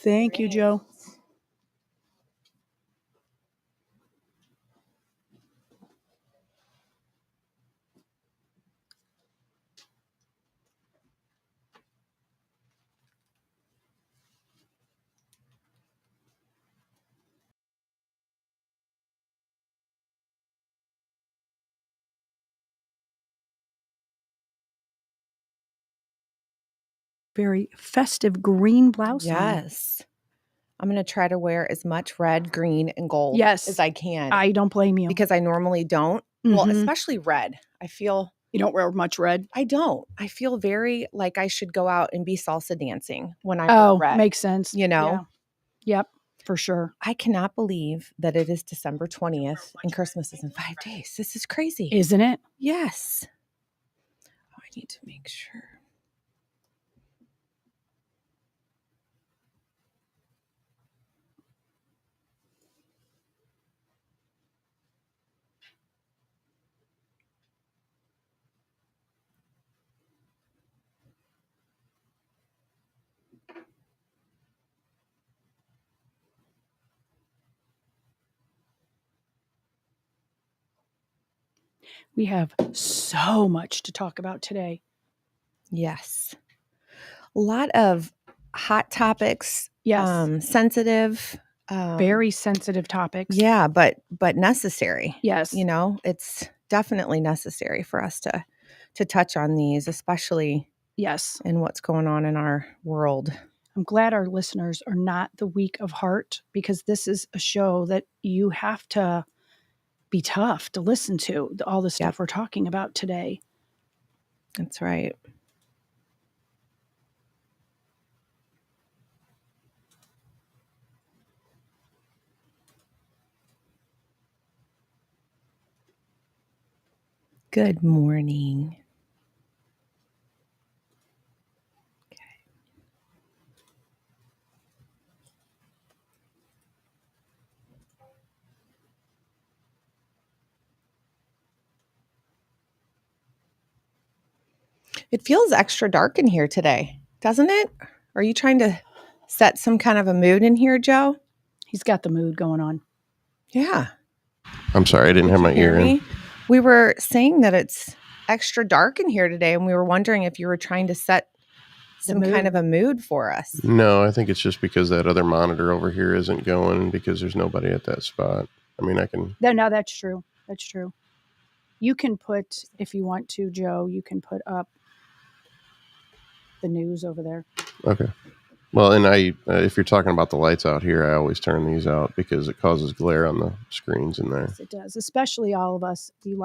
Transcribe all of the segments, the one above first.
Thank you, Joe. Very festive green blouse. Yes. I'm going to try to wear as much red, green, and gold as I can. I don't blame you. Because I normally don't. Well, especially red. I feel... You don't wear much red? I don't. I feel very like I should go out and be salsa dancing when I wear red. Makes sense. You know? Yeah. Yep, for sure. I cannot believe that it is December 20th and Christmas is in 5 days. This is crazy. Isn't it? Yes. Oh, I need to make sure. We have so much to talk about today. Yes. A lot of hot topics. Yes. Sensitive. Very sensitive topics. Yeah, but necessary. Yes. You know, it's definitely necessary for us to touch on these, especially in what's going on in our world. I'm glad our listeners are not the weak of heart, because this is a show that you have to be tough to listen to, all the stuff we're talking about today. That's right. Good morning. Okay. It feels extra dark in here today, doesn't it? Are you trying to set some kind of a mood in here, Joe? He's got the mood going on. Yeah. I'm sorry, I didn't have my ear in. We were saying that it's extra dark in here today, and we were wondering if you were trying to set some kind of a mood for us. No, I think it's just because that other monitor over here isn't going because there's nobody at that spot. I mean, I can... No, that's true. That's true. You can put, if you want to, Joe, you can put up the news over there. Okay. Well, and if you're talking about the lights out here, I always turn these out because it causes glare on the screens in there. Yes, it does. Especially all of us, we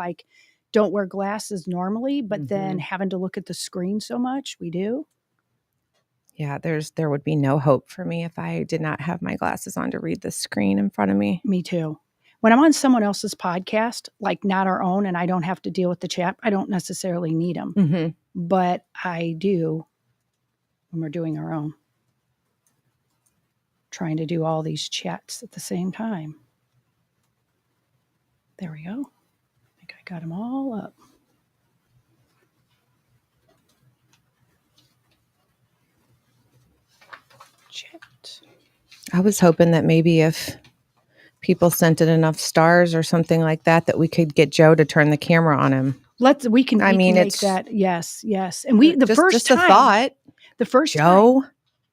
don't wear glasses normally, but then having to look at the screen so much, we do. Yeah, there would be no hope for me if I did not have my glasses on to read the screen in front of me. Me too. When I'm on someone else's podcast, like not our own, and I don't have to deal with the chat, I don't necessarily need them. But I do when we're doing our own. Trying to do all these chats at the same time. There we go. I think I got them all up. Chat. I was hoping that maybe if people sent it enough stars or something like that, that we could get Joe to turn the camera on him. We can make that. Yes. And the first time,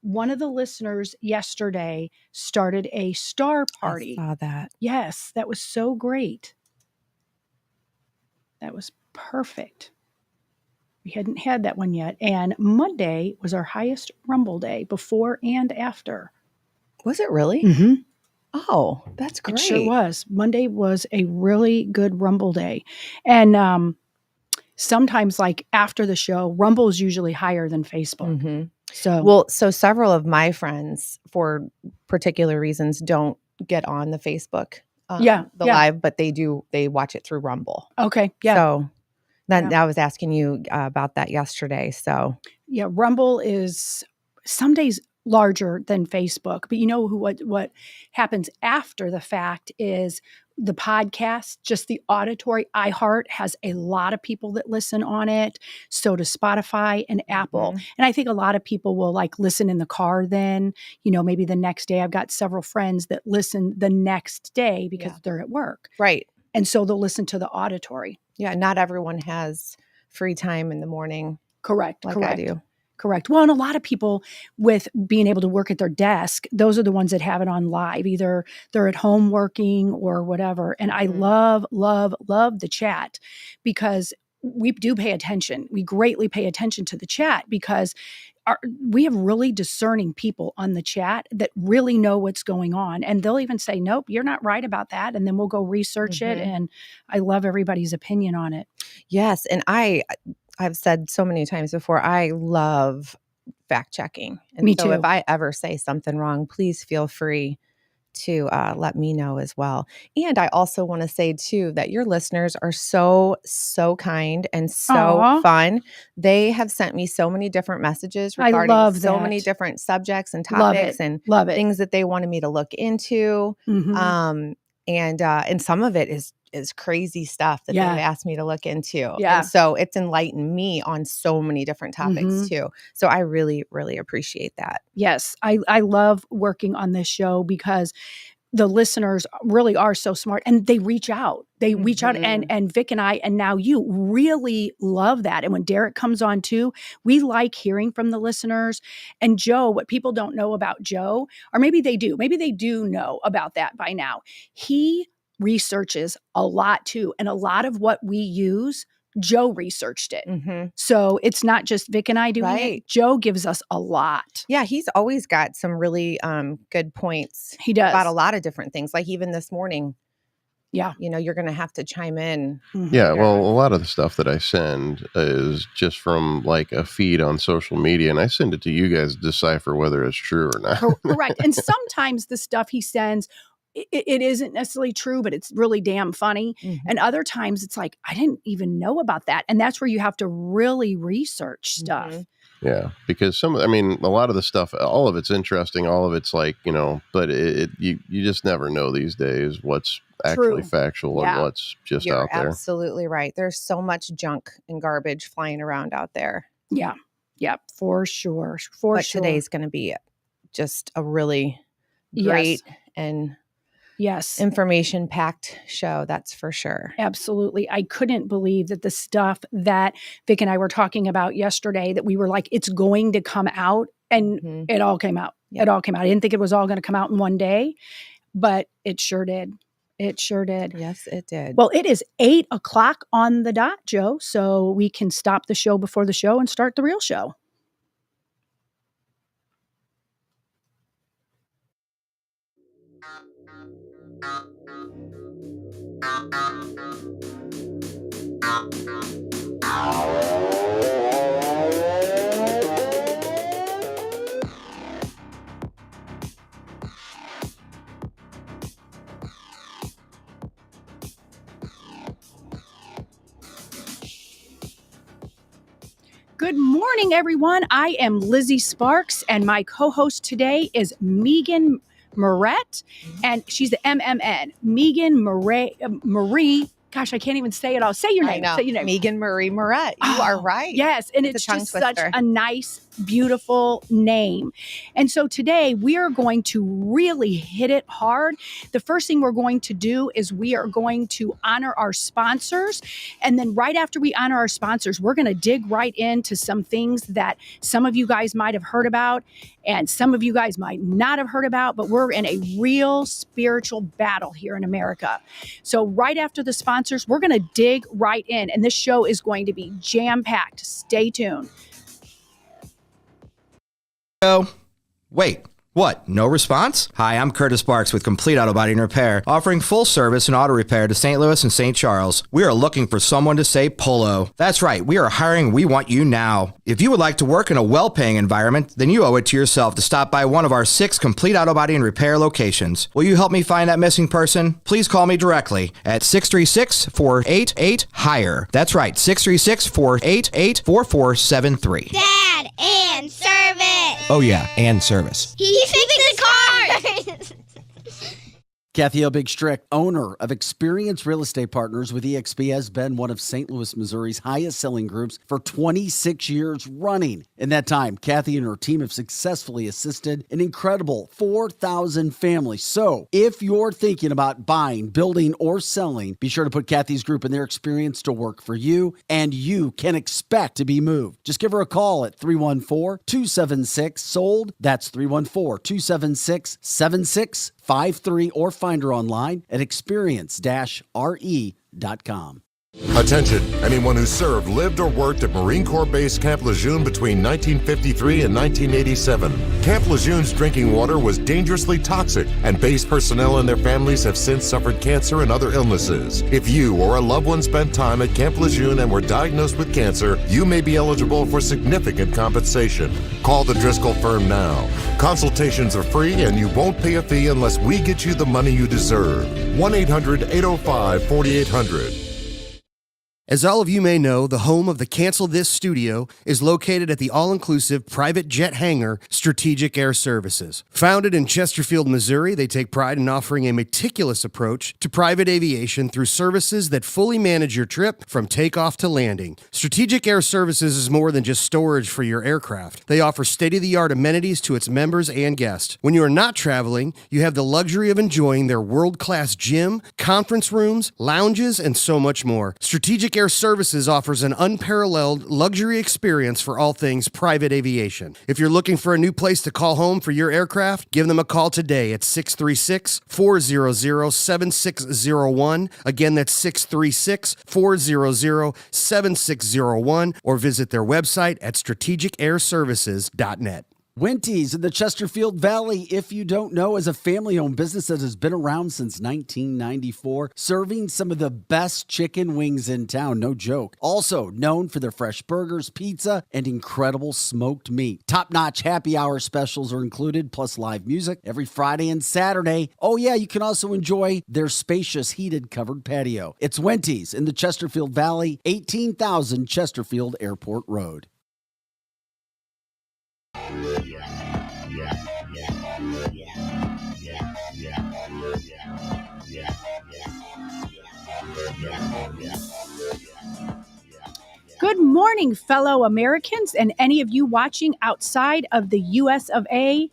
one of the listeners yesterday started a star party. I saw that. Yes, that was so great. That was perfect. We hadn't had that one yet. And Monday was our highest Rumble day, before and after. Was it really? Mm-hmm. Oh, that's great. It sure was. Monday was a really good Rumble day. And sometimes, like after the show, Rumble is usually higher than Facebook. So several of my friends, for particular reasons, don't get on the Facebook, live, but they watch it through Rumble. Okay. Yeah. So I was asking you about that yesterday. So yeah, Rumble is some days larger than Facebook. But you know what happens after the fact is the podcast, just the auditory. iHeart has a lot of people that listen on it. So does Spotify and Apple. And I think a lot of people will like listen in the car then, maybe the next day. I've got several friends that listen the next day because they're at work. Right. And so they'll listen to the auditory. Yeah. Not everyone has free time in the morning. Correct. Like correct. I do. Correct. Well, and a lot of people with being able to work at their desk, those are the ones that have it on live. Either they're at home working or whatever. And I love, love, love the chat because we do pay attention. We greatly pay attention to the chat because we have really discerning people on the chat that really know what's going on. And they'll even say, nope, you're not right about that. And then we'll go research it. And I love everybody's opinion on it. Yes. And I've said so many times before, I love fact checking. And Me so too. if I ever say something wrong, please feel free to let me know as well. And I also want to say too that your listeners are so kind and so fun. They have sent me so many different messages regarding so many different subjects and topics and things that they wanted me to look into. And some of it is crazy stuff that they've asked me to look into. Yeah. And so it's enlightened me on so many different topics too. So I really, really appreciate that. Yes. I love working on this show because the listeners really are so smart and they reach out. They reach out and Vic and I, and now you really love that. And when Derek comes on too, we like hearing from the listeners. And Joe, what people don't know about Joe, or maybe they do know about that by now. He researches a lot too. And a lot of what we use, Joe researched it. So it's not just Vic and I doing it. Joe gives us a lot. Yeah, he's always got some really good points. He does. About a lot of different things. Like even this morning. Yeah. You're going to have to chime in. Yeah. Well, a lot of the stuff that I send is just from like a feed on social media, and I send it to you guys to decipher whether it's true or not. Correct. And sometimes the stuff he sends, it isn't necessarily true, but it's really damn funny. And other times it's like, I didn't even know about that. And that's where you have to really research stuff. Yeah, because a lot of the stuff, all of it's interesting. All of it's like, but you just never know these days what's actually factual and what's just out there. You're absolutely right. There's so much junk and garbage flying around out there. Yeah. Yeah, for sure. But today's going to be just a really great and information-packed show, that's for sure. Absolutely. I couldn't believe that the stuff that Vic and I were talking about yesterday, that we were like, it's going to come out, and it all came out. It all came out. I didn't think it was all going to come out in one day, but it sure did. It sure did. Yes, it did. Well, it is 8:00 on the dot, Joe, so we can stop the show before the show and start the real show. Good morning, everyone. I am Lizzie Sparks, and my co-host today is Megan Moret, and she's the MMN. Megan Marie. Gosh, I can't even say it all. Say your name. Say your name. Megan Marie Moret. You are right. Yes, and it's just such a nice, beautiful name. And so today we are going to really hit it hard. The first thing we're going to do is we are going to honor our sponsors. And then right after we honor our sponsors, we're going to dig right into some things that some of you guys might have heard about and some of you guys might not have heard about, but we're in a real spiritual battle here in America. So right after the sponsors, we're going to dig right in. And this show is going to be jam-packed. Stay tuned. Wait, what? No response? Hi, I'm Curtis Sparks with Complete Auto Body and Repair, offering full service and auto repair to St. Louis and St. Charles. We are looking for someone to say polo. That's right, we are hiring. We want you now. If you would like to work in a well-paying environment, then you owe it to yourself to stop by one of our 6 Complete Auto Body and Repair locations. Will you help me find that missing person? Please call me directly at 636-488-HIRE. That's right, 636-488-4473. Dad and service. Oh yeah, and service. He fixes cars! Kathy O. Big Strick, owner of Experience Real Estate Partners with eXp, has been one of St. Louis, Missouri's highest selling groups for 26 years running. In that time, Kathy and her team have successfully assisted an incredible 4,000 families. So if you're thinking about buying, building, or selling, be sure to put Kathy's group and their experience to work for you, and you can expect to be moved. Just give her a call at 314-276-SOLD. That's 314-276-7653, or find her online at experience-re.com. Attention, anyone who served, lived, or worked at Marine Corps Base Camp Lejeune between 1953 and 1987. Camp Lejeune's drinking water was dangerously toxic, and base personnel and their families have since suffered cancer and other illnesses. If you or a loved one spent time at Camp Lejeune and were diagnosed with cancer, you may be eligible for significant compensation. Call the Driscoll firm now. Consultations are free, and you won't pay a fee unless we get you the money you deserve. 1-800-805-4800. As all of you may know, the home of the Cancel This studio is located at the all-inclusive private jet hangar, Strategic Air Services. Founded in Chesterfield, Missouri, they take pride in offering a meticulous approach to private aviation through services that fully manage your trip from takeoff to landing. Strategic Air Services is more than just storage for your aircraft. They offer state-of-the-art amenities to its members and guests. When you are not traveling, you have the luxury of enjoying their world-class gym, conference rooms, lounges, and so much more. Strategic Air Services offers an unparalleled luxury experience for all things private aviation. If you're looking for a new place to call home for your aircraft, give them a call today at 636-400-7601. Again, that's 636-400-7601, or visit their website at strategicairservices.net. Winty's in the Chesterfield Valley, if you don't know, is a family-owned business that has been around since 1994, serving some of the best chicken wings in town, no joke. Also known for their fresh burgers, pizza, and incredible smoked meat. Top-notch happy hour specials are included, plus live music every Friday and Saturday. Oh yeah, you can also enjoy their spacious heated covered patio. It's Winty's in the Chesterfield Valley, 18,000 Chesterfield Airport Road. Good morning, fellow Americans, and any of you watching outside of the US of A.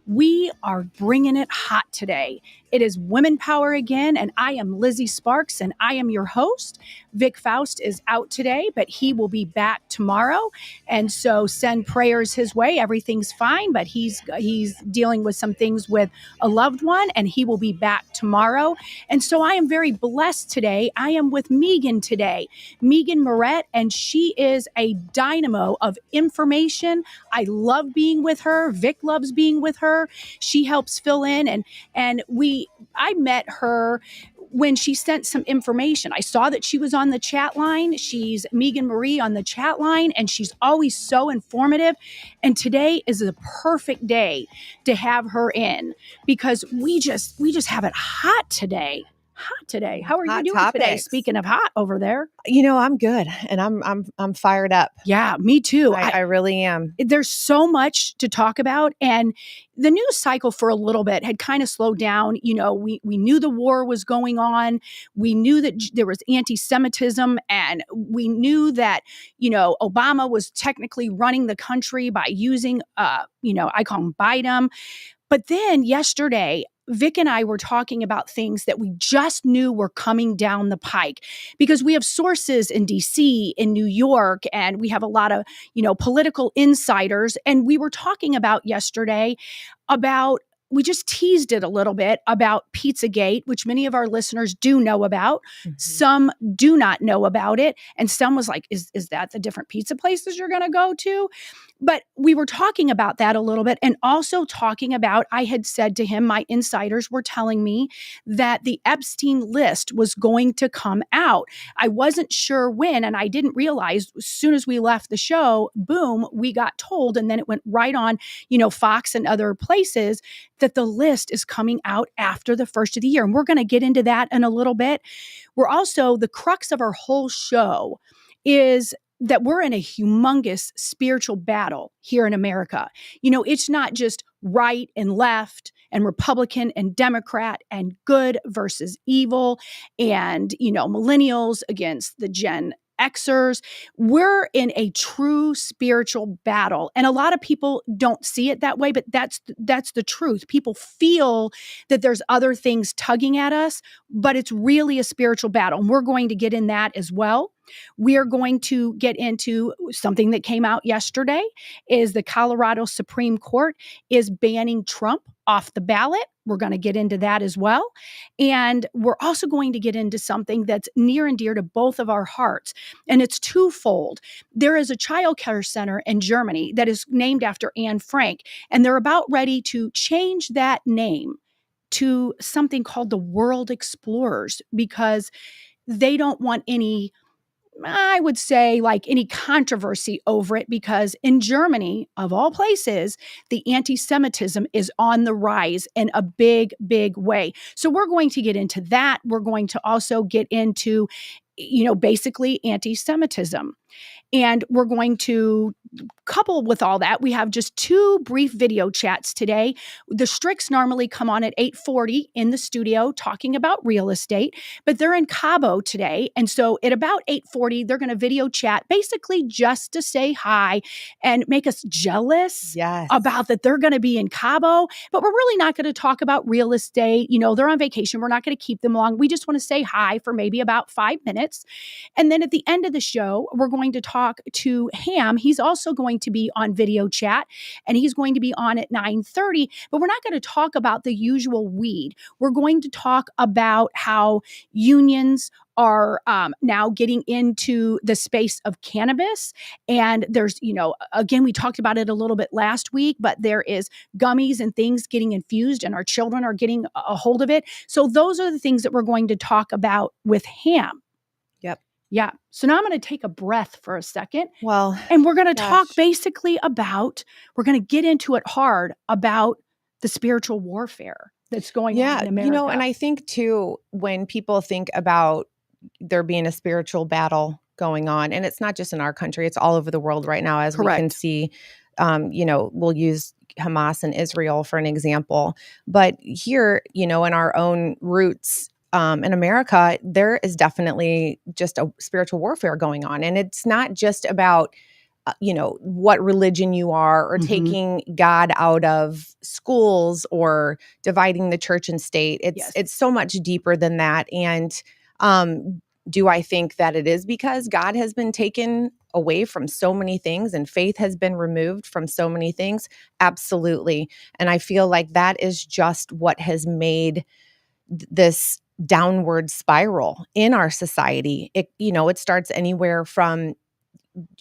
We are bringing it hot today. It is Women Power again, and I am Lizzie Sparks, and I am your host. Vic Faust is out today, but he will be back tomorrow, and so send prayers his way. Everything's fine, but he's dealing with some things with a loved one, and he will be back tomorrow. And so I am very blessed today. I am with Megan today, Megan Moret, and she is a dynamo of information. I love being with her. Vic loves being with her. She helps fill in, and I met her when she sent some information. I saw that she was on the chat line. She's Megan Marie on the chat line, and she's always so informative. And today is a perfect day to have her in, because we just have it hot today. How are you doing today? Speaking of hot over there. I'm good, and I'm fired up. Yeah, me too. I really am. There's so much to talk about, and the news cycle for a little bit had kind of slowed down. We knew the war was going on. We knew that there was anti-Semitism, and we knew that, Obama was technically running the country by using, I call him Biden. But then yesterday, Vic and I were talking about things that we just knew were coming down the pike, because we have sources in DC, in New York, and we have a lot of, political insiders. And we were talking about yesterday we just teased it a little bit about Pizzagate, which many of our listeners do know about. Mm-hmm. Some do not know about it. And some was like, is that the different pizza places you're going to go to? But we were talking about that a little bit, and also talking about, I had said to him, my insiders were telling me that the Epstein list was going to come out. I wasn't sure when, and I didn't realize as soon as we left the show, boom, we got told, and then it went right on, Fox and other places, that the list is coming out after the first of the year. And we're going to get into that in a little bit. We're also, the crux of our whole show is that we're in a humongous spiritual battle here in America. It's not just right and left and Republican and Democrat and good versus evil and, millennials against the Gen Xers. We're in a true spiritual battle. And a lot of people don't see it that way, but that's the truth. People feel that there's other things tugging at us, but it's really a spiritual battle. And we're going to get in that as well. We are going to get into something that came out yesterday is the Colorado Supreme Court is banning Trump off the ballot. We're going to get into that as well. And we're also going to get into something that's near and dear to both of our hearts. And it's twofold. There is a child care center in Germany that is named after Anne Frank, and they're about ready to change that name to something called the World Explorers because they don't want any, I would say, like any controversy over it, because in Germany, of all places, the anti-Semitism is on the rise in a big, big way. So we're going to get into that. We're going to also get into, basically anti-Semitism. And we're going to couple with all that. We have just 2 brief video chats today. The Stricks normally come on at 8:40 in the studio talking about real estate, but they're in Cabo today. And so at about 8:40, they're going to video chat basically just to say hi and make us jealous about that they're going to be in Cabo. But we're really not going to talk about real estate. They're on vacation. We're not going to keep them long. We just want to say hi for maybe about 5 minutes. And then at the end of the show, we're going to talk to Ham. He's also going to be on video chat, and he's going to be on at 9:30, but we're not going to talk about the usual weed. We're going to talk about how unions are now getting into the space of cannabis. And there's, again, we talked about it a little bit last week, but there is gummies and things getting infused and our children are getting a hold of it. So those are the things that we're going to talk about with Ham. Yep. Yeah. So now I'm going to take a breath for a second. Well, and we're going to talk basically we're going to get into it hard about the spiritual warfare that's going on in America. And I think too, when people think about there being a spiritual battle going on, and it's not just in our country, it's all over the world right now, as we can see, we'll use Hamas and Israel for an example. But here, in our own roots, in America, there is definitely just a spiritual warfare going on. And it's not just about, what religion you are or taking God out of schools or dividing the church and state. It's so much deeper than that. And do I think that it is because God has been taken away from so many things and faith has been removed from so many things? Absolutely. And I feel like that is just what has made this downward spiral in our society. It starts anywhere from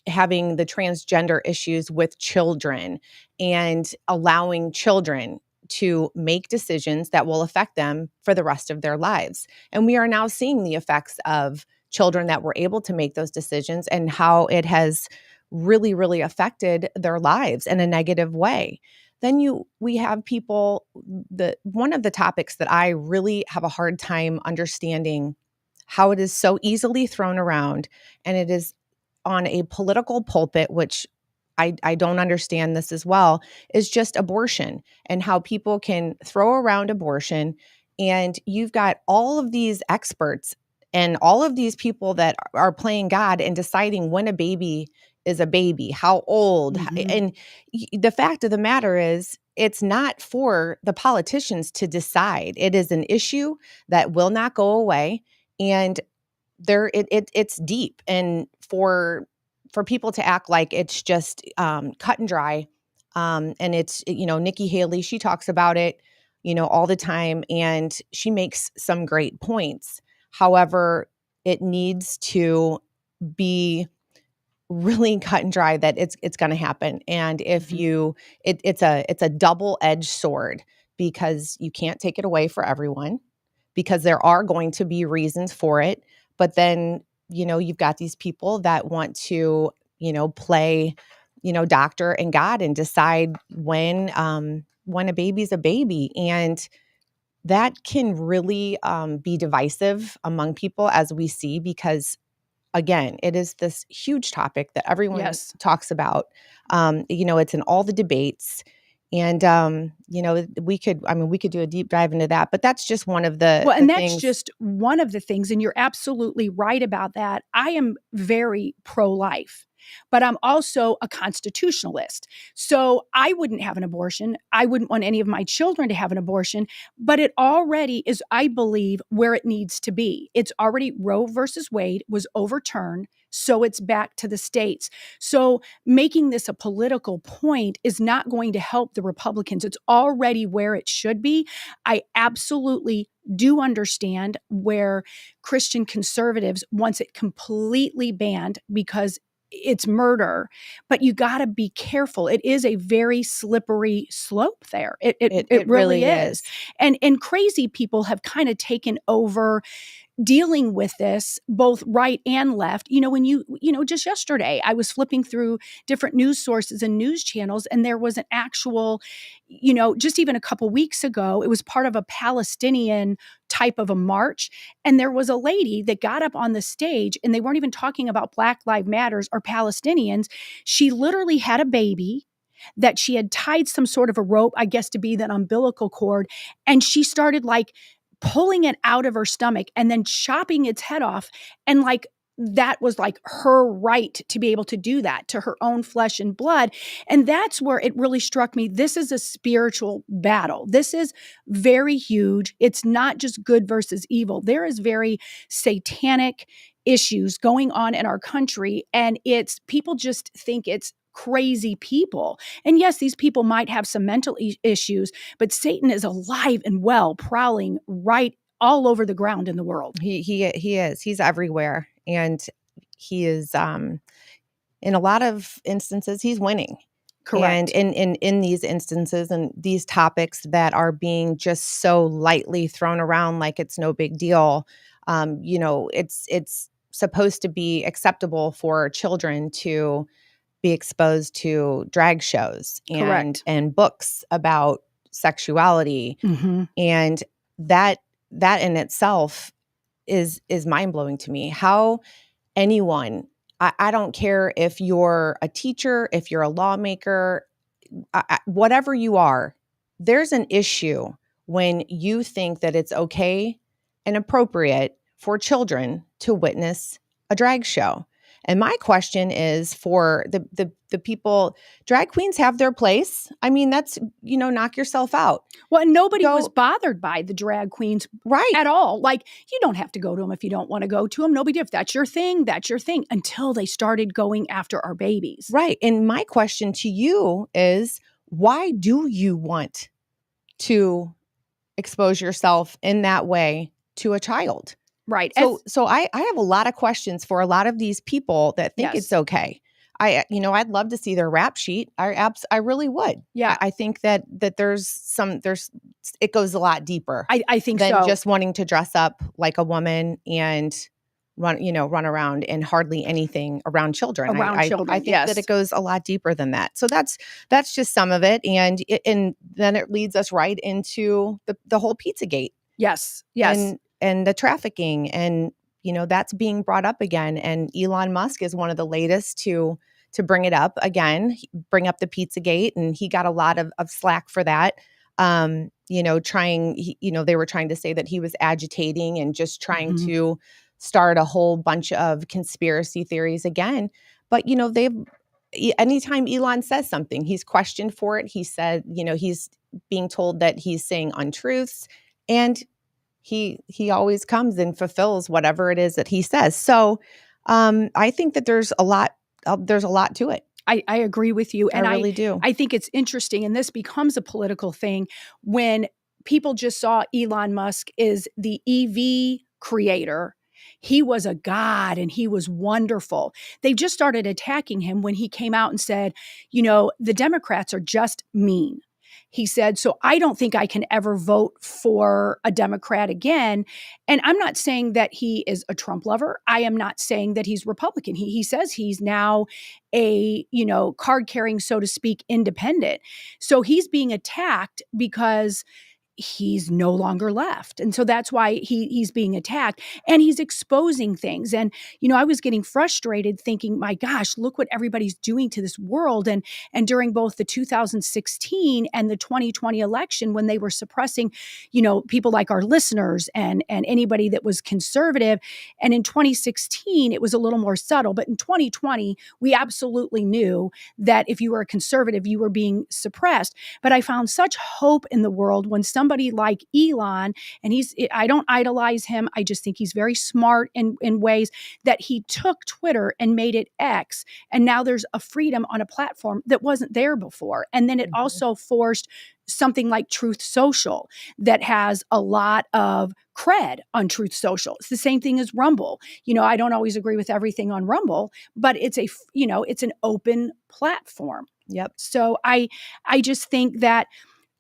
having the transgender issues with children and allowing children to make decisions that will affect them for the rest of their lives. And we are now seeing the effects of children that were able to make those decisions and how it has really, really affected their lives in a negative way. Then we have people, one of the topics that I really have a hard time understanding how it is so easily thrown around, and it is on a political pulpit, which I don't understand this as well, is just abortion and how people can throw around abortion. And you've got all of these experts and all of these people that are playing God and deciding when a baby is a baby, how old. And the fact of the matter is, it's not for the politicians to decide. It is an issue that will not go away. And it's deep. And for people to act like it's just cut and dry. And it's, Nikki Haley, she talks about it, all the time, and she makes some great points. However, it needs to be really cut and dry that it's going to happen. And if it's a double-edged sword, because you can't take it away for everyone, because there are going to be reasons for it. But then, you've got these people that want to, play, doctor and God and decide when a baby's a baby. And that can really be divisive among people, as we see, because again, it is this huge topic that everyone talks about. It's in all the debates. And, we could do a deep dive into that, but that's just one of the that's things. just one of the things. And you're absolutely right about that. I am very pro-life, but I'm also a constitutionalist. So I wouldn't have an abortion. I wouldn't want any of my children to have an abortion, but it already is, I believe, where it needs to be. It's already Roe versus Wade was overturned. So it's back to the states. So making this a political point is not going to help the Republicans. It's already where it should be. I absolutely do understand where Christian conservatives wants it completely banned because it's murder, but you got to be careful. It is a very slippery slope there. It really is. And crazy people have kind of taken over dealing with this, both right and left. When just yesterday, I was flipping through different news sources and news channels, and there was an actual, just even a couple weeks ago, it was part of a Palestinian type of a march. And there was a lady that got up on the stage, and they weren't even talking about Black Lives Matters or Palestinians. She literally had a baby that she had tied some sort of a rope, I guess to be that umbilical cord. And she started pulling it out of her stomach and then chopping its head off. And that was her right to be able to do that to her own flesh and blood. And that's where it really struck me. This is a spiritual battle. This is very huge. It's not just good versus evil. There is very satanic issues going on in our country. And people just think it's crazy people. And yes, these people might have some mental issues, but Satan is alive and well, prowling right all over the ground in the world. He is. He's everywhere. And he is, in a lot of instances, he's winning. Correct. And in these instances and these topics that are being just so lightly thrown around like it's no big deal, it's supposed to be acceptable for children to be exposed to drag shows and books about sexuality. Mm-hmm. And that in itself is mind-blowing to me. How anyone, I don't care if you're a teacher, if you're a lawmaker, whatever you are, there's an issue when you think that it's okay and appropriate for children to witness a drag show. And my question is for the people, drag queens have their place. I mean, that's, knock yourself out. Well, and nobody was bothered by the drag queens at all. You don't have to go to them if you don't want to go to them. Nobody did. If that's your thing, that's your thing, until they started going after our babies. Right. And my question to you is, why do you want to expose yourself in that way to a child? Right. So I have a lot of questions for a lot of these people that think it's okay. I'd love to see their rap sheet. I really would. Yeah. I think that it goes a lot deeper. I think than just wanting to dress up like a woman and run around in hardly anything around children. I think that it goes a lot deeper than that. So that's just some of it. And then it leads us right into the whole Pizzagate. Yes. And the trafficking, and that's being brought up again. And Elon Musk is one of the latest to bring it up again, bring up the Pizzagate, and he got a lot of slack for that. They were trying to say that he was agitating and just trying to start a whole bunch of conspiracy theories again. But anytime Elon says something, he's questioned for it. He said, he's being told that he's saying untruths, and he always comes and fulfills whatever it is that he says. So I think that there's a lot to it. I agree with you. And I really do. I think it's interesting, and this becomes a political thing when people just saw Elon Musk is the EV creator. He was a god and he was wonderful. They just started attacking him when he came out and said, the Democrats are just mean. He said, so I don't think I can ever vote for a Democrat again. And I'm not saying that he is a Trump lover. I am not saying that he's Republican. He says he's now a, card carrying, so to speak, independent. So he's being attacked because he's no longer left. And so that's why he's being attacked, and he's exposing things. And, I was getting frustrated thinking, my gosh, look what everybody's doing to this world. And during both the 2016 and the 2020 election, when they were suppressing, people like our listeners and anybody that was conservative. And in 2016, it was a little more subtle, but in 2020, we absolutely knew that if you were a conservative, you were being suppressed. But I found such hope in the world when somebody like Elon, and I don't idolize him. I just think he's very smart in ways that he took Twitter and made it X. And now there's a freedom on a platform that wasn't there before. And then it also forced something like Truth Social that has a lot of cred on Truth Social. It's the same thing as Rumble. I don't always agree with everything on Rumble, but it's it's an open platform. Yep. So I just think that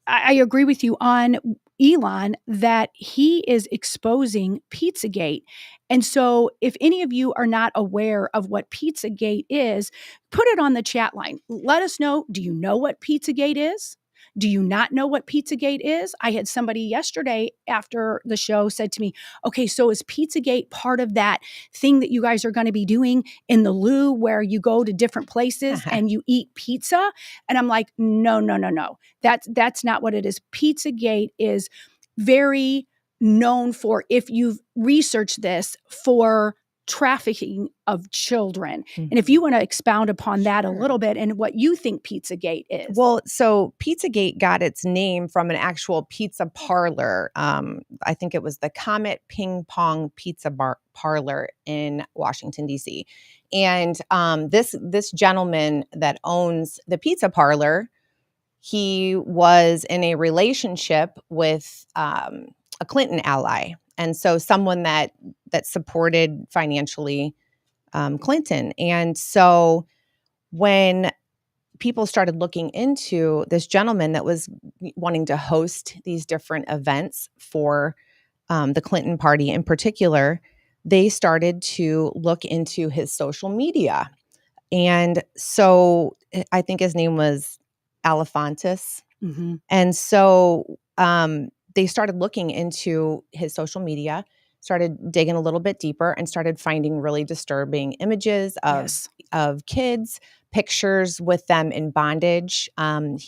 I agree with you on Elon that he is exposing Pizzagate. And so if any of you are not aware of what Pizzagate is, put it on the chat line. Let us know. Do you know what Pizzagate is? Do you not know what Pizzagate is? I had somebody yesterday after the show said to me, okay, so is Pizzagate part of that thing that you guys are going to be doing in the Lou where you go to different places and you eat pizza? And I'm like, no. That's not what it is. Pizzagate is very known for, if you've researched this, for trafficking of children. And if you want to expound upon that a little bit and what you think Pizzagate is. Well, so Pizzagate got its name from an actual pizza parlor. I think it was the Comet Ping Pong Pizza Parlor in Washington, D.C. And this gentleman that owns the pizza parlor, he was in a relationship with a Clinton ally. And so someone that supported financially Clinton. And so when people started looking into this gentleman that was wanting to host these different events for the Clinton party in particular, they started to look into his social media. And so I think his name was Alefantis. Mm-hmm. And so they started looking into his social media, started digging a little bit deeper, and started finding really disturbing images of kids, pictures with them in bondage. But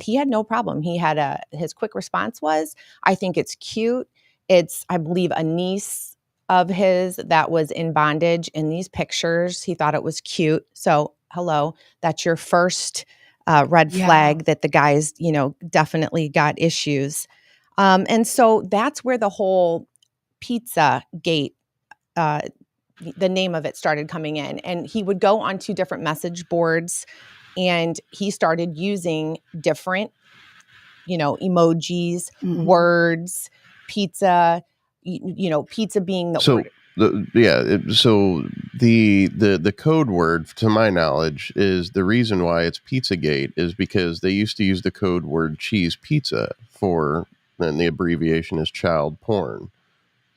he had no problem. He had his quick response was, I think it's cute. It's, I believe, a niece of his that was in bondage in these pictures. He thought it was cute. So, hello, that's your first red flag that the guys, definitely got issues. And so that's where the whole Pizzagate, the name of it, started coming in. And he would go onto different message boards, and he started using different, emojis, words, pizza, pizza being the order. The code word, to my knowledge, is the reason why it's Pizzagate is because they used to use the code word cheese pizza for, and the abbreviation is child porn.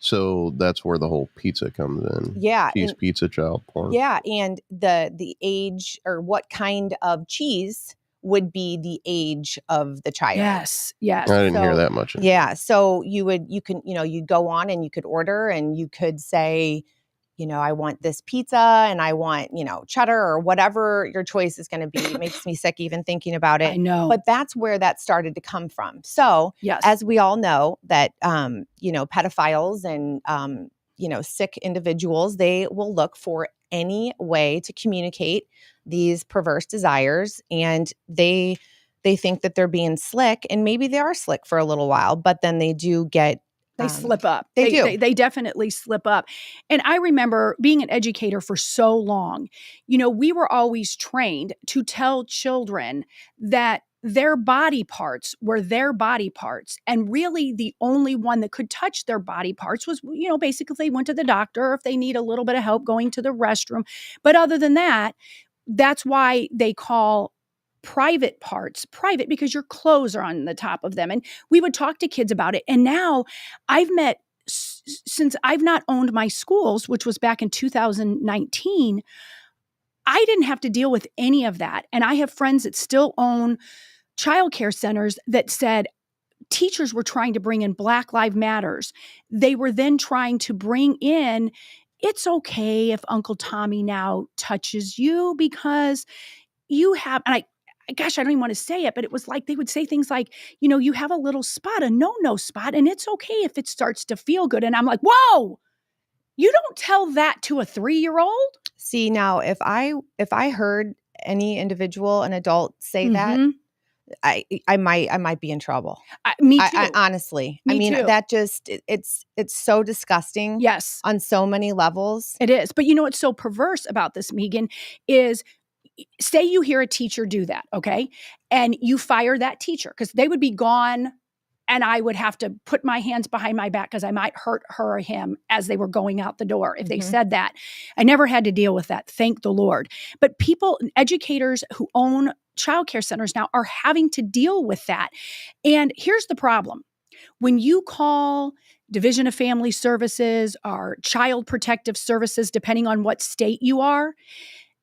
So that's where the whole pizza comes in. Yeah. Cheese pizza, child porn. Yeah. And the age, or what kind of cheese would be the age of the child. Yes. I didn't hear that much. Yeah. So you'd go on and you could order, and you could say, I want this pizza, and I want, cheddar, or whatever your choice is going to be. It makes me sick even thinking about it. I know. But that's where that started to come from. So as we all know that, pedophiles and, sick individuals, they will look for any way to communicate these perverse desires. And they think that they're being slick, and maybe they are slick for a little while, but then they do get, they slip up. They do. They definitely slip up. And I remember being an educator for so long, we were always trained to tell children that their body parts were their body parts. And really the only one that could touch their body parts was, basically if they went to the doctor, or if they need a little bit of help going to the restroom. But other than that, that's why they call private parts private, because your clothes are on the top of them. And we would talk to kids about it. And now I've met, since I've not owned my schools, which was back in 2019, I didn't have to deal with any of that. And I have friends that still own childcare centers that said, teachers were trying to bring in Black Lives Matters. They were then trying to bring in, it's okay if Uncle Tommy now touches you because you have, and gosh, I don't even want to say it, but it was like they would say things like, you have a little spot, a no spot, and it's okay if it starts to feel good. And I'm like, whoa, you don't tell that to a 3-year-old. See, now if I heard any individual, an adult say that, I might be in trouble. Me too. I honestly, Me too. that just, it's so disgusting. Yes. On so many levels. It is. But what's so perverse about this, Megan, is say you hear a teacher do that, okay? And you fire that teacher because they would be gone and I would have to put my hands behind my back because I might hurt her or him as they were going out the door if they said that. I never had to deal with that, thank the Lord. But educators who own childcare centers now are having to deal with that. And here's the problem. When you call Division of Family Services or Child Protective Services, depending on what state you are,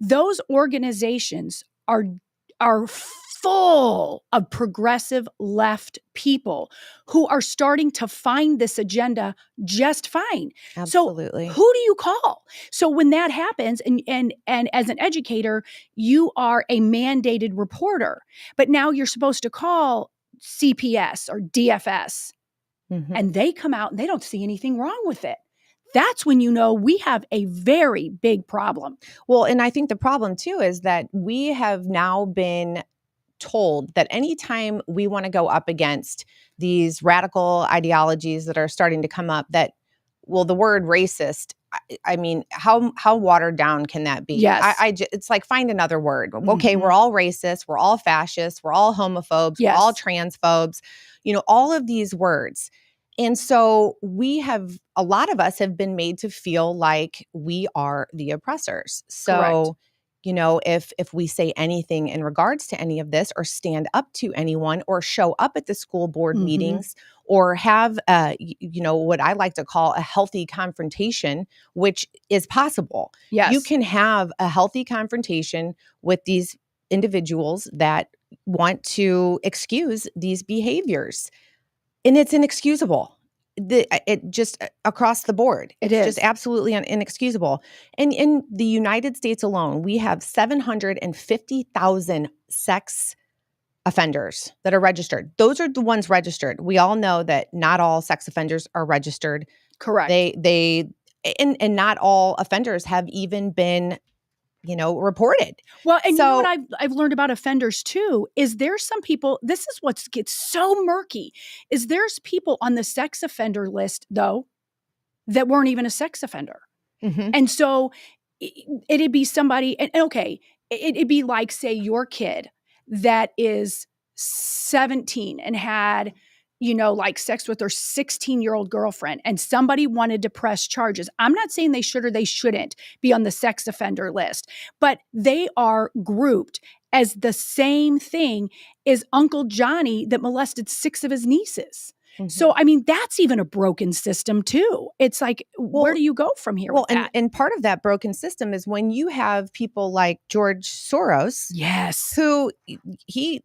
those organizations are full of progressive left people who are starting to find this agenda just fine. Absolutely. So who do you call? So when that happens, and as an educator, you are a mandated reporter, but now you're supposed to call CPS or DFS, and they come out and they don't see anything wrong with it. That's when we have a very big problem. Well, and I think the problem too is that we have now been told that anytime we want to go up against these radical ideologies that are starting to come up, that, well, the word racist, I mean, how watered down can that be? Yes. It's like, find another word. Okay, we're all racist, we're all fascists, we're all homophobes, we're all transphobes, all of these words. And so a lot of us have been made to feel like we are the oppressors. So, if we say anything in regards to any of this, or stand up to anyone, or show up at the school board meetings, or have, what I like to call a healthy confrontation, which is possible. Yes. You can have a healthy confrontation with these individuals that want to excuse these behaviors. And it's inexcusable. It just across the board. It's just absolutely inexcusable. And in the United States alone, we have 750,000 sex offenders that are registered. Those are the ones registered. We all know that not all sex offenders are registered. Correct. And not all offenders have even been reported. Well, and what I've learned about offenders too is there's some people, this is what gets so murky, is there's people on the sex offender list though that weren't even a sex offender. And so it'd be somebody, and okay, it'd be like, say, your kid that is 17 and had like sex with their 16-year-old girlfriend, and somebody wanted to press charges. I'm not saying they should or they shouldn't be on the sex offender list, but they are grouped as the same thing as Uncle Johnny that molested 6 of his nieces. So, I mean, that's even a broken system too. It's like, where do you go from here? Well, and part of that broken system is when you have people like George Soros, who he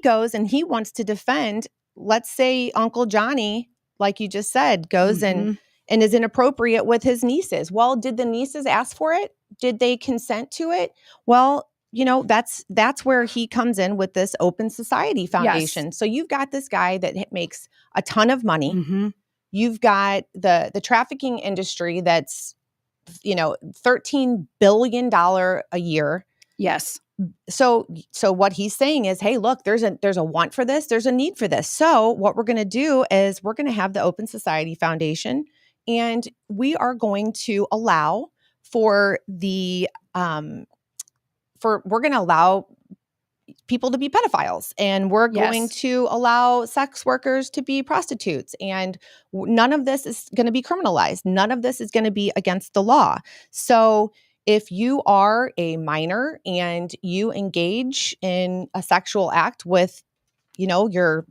goes and he wants to defend, let's say Uncle Johnny, like you just said, goes and is inappropriate with his nieces. Well, did the nieces ask for it? Did they consent to it? Well, that's where he comes in with this Open Society Foundation. Yes. So you've got this guy that makes a ton of money. You've got the trafficking industry that's, $13 billion a year. Yes. So what he's saying is, hey, look, there's a want for this. There's a need for this. So what we're going to do is we're going to have the Open Society Foundation, and we are going to allow for we're going to allow people to be pedophiles, and we're going to allow sex workers to be prostitutes. And none of this is going to be criminalized. None of this is going to be against the law. So if you are a minor and you engage in a sexual act with, your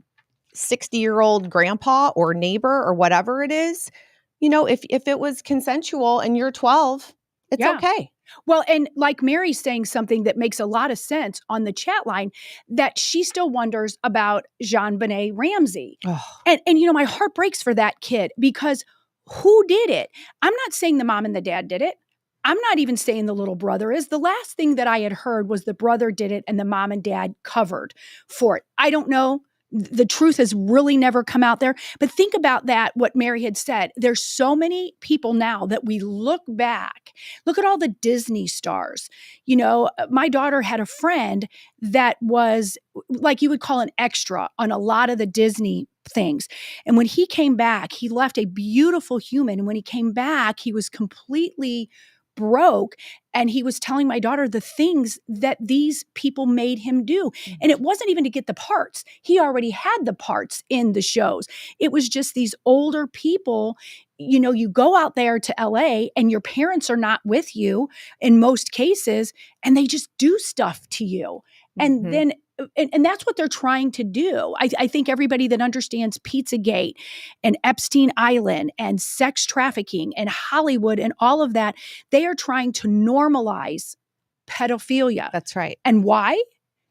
60-year-old grandpa or neighbor or whatever it is, if it was consensual and you're 12, it's okay. Well, and like Mary's saying something that makes a lot of sense on the chat line, that she still wonders about JonBenet Ramsey. Oh. And my heart breaks for that kid, because who did it? I'm not saying the mom and the dad did it. I'm not even saying the little brother is. The last thing that I had heard was the brother did it and the mom and dad covered for it. I don't know. The truth has really never come out there. But think about that, what Mary had said. There's so many people now that we look back. Look at all the Disney stars. My daughter had a friend that was like you would call an extra on a lot of the Disney things. And when he came back, he left a beautiful human. And when he came back, he was completely broke, and he was telling my daughter the things that these people made him do. And it wasn't even to get the parts. He already had the parts in the shows. It was just these older people. You go out there to LA and your parents are not with you in most cases, and they just do stuff to you. And then and that's what they're trying to do. I think everybody that understands Pizzagate and Epstein Island and sex trafficking and Hollywood and all of that, they are trying to normalize pedophilia. That's right. And why?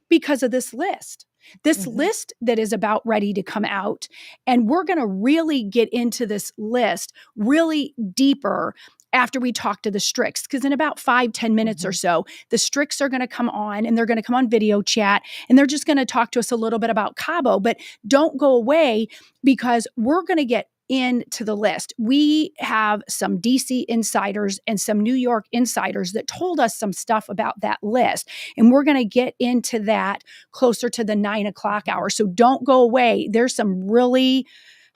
Because of this list. This list that is about ready to come out. And we're going to really get into this list really deeper after we talk to the Stricks, because in about 5-10 minutes or so, the Stricks are going to come on, and they're going to come on video chat, and they're just going to talk to us a little bit about Cabo. But don't go away, because we're going to get into the list. We have some DC insiders and some New York insiders that told us some stuff about that list. And we're going to get into that closer to the 9:00 hour. So don't go away. There's some really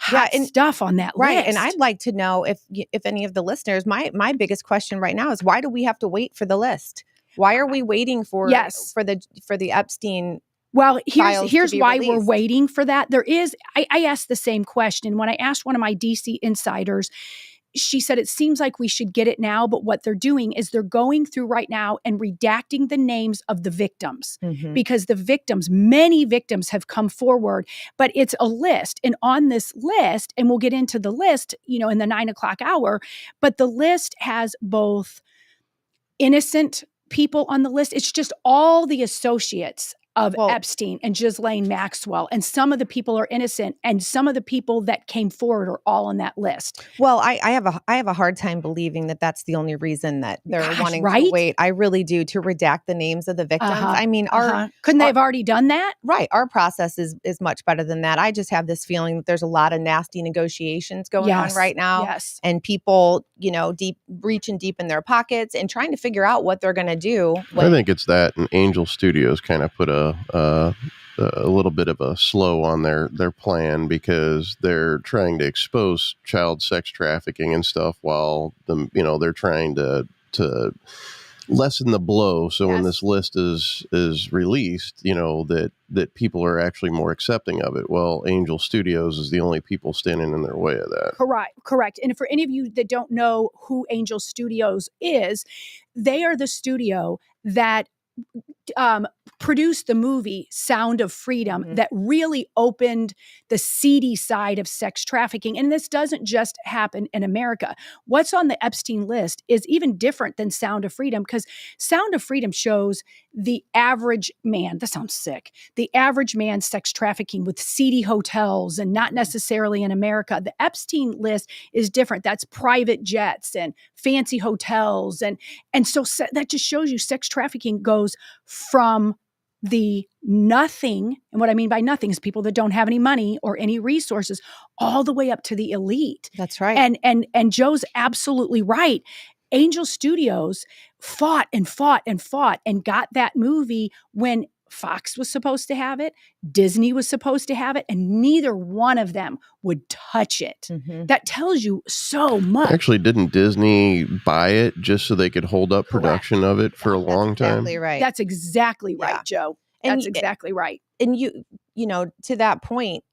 hot stuff on that list. Right. And I'd like to know if any of the listeners, my biggest question right now is, why do we have to wait for the list? Why are we waiting for the Epstein? Well, here's why we're waiting for that. I asked the same question when I asked one of my DC insiders. She said, it seems like we should get it now, but what they're doing is they're going through right now and redacting the names of the victims, because many victims have come forward, but it's a list. And on this list, and we'll get into the list, in the 9:00 hour, but the list has both innocent people on the list. It's just all the associates of Epstein and Ghislaine Maxwell. And some of the people are innocent, and some of the people that came forward are all on that list. Well, I have a hard time believing that that's the only reason that they're wanting to wait. I really do, to redact the names of the victims. I mean, couldn't they have already done that? Right. Our process is much better than that. I just have this feeling that there's a lot of nasty negotiations going on right now. Yes. And people, reaching deep in their pockets and trying to figure out what they're going to do. I think it's that, and Angel Studios kind of put a little bit of a slow on their plan, because they're trying to expose child sex trafficking and stuff, while they're trying to lessen the blow. So when this list is released, that people are actually more accepting of it. Well, Angel Studios is the only people standing in their way of that. Correct. And for any of you that don't know who Angel Studios is, they are the studio that produced the movie Sound of Freedom, that really opened the seedy side of sex trafficking. And this doesn't just happen in America. What's on the Epstein list is even different than Sound of Freedom, because Sound of Freedom shows the average man, that sounds sick, the average man sex trafficking with seedy hotels, and not necessarily in America. The Epstein list is different. That's private jets and fancy hotels. And so that just shows you sex trafficking goes from the nothing, and what I mean by nothing is people that don't have any money or any resources, all the way up to the elite. That's right. And Joe's absolutely right. Angel Studios fought and got that movie when Fox was supposed to have it, Disney was supposed to have it, and neither one of them would touch it. That tells you so much. Actually, didn't Disney buy it just so they could hold up production of it for a long time? Exactly right. That's exactly right, Joe. That's exactly right. And to that point,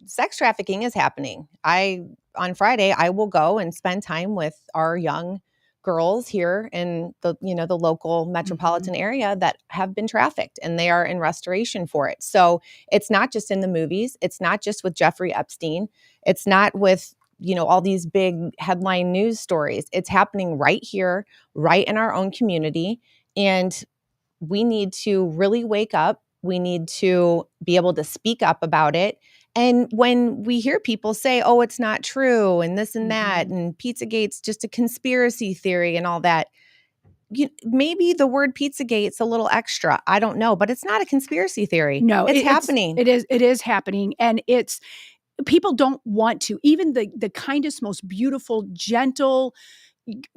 sex trafficking is happening. On Friday, I will go and spend time with our young girls here in the local metropolitan area that have been trafficked, and they are in restoration for it. So it's not just in the movies. It's not just with Jeffrey Epstein. It's not with all these big headline news stories. It's happening right here, right in our own community. And we need to really wake up. We need to be able to speak up about it. And when we hear people say, oh, it's not true, and this and that, and Pizzagate's just a conspiracy theory and all that, maybe the word Pizzagate's a little extra. I don't know, but it's not a conspiracy theory. No, it's happening. It is happening. And people don't want to, even the kindest, most beautiful, gentle,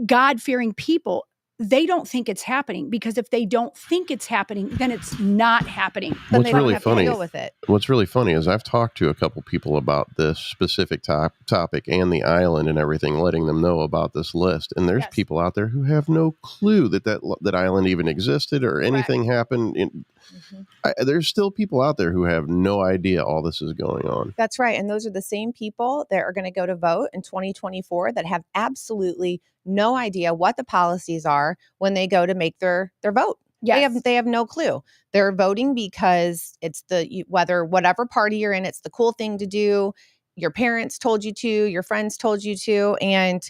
God-fearing people, they don't think it's happening, because if they don't think it's happening, then it's not happening. What's really funny, deal with it. What's really funny is I've talked to a couple people about this specific topic and the island and everything, letting them know about this list. And there's people out there who have no clue that island even existed or anything happened. There's still people out there who have no idea all this is going on. That's right. And those are the same people that are going to go to vote in 2024 that have absolutely no idea what the policies are when they go to make their vote. Yes. They have no clue. They're voting because it's whatever party you're in, it's the cool thing to do. Your parents told you to, your friends told you to, and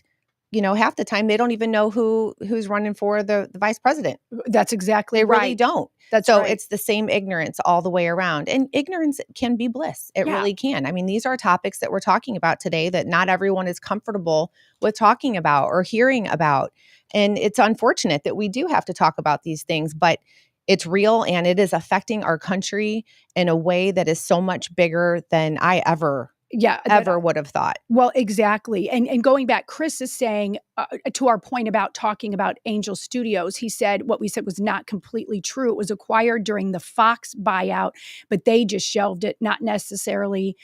half the time they don't even know who's running for the vice president. That's exactly right. They really right. don't. It's the same ignorance all the way around. And ignorance can be bliss. It really can. I mean, these are topics that we're talking about today that not everyone is comfortable with talking about or hearing about. And it's unfortunate that we do have to talk about these things, but it's real and it is affecting our country in a way that is so much bigger than I ever would have thought. Well, exactly. And going back, Chris is saying, to our point about talking about Angel Studios, he said what we said was not completely true. It was acquired during the Fox buyout, but they just shelved it, not necessarily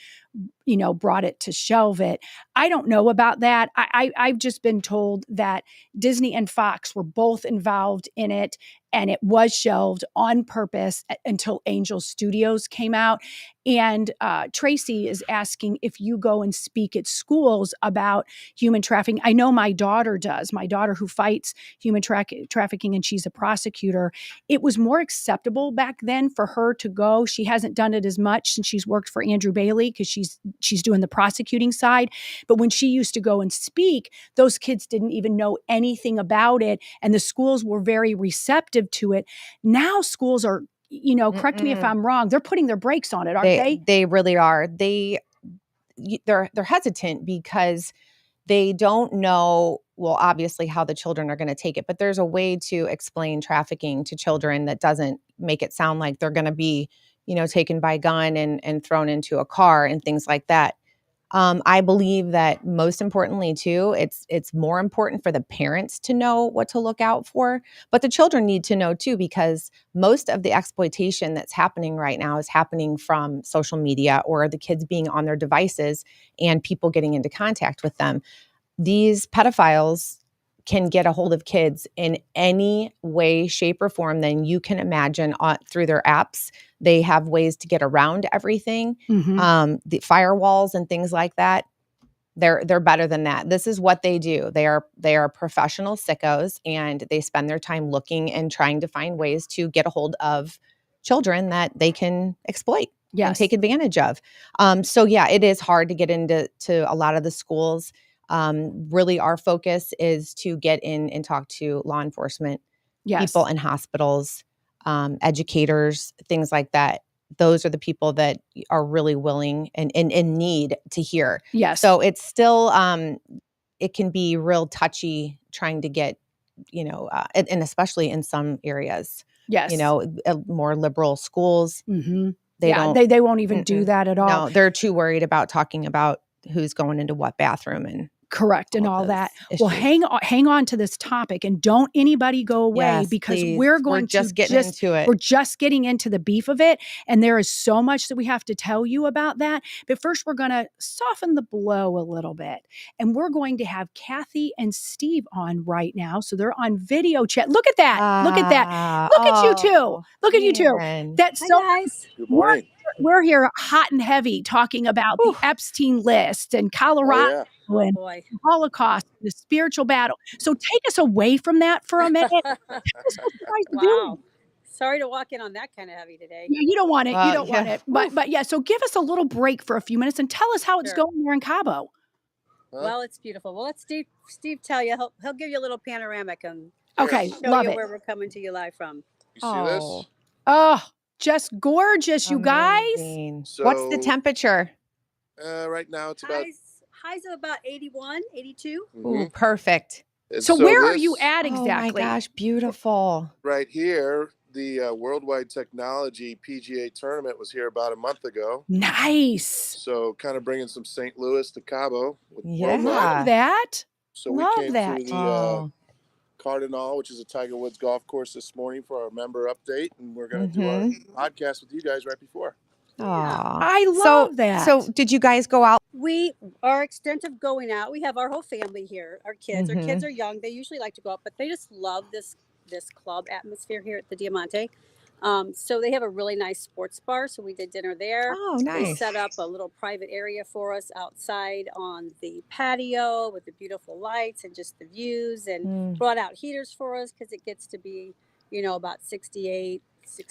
brought it to shelve it. I don't know about that. I've just been told that Disney and Fox were both involved in it, and it was shelved on purpose until Angel Studios came out. And Tracy is asking if you go and speak at schools about human trafficking. I know my daughter does. My daughter, who fights human trafficking, and she's a prosecutor. It was more acceptable back then for her to go. She hasn't done it as much since she's worked for Andrew Bailey, because she's doing the prosecuting side. But when she used to go and speak, those kids didn't even know anything about it, and the schools were very receptive to it. Now schools are, correct me if I'm wrong, they're putting their brakes on it, aren't they? They really are. They're hesitant because they don't know, well, obviously how the children are going to take it, but there's a way to explain trafficking to children that doesn't make it sound like they're going to be, taken by gun and thrown into a car and things like that. I believe that most importantly too, it's more important for the parents to know what to look out for, but the children need to know too, because most of the exploitation that's happening right now is happening from social media or the kids being on their devices and people getting into contact with them. These pedophiles can get a hold of kids in any way, shape, or form than you can imagine through their apps. They have ways to get around everything, the firewalls and things like that. They're better than that. This is what they do. They are professional sickos, and they spend their time looking and trying to find ways to get a hold of children that they can exploit and take advantage of. So yeah, it is hard to get into a lot of the schools. Really our focus is to get in and talk to law enforcement, people in hospitals, educators, things like that. Those are the people that are really willing and need to hear. Yes. So it's still, it can be real touchy trying to get, and especially in some areas, more liberal schools. They won't even do that at all. No, they're too worried about talking about who's going into what bathroom and correct and all that. Issues. Well, hang on to this topic, and don't anybody go away, because we're just getting into the beef of it, and there is so much that we have to tell you about that. But first, we're going to soften the blow a little bit, and we're going to have Kathy and Steve on right now. So they're on video chat. Look at that! Look at that! Look at you two! Look at you two! That's so nice. Good morning. We're here hot and heavy talking about the Epstein list and Colorado and the Holocaust, the spiritual battle. So take us away from that for a minute. Wow. Sorry to walk in on that kind of heavy today. Yeah, you don't want it. You don't want it. But yeah, so give us a little break for a few minutes and tell us how it's going there in Cabo. Well, it's beautiful. Well, let Steve tell you. He'll give you a little panoramic and Okay, show love you it. where we're coming to you live from. You see this? Oh, just gorgeous, you guys. Amazing. So, What's the temperature? Right now it's about highs of about 81, 82. Ooh, perfect. And So where are this- you at exactly? Oh my gosh, beautiful. Right here, the Worldwide Technology PGA tournament was here about a month ago. Nice. So kind of bringing some St. Louis to Cabo. With Yeah. Love that. So we Love came that. to the Cardinal, which is a Tiger Woods golf course this morning for our member update. And we're going to do our podcast with you guys right before. I love that. So did you guys go out? Our extent of going out, we have our whole family here. Our kids are young. They usually like to go out, but they just love this club atmosphere here at the Diamante. So they have a really nice sports bar. So we did dinner there. Oh, nice. They set up a little private area for us outside on the patio with the beautiful lights and just the views, and brought out heaters for us because it gets to be, about 68.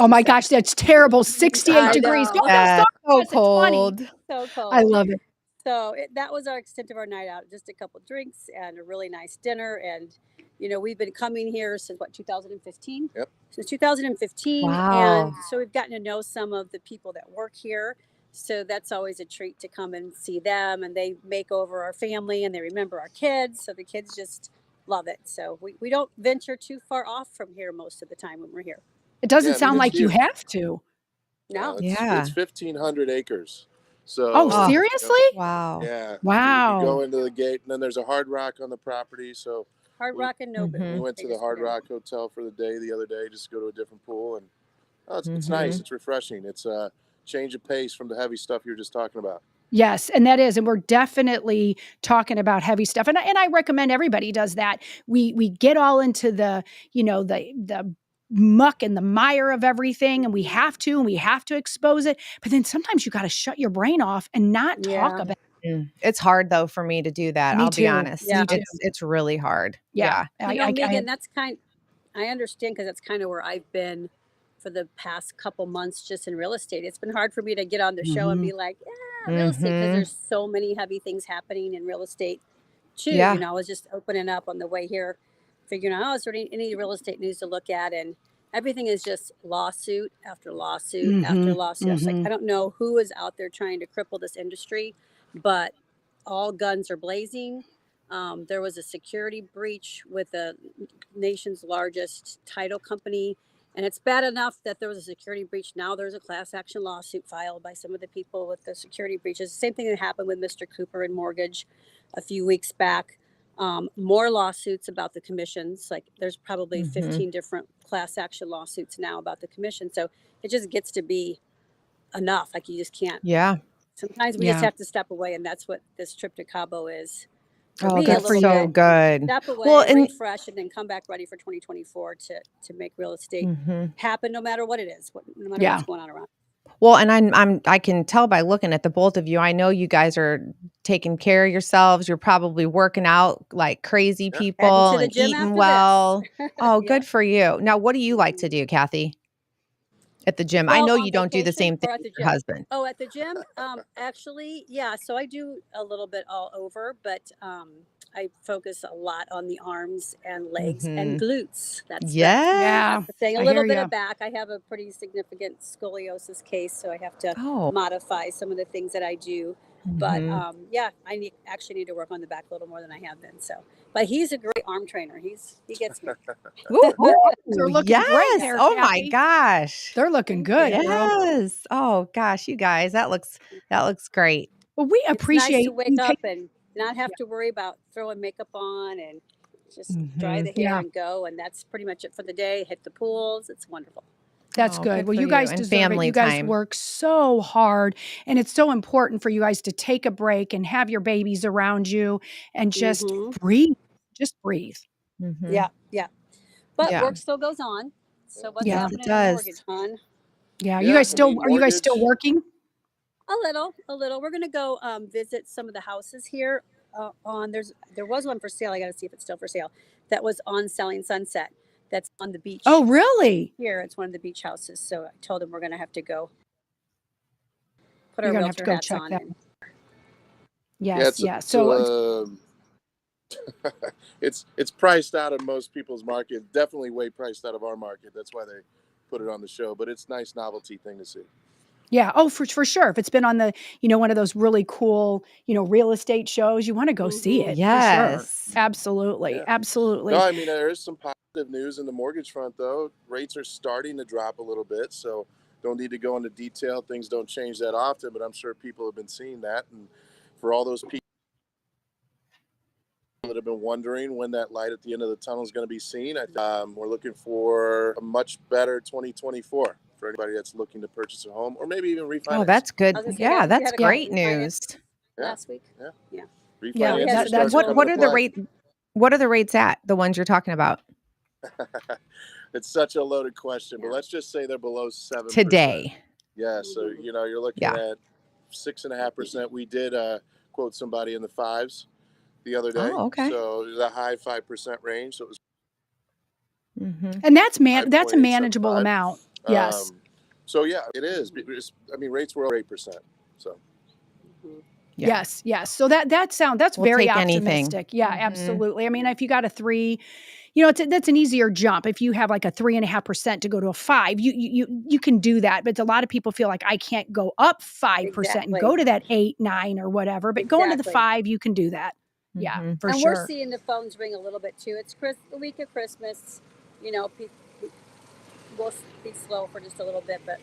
Oh my gosh, that's terrible. 68 degrees. So cold. So cold. I love it. So that was our extent of our night out. Just a couple drinks and a really nice dinner. And, we've been coming here since 2015? Yep. Since 2015. Wow. And so we've gotten to know some of the people that work here. So that's always a treat to come and see them. And they make over our family and they remember our kids. So the kids just love it. So we don't venture too far off from here most of the time when we're here. It doesn't sound like you have to. No. It's 1,500 acres. So. Oh, seriously? Wow. Yeah. Wow. You go into the gate, and then there's a Hard Rock on the property. So Hard Rock and Nobu. We went to the Hard Rock Hotel for the day the other day, just to go to a different pool, and it's nice. It's refreshing. It's a change of pace from the heavy stuff you were just talking about. Yes, and that is, and we're definitely talking about heavy stuff, and I recommend everybody does that. We get all into the the muck and the mire of everything, and we have to expose it, but then sometimes you got to shut your brain off and not talk about it. It's hard though for me to do that. Me I'll too. be honest. Yeah. It's really hard. Yeah. Megan, I understand, because that's kind of where I've been for the past couple months just in real estate. It's been hard for me to get on the show and be like, real estate, because there's so many heavy things happening in real estate too. Yeah. I was just opening up on the way here, figuring out, is there any real estate news to look at? And everything is just lawsuit after lawsuit after lawsuit. It's like, I don't know who is out there trying to cripple this industry, but all guns are blazing. There was a security breach with the nation's largest title company. And it's bad enough that there was a security breach. Now there's a class action lawsuit filed by some of the people with the security breaches. Same thing that happened with Mr. Cooper and Mortgage a few weeks back. More lawsuits about the commissions. Like there's probably 15 different class action lawsuits now about the commission. So it just gets to be enough. Like you just can't. Yeah. Sometimes we just have to step away, and that's what this trip to Cabo is. Oh, that's so good. Step away, refresh, and then come back ready for 2024 to make real estate happen, no matter what it is, no matter what's going on around. Well, and I can tell by looking at the both of you. I know you guys are taking care of yourselves. You're probably working out like crazy people and eating well. Oh, good for you. Now, what do you like to do, Kathy? At the gym? I know you don't do the same thing with your husband. Oh, at the gym? Actually, yeah. So I do a little bit all over, but I focus a lot on the arms and legs and glutes. That's the thing. A little bit of back. I have a pretty significant scoliosis case, so I have to modify some of the things that I do. But I actually need to work on the back a little more than I have been. So, but he's a great arm trainer. He gets me. They're looking great there, oh Kathy. my gosh, they're looking good. Yes. Oh gosh, you guys, that looks great. Well, we appreciate it's nice to wake up and not have to worry about throwing makeup on and just dry the hair and go. And that's pretty much it for the day. Hit the pools. It's wonderful. That's good. Well, you guys deserve it. You guys work so hard, and it's so important for you guys to take a break and have your babies around you and just breathe. Just breathe. Yeah. But work still goes on. So what's happening in the mortgage, hon? Yeah. You guys still are you guys still working? A little. We're gonna go visit some of the houses here. There was one for sale. I got to see if it's still for sale. That was on Selling Sunset. That's on the beach. Oh, really? Here, it's one of the beach houses. So I told him we're going to have to go put our realtor hats on. Yes. Yeah, Yeah. So it's priced out of most people's market. Definitely way priced out of our market. That's why they put it on the show. But it's a nice novelty thing to see. yeah. Oh, for sure. If it's been on the, one of those really cool, real estate shows, you want to go see it for sure. Yes. Absolutely. Yeah. Absolutely. No, I mean, there is some positive news in the mortgage front, though. Rates are starting to drop a little bit, so don't need to go into detail. Things don't change that often, but I'm sure people have been seeing that. And for all those people that have been wondering when that light at the end of the tunnel is going to be seen, we're looking for a much better 2024 for anybody that's looking to purchase a home or maybe even refinance. Oh, that's good. I was gonna say, Yeah, we that's had a couple great news. last week. Yeah. Yeah. Refinance Yeah, is starting to come What into are the play. rate? What are the rates at? The ones you're talking about It's such a loaded question, but let's just say they're below 7%. today? Yeah, so you're looking at 6.5%. We did quote somebody in the fives the other day. Oh, okay. So the high 5% range. So it was, and that's a manageable 5.875. amount. Yes. So yeah, it is. Rates were over 8%. So. Yeah. Yes. So that's We'll very take anything. optimistic. Yeah, absolutely. I mean, if you got a 3, that's an easier jump. If you have like a 3.5% to go to a 5, you can do that. But a lot of people feel like I can't go up 5% and go to that 8, 9 or whatever. But going to the 5, you can do that. Yeah, for and sure. we're seeing the phones ring a little bit too. It's the week of Christmas. We'll be slow for just a little bit, but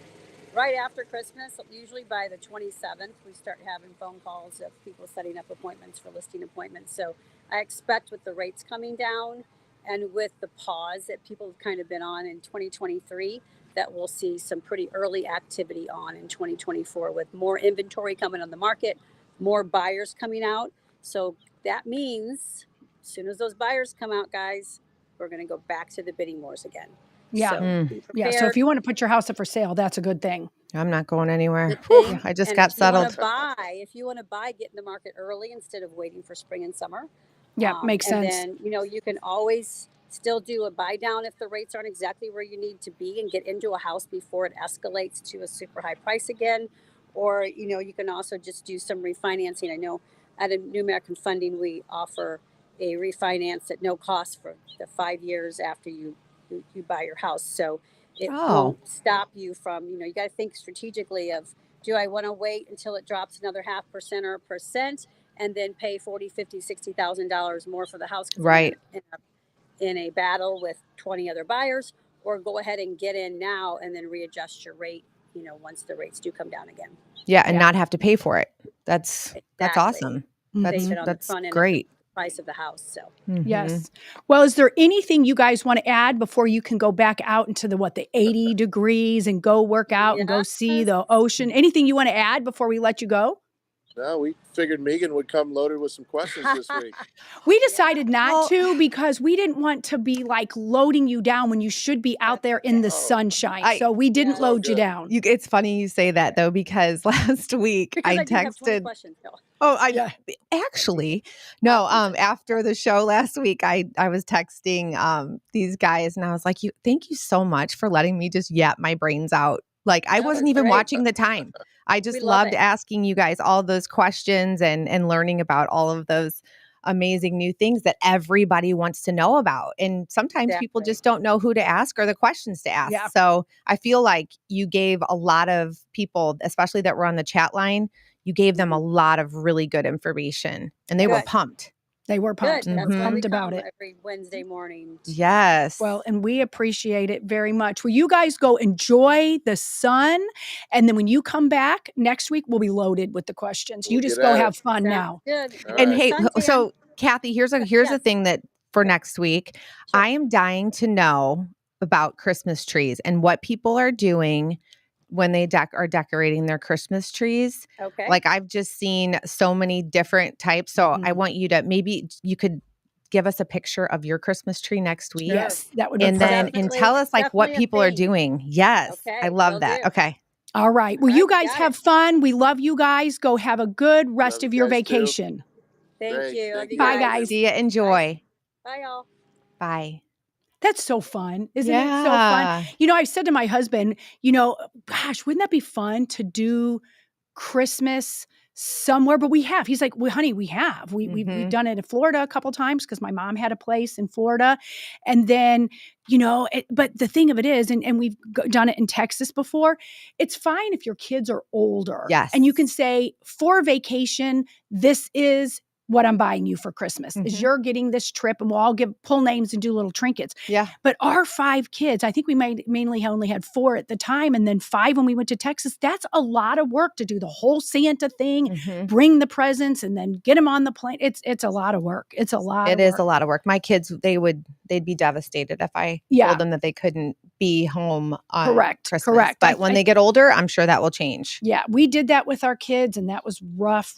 right after Christmas, usually by the 27th, we start having phone calls of people setting up appointments for listing appointments. So I expect with the rates coming down and with the pause that people have kind of been on in 2023, that we'll see some pretty early activity on in 2024 with more inventory coming on the market, more buyers coming out. So that means as soon as those buyers come out, guys, we're going to go back to the bidding wars again. Yeah. So So if you want to put your house up for sale, that's a good thing. I'm not going anywhere. I just and got settled. If you want to buy, get in the market early instead of waiting for spring and summer. Yeah, makes sense. And then, you can always still do a buy down if the rates aren't exactly where you need to be and get into a house before it escalates to a super high price again. Or, you can also just do some refinancing. I know at a New American Funding, we offer a refinance at no cost for the 5 years after you buy your house. So it won't stop you from, you got to think strategically of, do I want to wait until it drops another 0.5% or 1% and then pay $40,000, $50,000, $60,000 more for the house? Right. In a battle with 20 other buyers, or go ahead and get in now and then readjust your rate, once the rates do come down again. Yeah. And not have to pay for it. That's awesome. That's great. Price of the house. So yes. Well, is there anything you guys want to add before you can go back out into the 80 degrees and go work out and go see the ocean? Anything you want to add before we let you go? No, we figured Megan would come loaded with some questions this week. We decided not to because we didn't want to be like loading you down when you should be out there in the sunshine. So we didn't load you down. It's funny you say that though, because last week I texted. Actually, no. After the show last week, I was texting these guys and I was like, thank you so much for letting me just yap my brains out. Like I wasn't even watching the time. I just loved asking you guys all those questions and learning about all of those amazing new things that everybody wants to know about. And sometimes people just don't know who to ask or the questions to ask. Yeah. So I feel like you gave a lot of people, especially that were on the chat line, you gave them a lot of really good information and they were pumped. They were pumped. Good. We're pumped about it. Every Wednesday morning. Yes. Well, and we appreciate it very much. Well, you guys go enjoy the sun. And then when you come back next week, we'll be loaded with the questions. You just go have fun now. Good. And hey, so Kathy, here's a thing that for next week, I am dying to know about Christmas trees and what people are doing when they are decorating their Christmas trees. Okay. Like I've just seen so many different types. So I want you to, maybe you could give us a picture of your Christmas tree next week. Yes, that would be and then and tell us like what people are doing. Yes. Okay, I love that. Okay. All right. Well, you guys have fun. We love you guys. Go have a good rest of your vacation. Thank you. Love you Bye, guys. See ya. Enjoy. Bye, y'all. Bye. That's so fun. Isn't it so fun? I said to my husband, gosh, wouldn't that be fun to do Christmas somewhere, but we have. He's like, well, honey, we have. We've done it in Florida a couple times because my mom had a place in Florida. And then, but the thing of it is, and we've done it in Texas before, it's fine if your kids are older. Yes. And you can say, for vacation, this is what I'm buying you for Christmas is you're getting this trip, and we'll all pull names and do little trinkets. Yeah. But our 5 kids, I think we mainly only had 4 at the time, and then 5 when we went to Texas. That's a lot of work to do the whole Santa thing, bring the presents, and then get them on the plane. It's a lot of work. It's a lot. It is a lot of work. My kids, they'd be devastated if I told them that they couldn't be home on Christmas. Correct. But when they get older, I'm sure that will change. Yeah, we did that with our kids, and that was rough.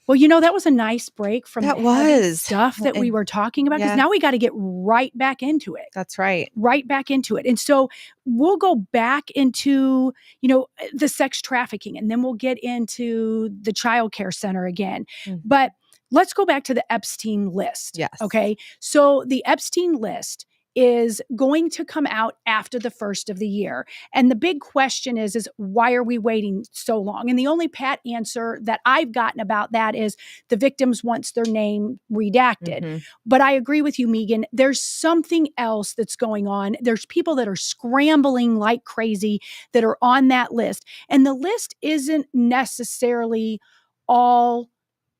Well, that was a nice break from the stuff that we were talking about, because now we got to get right back into it. That's right. Right back into it. And so we'll go back into, the sex trafficking, and then we'll get into the child care center again. But let's go back to the Epstein list. Yes. Okay. So the Epstein list is going to come out after the first of the year. And the big question is why are we waiting so long? And the only pat answer that I've gotten about that is the victims wants their name redacted. But I agree with you, Megan. There's something else that's going on. There's people that are scrambling like crazy that are on that list. And the list isn't necessarily all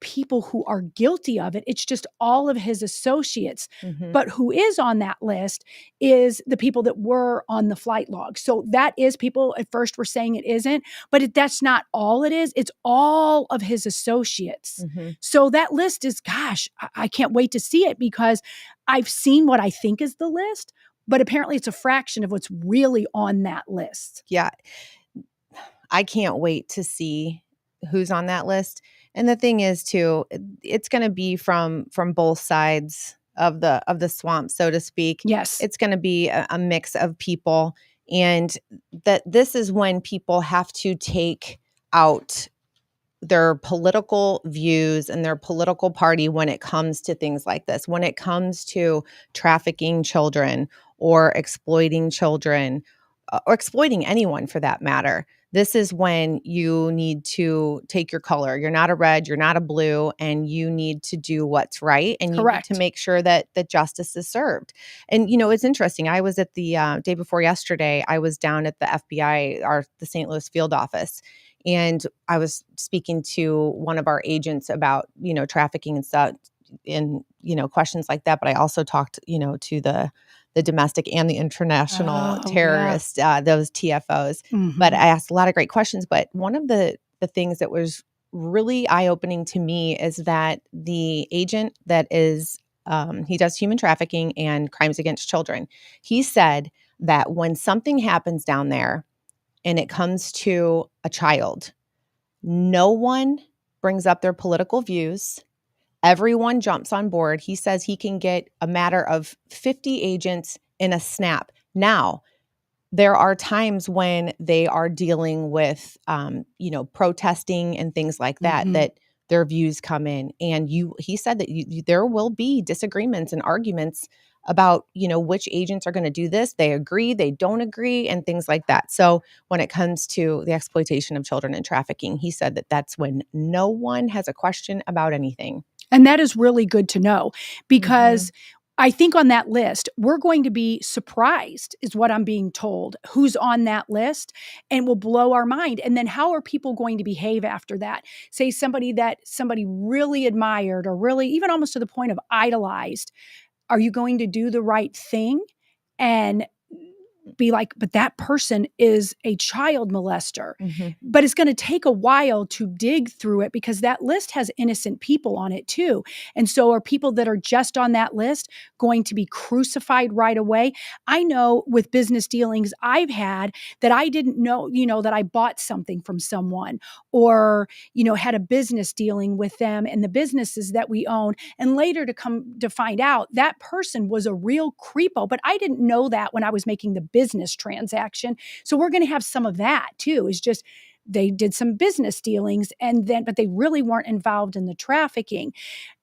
people who are guilty of it. It's just all of his associates. But who is on that list is the people that were on the flight log. So that is people at first were saying it isn't, but that's not all it is. It's all of his associates. So that list is, gosh, I can't wait to see it, because I've seen what I think is the list, but apparently it's a fraction of what's really on that list. Yeah. I can't wait to see who's on that list. And the thing is, too, it's going to be from both sides of the swamp, so to speak. Yes. It's going to be a mix of people. And that this is when people have to take out their political views and their political party when it comes to things like this, when it comes to trafficking children or exploiting children or exploiting anyone for that matter. This is when you need to take your color. You're not a red, you're not a blue, and you need to do what's right. And you need to make sure that justice is served. And, it's interesting. I was at the day before yesterday, I was down at the FBI, the St. Louis field office. And I was speaking to one of our agents about, trafficking and stuff and, questions like that. But I also talked, to the domestic and the international terrorists, those TFOs. But I asked a lot of great questions. But one of the things that was really eye-opening to me is that the agent that is, he does human trafficking and crimes against children. He said that when something happens down there and it comes to a child, no one brings up their political views. Everyone jumps on board. He says he can get a matter of 50 agents in a snap. Now, there are times when they are dealing with, protesting and things like that, that their views come in. And he said that there will be disagreements and arguments about, which agents are going to do this. They agree, they don't agree, and things like that. So when it comes to the exploitation of children and trafficking, he said that that's when no one has a question about anything. And that is really good to know, because I think on that list, we're going to be surprised, is what I'm being told, who's on that list, and will blow our mind. And then how are people going to behave after that? Say somebody that somebody really admired, or really even almost to the point of idolized. Are you going to do the right thing and be like, but that person is a child molester? But it's going to take a while to dig through it, because that list has innocent people on it too. And so are people that are just on that list going to be crucified right away? I know with business dealings I've had that I didn't know, that I bought something from someone, or, had a business dealing with them and the businesses that we own. And later to come to find out that person was a real creepo, but I didn't know that when I was making the business transaction. So we're going to have some of that too. Is just they did some business dealings but they really weren't involved in the trafficking.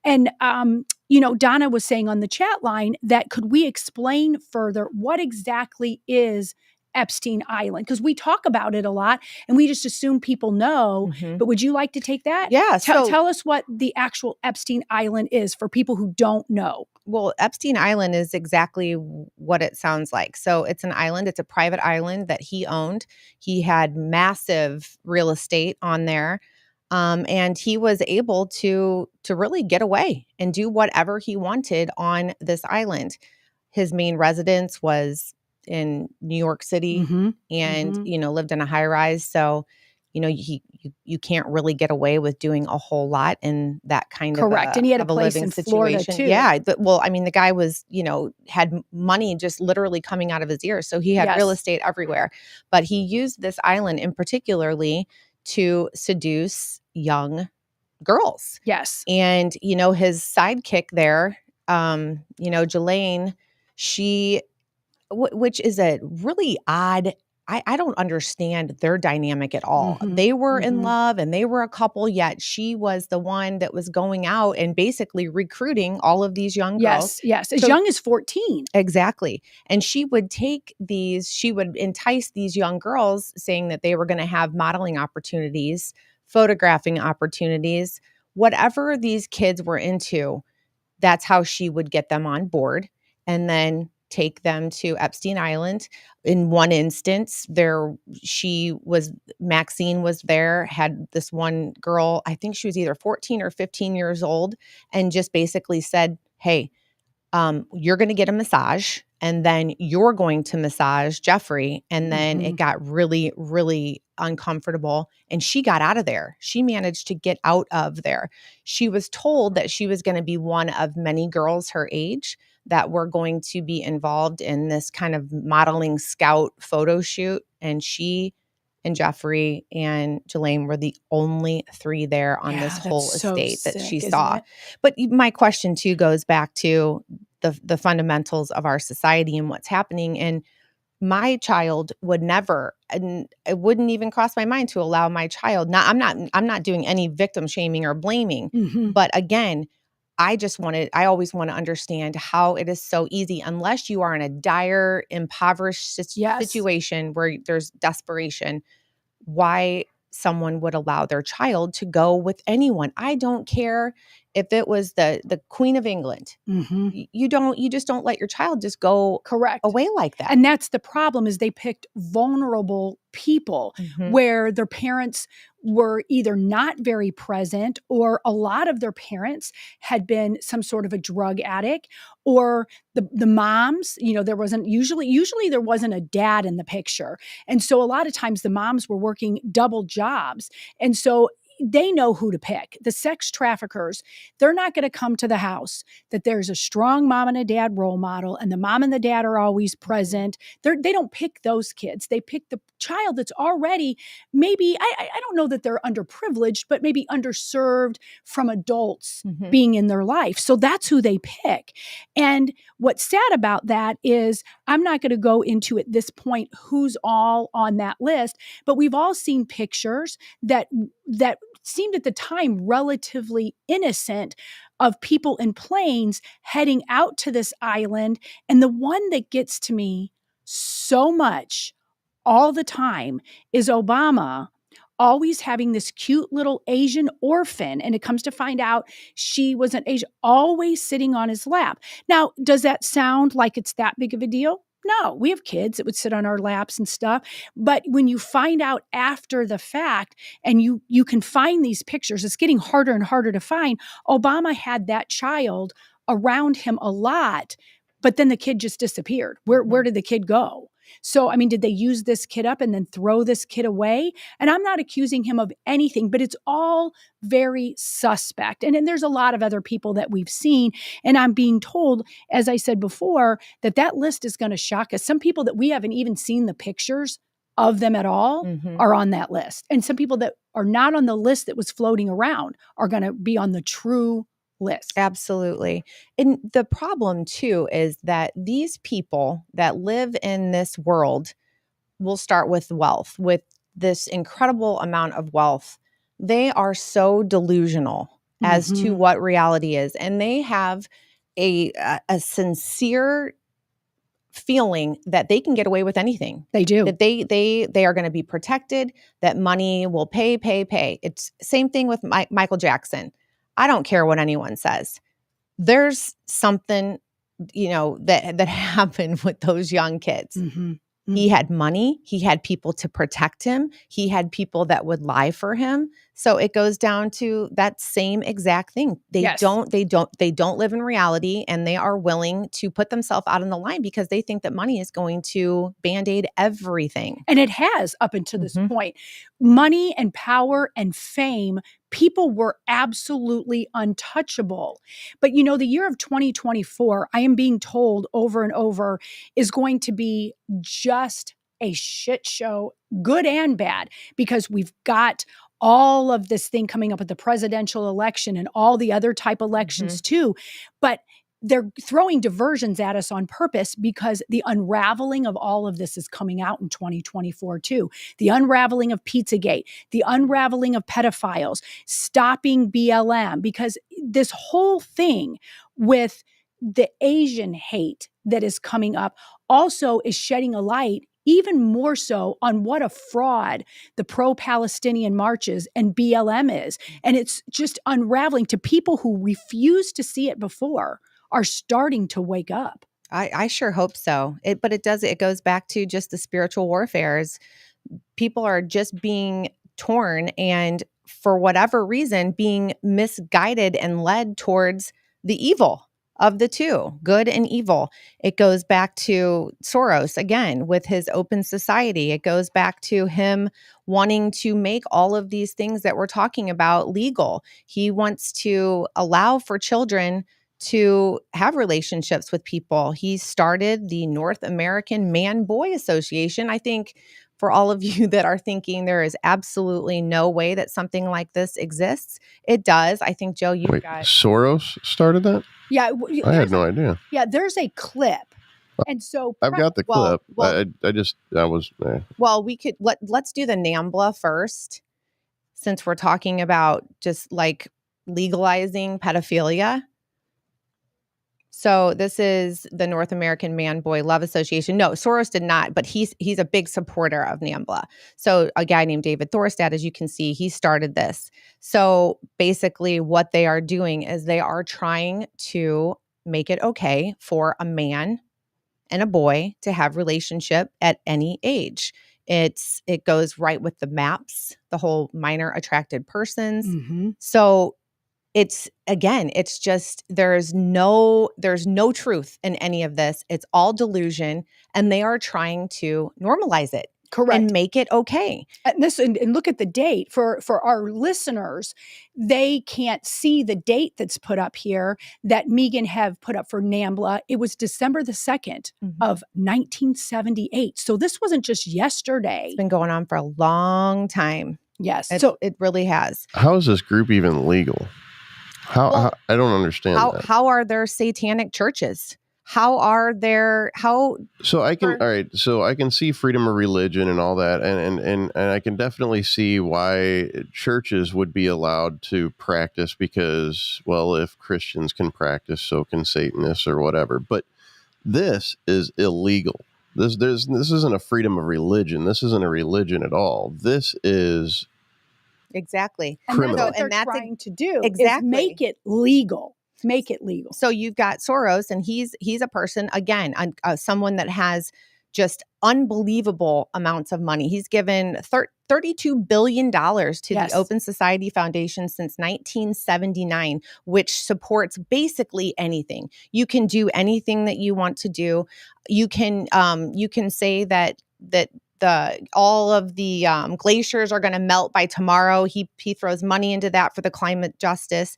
And Donna was saying on the chat line that could we explain further what exactly is Epstein Island? Because we talk about it a lot and we just assume people know. But would you like to take that? Yeah. Tell us what the actual Epstein Island is for people who don't know. Well, Epstein Island is exactly what it sounds like. So it's an island. It's a private island that he owned. He had massive real estate on there. And he was able to really get away and do whatever he wanted on this island. His main residence was in New York City and, lived in a high rise. So, you can't really get away with doing a whole lot in that kind Correct. of And he had a of place living in situation. Florida too. Yeah. The guy was, had money just literally coming out of his ears. So he had real estate everywhere. But he used this island in particularly to seduce young girls. Yes. And, his sidekick there, Jelaine, which is a really odd, I don't understand their dynamic at all. They were in love and they were a couple, yet she was the one that was going out and basically recruiting all of these young girls. Yes. As young as 14. Exactly. And she would entice these young girls saying that they were going to have modeling opportunities, photographing opportunities, whatever these kids were into. That's how she would get them on board and then take them to Epstein Island. In one instance, Maxine was there, had this one girl, I think she was either 14 or 15 years old, and just basically said, hey, you're going to get a massage and then you're going to massage Jeffrey. And then it got really, really uncomfortable and she got out of there. She managed to get out of there. She was told that she was going to be one of many girls her age that were going to be involved in this kind of modeling scout photo shoot. And she and Jeffrey and Jelaine were the only three there on this whole estate that she saw. But my question too goes back to the fundamentals of our society and what's happening. And my child would never, and it wouldn't even cross my mind to allow my child. Now, I'm not doing any victim shaming or blaming, but again, I always want to understand how it is so easy, unless you are in a dire, impoverished situation where there's desperation, why someone would allow their child to go with anyone. I don't care if it was the Queen of England. You just don't let your child just go away like that. And that's the problem, is they picked vulnerable people where their parents were either not very present, or a lot of their parents had been some sort of a drug addict, or the moms, there wasn't usually there wasn't a dad in the picture. And so a lot of times the moms were working double jobs. And so they know who to pick. The sex traffickers, they're not going to come to the house that there's a strong mom and a dad role model and the mom and the dad are always present. They don't pick those kids. They pick the child that's already maybe, I don't know that they're underprivileged, but maybe underserved from adults being in their life. So that's who they pick. And what's sad about that is, I'm not going to go into at this point who's all on that list, but we've all seen pictures that seemed at the time relatively innocent, of people in planes heading out to this island. And the one that gets to me so much all the time is Obama always having this cute little Asian orphan. And it comes to find out she was an Asian, always sitting on his lap. Now, does that sound like it's that big of a deal? No, we have kids that would sit on our laps and stuff. But when you find out after the fact, and you can find these pictures, it's getting harder and harder to find. Obama had that child around him a lot, but then the kid just disappeared. Where did the kid go? So, I mean, did they use this kid up and then throw this kid away? And I'm not accusing him of anything, but it's all very suspect. And then there's a lot of other people that we've seen. And I'm being told, as I said before, that list is going to shock us. Some people that we haven't even seen the pictures of them at all are on that list. And some people that are not on the list that was floating around are going to be on the true list. Absolutely. And the problem too is that these people that live in this world will start with wealth, with this incredible amount of wealth. They are so delusional as to what reality is. And they have a sincere feeling that they can get away with anything. They do. That they are going to be protected, that money will pay. It's same thing with Michael Jackson. I don't care what anyone says. There's something, that happened with those young kids. Mm-hmm. He had money. He had people to protect him. He had people that would lie for him. So it goes down to that same exact thing. They don't live in reality, and they are willing to put themselves out on the line because they think that money is going to Band-Aid everything. And it has up until this point. Money and power and fame, people were absolutely untouchable. But the year of 2024, I am being told over and over, is going to be just a shit show, good and bad, because we've got all of this thing coming up with the presidential election and all the other type elections too. But they're throwing diversions at us on purpose because the unraveling of all of this is coming out in 2024 too. The unraveling of Pizzagate, the unraveling of pedophiles, stopping BLM, because this whole thing with the Asian hate that is coming up also is shedding a light even more so on what a fraud the pro-Palestinian marches and BLM is. And it's just unraveling to people who refused to see it before are starting to wake up. I sure hope so. But it goes back to just the spiritual warfares. People are just being torn and for whatever reason being misguided and led towards the evil of the two, good and evil. It goes back to Soros again with his open society. It goes back to him wanting to make all of these things that we're talking about legal. He wants to allow for children to have relationships with people. He started the North American Man-Boy Association. I think for all of you that are thinking there is absolutely no way that something like this exists, it does. I think, Joe, you've got... Soros started that? Yeah. I had no idea. Yeah, there's a clip. And so I've got the clip. Well, we could let's do the NAMBLA first, since we're talking about just like legalizing pedophilia. So this is the North American Man-Boy Love Association. No, Soros did not, but he's a big supporter of NAMBLA. So a guy named David Thorstad, as you can see, he started this. So basically what they are doing is they are trying to make it okay for a man and a boy to have relationship at any age. It goes right with the MAPS, the whole minor attracted persons. So it's just there's no truth in any of this. It's all delusion, and they are trying to normalize it. Correct. And make it okay. And look at the date for our listeners. They can't see the date that's put up here that Megan have put up for NAMBLA. It was December the 2nd of 1978. So this wasn't just yesterday. It's been going on for a long time. Yes. So it really has. How is this group even legal? How I don't understand that. How are there satanic churches? So I can see freedom of religion and all that, and I can definitely see why churches would be allowed to practice because, well, if Christians can practice, so can Satanists or whatever. But this is illegal. This isn't a freedom of religion. This isn't a religion at all. This is exactly criminal. And that's what they're trying to do. Is make it legal. Make it legal. So you've got Soros, and he's a person, again, someone that has just unbelievable amounts of money. He's given $32 billion to the Open Society Foundation since 1979, which supports basically anything. You can do anything that you want to do. You can say that all of the glaciers are going to melt by tomorrow. He throws money into that for the climate justice.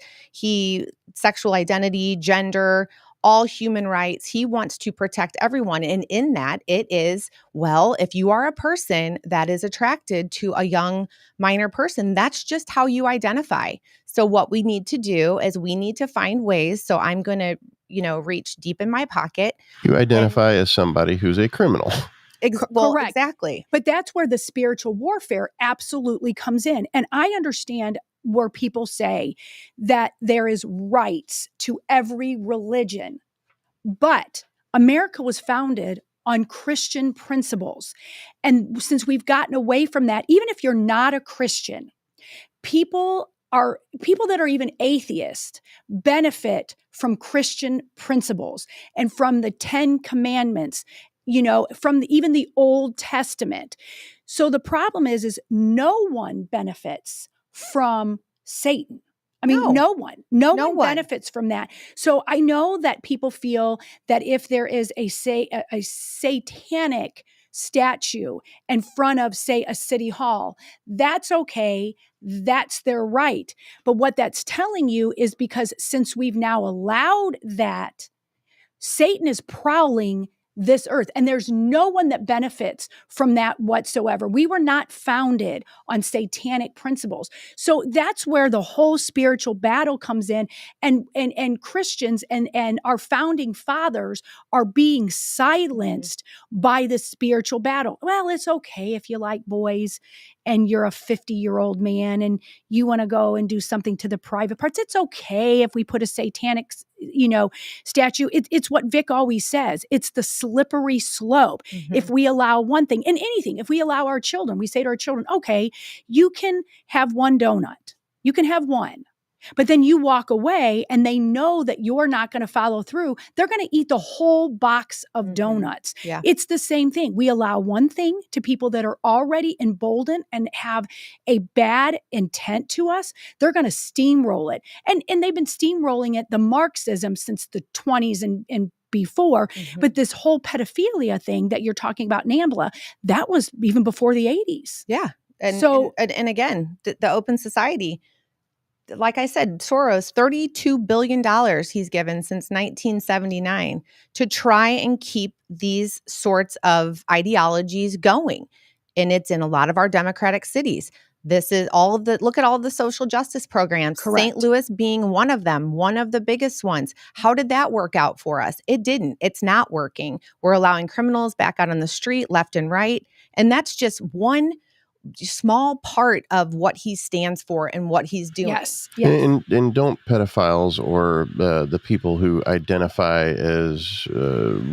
Sexual identity, gender, all human rights. He wants to protect everyone. And in that, it is, well, if you are a person that is attracted to a young minor person, that's just how you identify. So what we need to do is we need to find ways. So I'm going to, reach deep in my pocket. You identify as somebody who's a criminal. Correct. Exactly. But that's where the spiritual warfare absolutely comes in. And I understand where people say that there is rights to every religion. But America was founded on Christian principles. And since we've gotten away from that, even if you're not a Christian, people that are even atheists benefit from Christian principles and from the 10 Commandments, from even the Old Testament. So the problem is no one benefits from Satan. I mean, no one benefits from that. So I know that people feel that if there is a satanic statue in front of, say, a city hall, that's okay. That's their right. But what that's telling you is because since we've now allowed that, Satan is prowling this earth, and there's no one that benefits from that whatsoever. We were not founded on satanic principles. So that's where the whole spiritual battle comes in, and Christians and our founding fathers are being silenced by the spiritual battle. Well, it's okay if you like boys and you're a 50-year-old man and you want to go and do something to the private parts. It's okay if we put a satanic statue. It's what Vic always says. It's the slippery slope. If we allow one thing, and anything, if we allow our children, we say to our children, okay, you can have one donut. You can have one. But then you walk away and they know that you're not going to follow through. They're going to eat the whole box of donuts. Yeah. It's the same thing. We allow one thing to people that are already emboldened and have a bad intent to us. They're going to steamroll it. And they've been steamrolling it, the Marxism, since the 20s and before. But this whole pedophilia thing that you're talking about, NAMBLA, that was even before the 80s. Yeah. And again, the Open Society, like I said, Soros, $32 billion he's given since 1979 to try and keep these sorts of ideologies going. And it's in a lot of our democratic cities. This is look at all of the social justice programs. Correct. St. Louis being one of them, one of the biggest ones. How did that work out for us? It didn't. It's not working. We're allowing criminals back out on the street left and right. And that's just one small part of what he stands for and what he's doing. Yes. And don't pedophiles or the people who identify as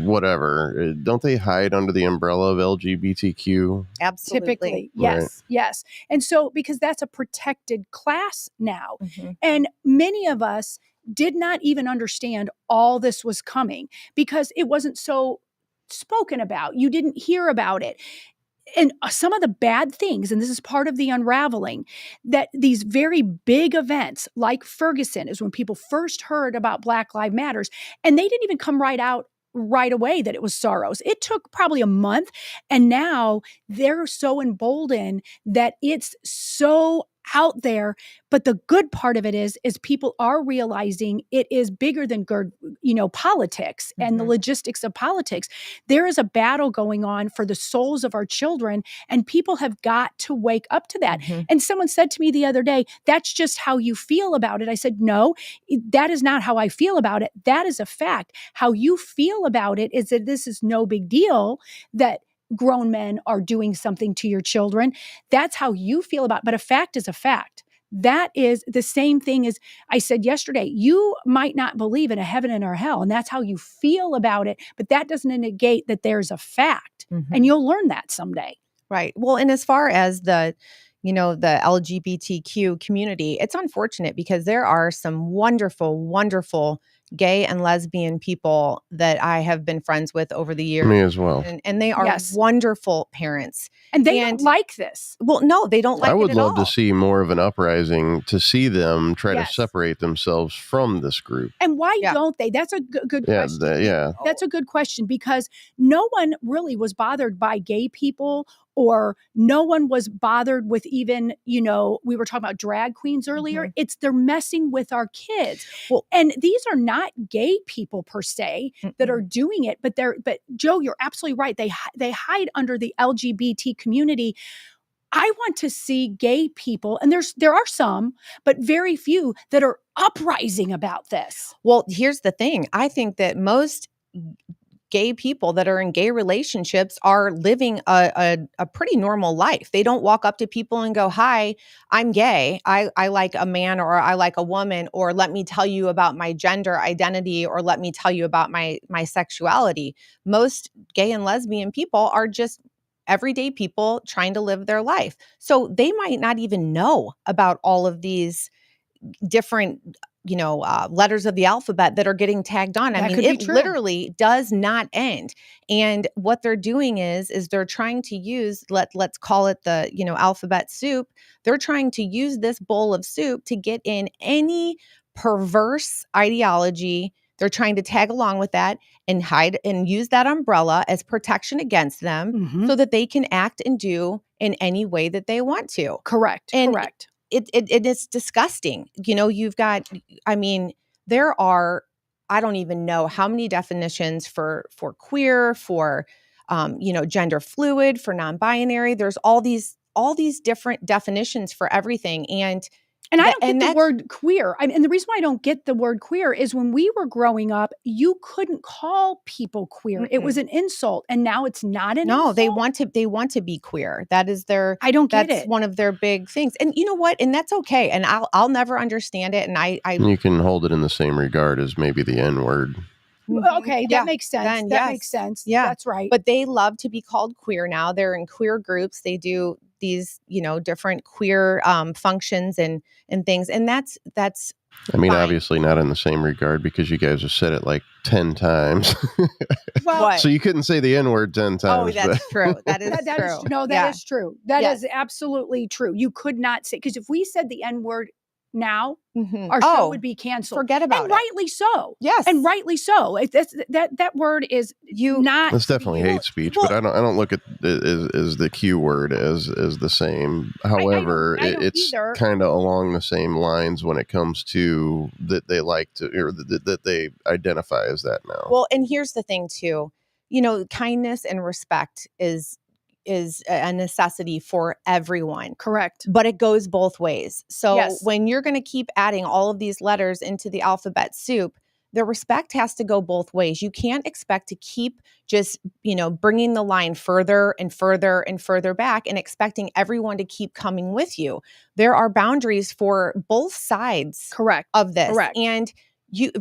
whatever, don't they hide under the umbrella of LGBTQ? Absolutely. Typically, yes, Right. yes. And so, because that's a protected class now, and many of us did not even understand all this was coming because it wasn't so spoken about. You didn't hear about it. And some of the bad things, and this is part of the unraveling, that these very big events like Ferguson is when people first heard about Black Lives Matters, and they didn't even come right away that it was Soros. It took probably a month, and now they're so emboldened that it's so out there. But the good part of it is people are realizing it is bigger than politics and the logistics of politics. There is a battle going on for the souls of our children, and people have got to wake up to that. And someone said to me the other day, that's just how you feel about it. I said, no, that is not how I feel about it. That is a fact. How you feel about it is that this is no big deal, that grown men are doing something to your children. That's how you feel about it. But a fact is a fact. That is the same thing as I said yesterday. You might not believe in a heaven and a hell, and that's how you feel about it. But that doesn't negate that there's a fact. And you'll learn that someday. Right. Well, and as far as the LGBTQ community, it's unfortunate because there are some wonderful, wonderful gay and lesbian people that I have been friends with over the years. Me as well. And they are wonderful parents. And they don't like this. Well, no, they don't like it at all. I would love to see more of an uprising to see them try to separate themselves from this group. And why don't they? That's a good question. That's a good question, because no one really was bothered by gay people, or no one was bothered with even, we were talking about drag queens earlier. It's they're messing with our kids. Well, and these are not gay people per se that are doing it, but Joe, you're absolutely right. They hide under the LGBT community. I want to see gay people, and there are some, but very few, that are uprising about this. Well, here's the thing. I think that most gay people that are in gay relationships are living a pretty normal life. They don't walk up to people and go, "Hi, I'm gay. I like a man, or I like a woman, or let me tell you about my gender identity, or let me tell you about my sexuality." Most gay and lesbian people are just everyday people trying to live their life. So they might not even know about all of these different letters of the alphabet that are getting tagged on. I mean, it literally does not end. And what they're doing is they're trying to use, let's call it the, alphabet soup. They're trying to use this bowl of soup to get in any perverse ideology. They're trying to tag along with that and hide and use that umbrella as protection against them so that they can act and do in any way that they want to. Correct. It is disgusting. You've got, there are, I don't even know how many definitions for queer, for, gender fluid, for non-binary. There's all these different definitions for everything. And I don't get the word queer. And the reason why I don't get the word queer is when we were growing up, you couldn't call people queer. Mm-mm. It was an insult, and now it's not an insult. No, they want to be queer. That is their. I don't get it. That's one of their big things, and you know what? And that's okay. And I'll never understand it. And I you can hold it in the same regard as maybe the N-word. Okay, that makes sense. That makes sense. Yeah, that's right. But they love to be called queer now. They're in queer groups. They do these, different queer functions and things. And that's I mean, fine. Obviously not in the same regard because you guys have said it like 10 times. Well, so you couldn't say the N-word 10 times. Oh, that's true. That is true. That is true. That is absolutely true. You could not say, because if we said the N-word now, our show would be canceled. Forget about and it. Rightly so. Yes. And rightly so. That word is not. It's definitely hate speech, but I don't look at it as the Q word as the same. However, I don't it's either. kind of along the same lines when it comes to that they like to, or that they identify as that now. Well, and here's the thing too, kindness and respect is a necessity for everyone. Correct. But it goes both ways. So when you're going to keep adding all of these letters into the alphabet soup, the respect has to go both ways. You can't expect to keep just, bringing the line further and further and further back and expecting everyone to keep coming with you. There are boundaries for both sides of this. Correct. And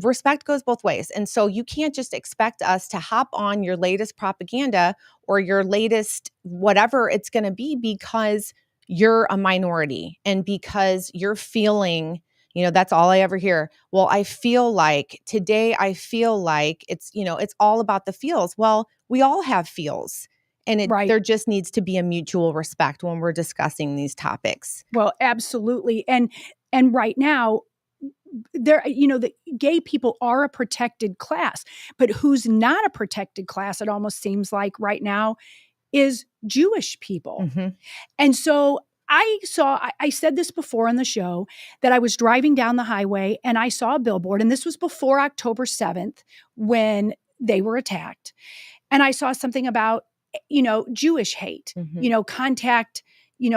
respect goes both ways. And so you can't just expect us to hop on your latest propaganda or your latest whatever it's going to be because you're a minority and because you're feeling, that's all I ever hear. Well, I feel like today, it's all about the feels. Well, we all have feels. And there just needs to be a mutual respect when we're discussing these topics. Well, absolutely. And right now, the gay people are a protected class, but who's not a protected class, it almost seems like right now, is Jewish people. Mm-hmm. And so I said this before on the show, that I was driving down the highway and I saw a billboard, and this was before October 7th when they were attacked. And I saw something about, Jewish hate, contact,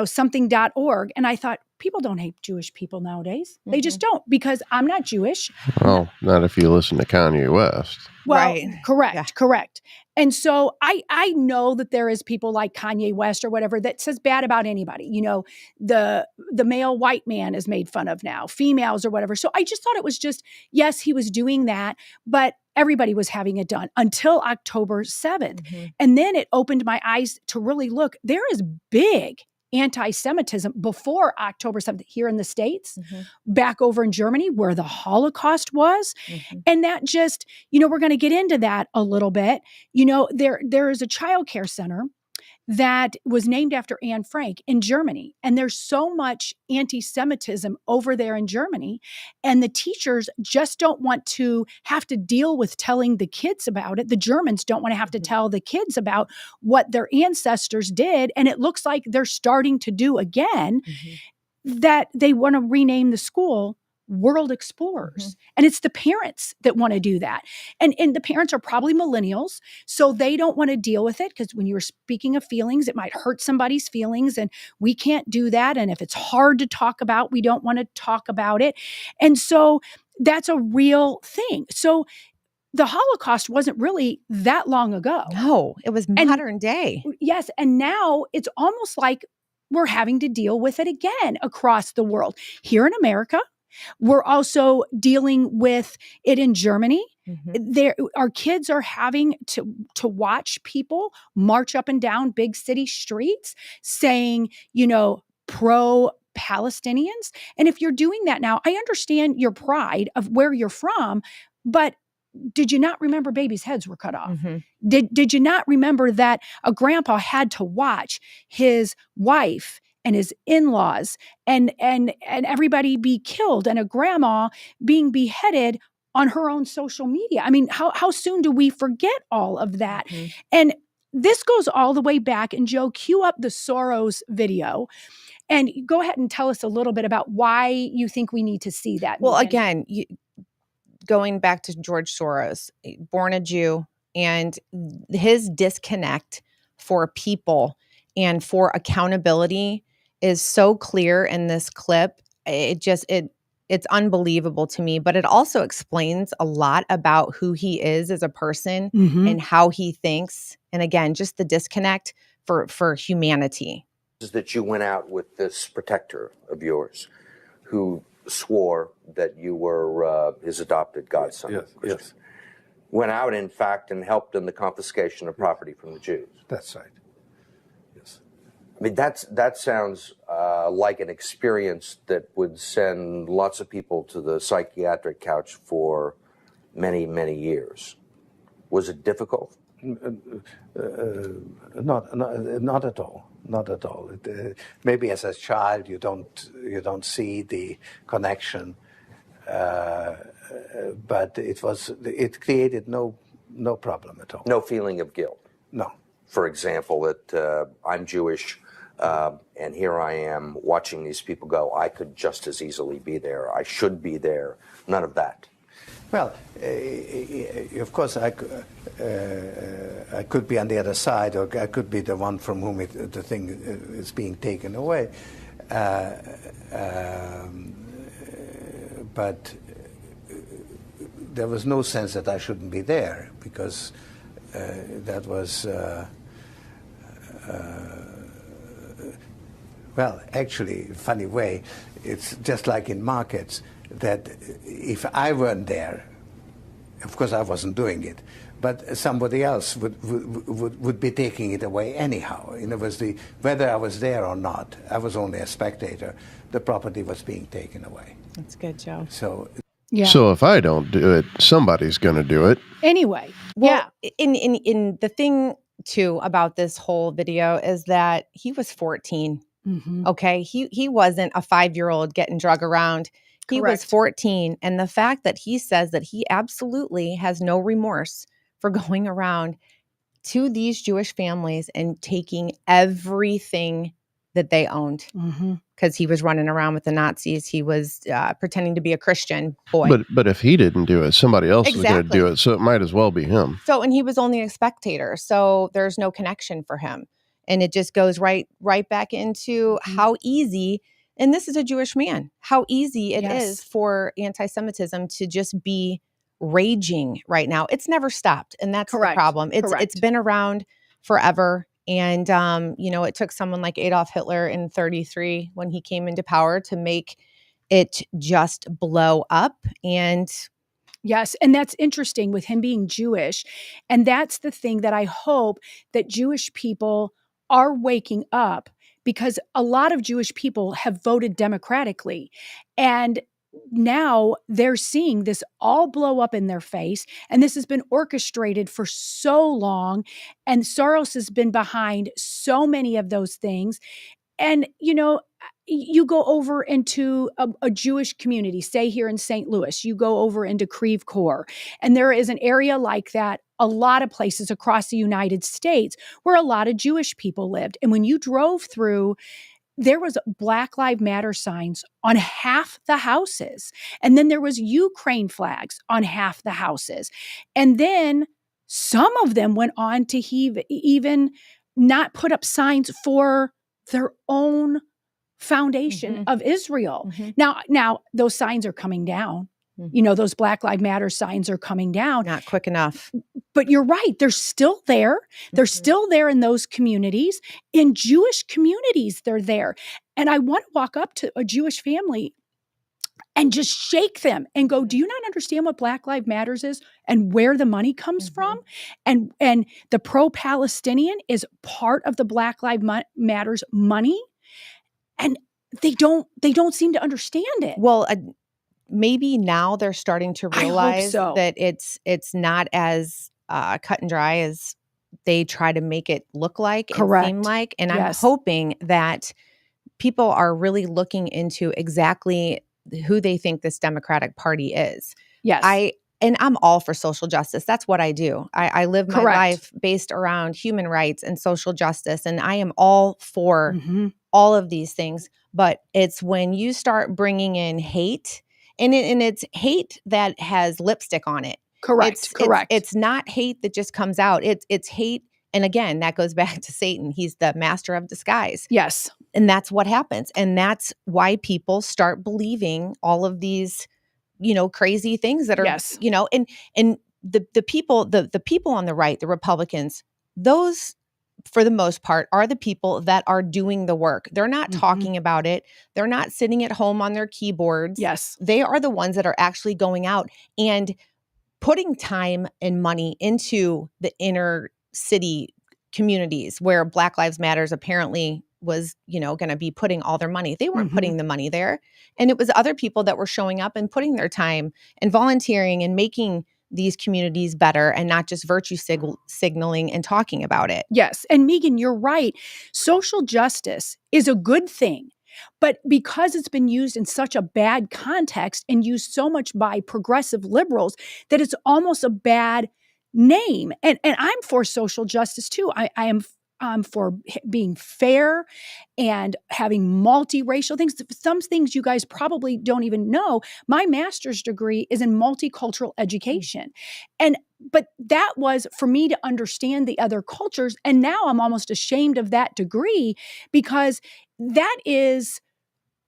something.org. And I thought, people don't hate Jewish people nowadays. They just don't, because I'm not Jewish. Well, not if you listen to Kanye West. Well, correct. And so I know that there is people like Kanye West or whatever that says bad about anybody. The male white man is made fun of now, females or whatever. So I just thought it was just, yes, he was doing that, but everybody was having it done until October 7th. Mm-hmm. And then it opened my eyes to really look. There is big anti-Semitism before October 7th here in the States, back over in Germany where the Holocaust was. Mm-hmm. And that just, we're going to get into that a little bit. There is a childcare center that was named after Anne Frank in Germany. And there's so much anti-Semitism over there in Germany. And the teachers just don't want to have to deal with telling the kids about it. The Germans don't want to have to tell the kids about what their ancestors did. And it looks like they're starting to do again, that they want to rename the school World Explorers. And it's the parents that want to do that. And the parents are probably millennials, so they don't want to deal with it, because when you're speaking of feelings, it might hurt somebody's feelings, and we can't do that. And if it's hard to talk about, we don't want to talk about it. And so that's a real thing. So the Holocaust wasn't really that long ago. No, it was modern day. Yes. And now it's almost like we're having to deal with it again across the world. Here in America, we're also dealing with it in Germany. Our kids are having to watch people march up and down big city streets saying, pro-Palestinians. And if you're doing that now, I understand your pride of where you're from, but did you not remember babies' heads were cut off? Did you not remember that a grandpa had to watch his wife and his in-laws and everybody be killed, and a grandma being beheaded on her own social media? I mean, how soon do we forget all of that? And this goes all the way back. And Joe, cue up the Soros video and go ahead and tell us a little bit about why you think we need to see that. Well, again, going back to George Soros, born a Jew, and his disconnect for people and for accountability is so clear in this clip. It's unbelievable to me, but it also explains a lot about who he is as a person and how he thinks. And again, just the disconnect for humanity. Is that you went out with this protector of yours who swore that you were his adopted godson. Yes. Went out, in fact, and helped in the confiscation of property from the Jews. That's right. Yes. I mean, that sounds like an experience that would send lots of people to the psychiatric couch for many, many years. Was it difficult? Not at all. Not at all. Maybe as a child you don't see the connection, but it created no problem at all. No feeling of guilt. No. For example, that I'm Jewish, and here I am watching these people go. I could just as easily be there. I should be there. None of that. Well, of course, I could be on the other side, or I could be the one from whom the thing is being taken away. But there was no sense that I shouldn't be there, because that was, well, actually, funny way, it's just like in markets, that if I weren't there, of course I wasn't doing it, but somebody else would be taking it away anyhow. And it was whether I was there or not, I was only a spectator, the property was being taken away. That's good, Joe. So, yeah. So if I don't do it, somebody's going to do it. Anyway, well, in the thing too about this whole video is that he was 14. Okay, he wasn't a 5-year-old getting drug around. He was 14. And the fact that he says that he absolutely has no remorse for going around to these Jewish families and taking everything that they owned, because he was running around with the Nazis. He was pretending to be a Christian boy. But if he didn't do it, somebody else is going to do it. So it might as well be him. So, and he was only a spectator. So there's no connection for him. And it just goes right back into how easy, and this is a Jewish man, how easy it is for anti-Semitism to just be raging right now. It's never stopped. And that's the problem. It's been around forever. And, it took someone like Adolf Hitler in 1933 when he came into power to make it just blow up. And yes. And that's interesting with him being Jewish. And that's the thing that I hope that Jewish people are waking up, because a lot of Jewish people have voted democratically. And now they're seeing this all blow up in their face. And this has been orchestrated for so long. And Soros has been behind so many of those things. And, you go over into a Jewish community, say here in St. Louis, you go over into Creve Coeur, and there is an area like that, a lot of places across the United States where a lot of Jewish people lived. And when you drove through, there was Black Lives Matter signs on half the houses. And then there was Ukraine flags on half the houses. And then some of them went on to even not put up signs for their own foundation of Israel. Now those signs are coming down. You know, those Black Lives Matter signs are coming down. Not quick enough. But you're right. They're still there. They're still there in those communities. In Jewish communities, they're there. And I want to walk up to a Jewish family and just shake them and go, do you not understand what Black Lives Matters is and where the money comes from? And the pro-Palestinian is part of the Black Lives Matters money. And they don't seem to understand it. Well, maybe now they're starting to realize that it's not as cut and dry as they try to make it look like and seem like. And I'm hoping that people are really looking into exactly who they think this Democratic Party is. Yes. I'm all for social justice. That's what I do. I live my life based around human rights and social justice. And I am all for all of these things. But it's when you start bringing in hate, and it's hate that has lipstick on it. Correct. It's not hate that just comes out. It's hate. And again, that goes back to Satan. He's the master of disguise. Yes. And that's what happens. And that's why people start believing all of these, crazy things that are, and the people on the right, the Republicans, those for the most part are the people that are doing the work. They're not talking about it. They're not sitting at home on their keyboards. Yes. They are the ones that are actually going out and putting time and money into the inner city communities where Black Lives Matters apparently was, going to be putting all their money. They weren't putting the money there. And it was other people that were showing up and putting their time and volunteering and making these communities better and not just virtue signaling and talking about it. Yes. And Megan, you're right. Social justice is a good thing. But because it's been used in such a bad context and used so much by progressive liberals that it's almost a bad name. And I'm for social justice too. I am for being fair and having multiracial things. Some things you guys probably don't even know. My master's degree is in multicultural education. But that was for me to understand the other cultures. And now I'm almost ashamed of that degree because that is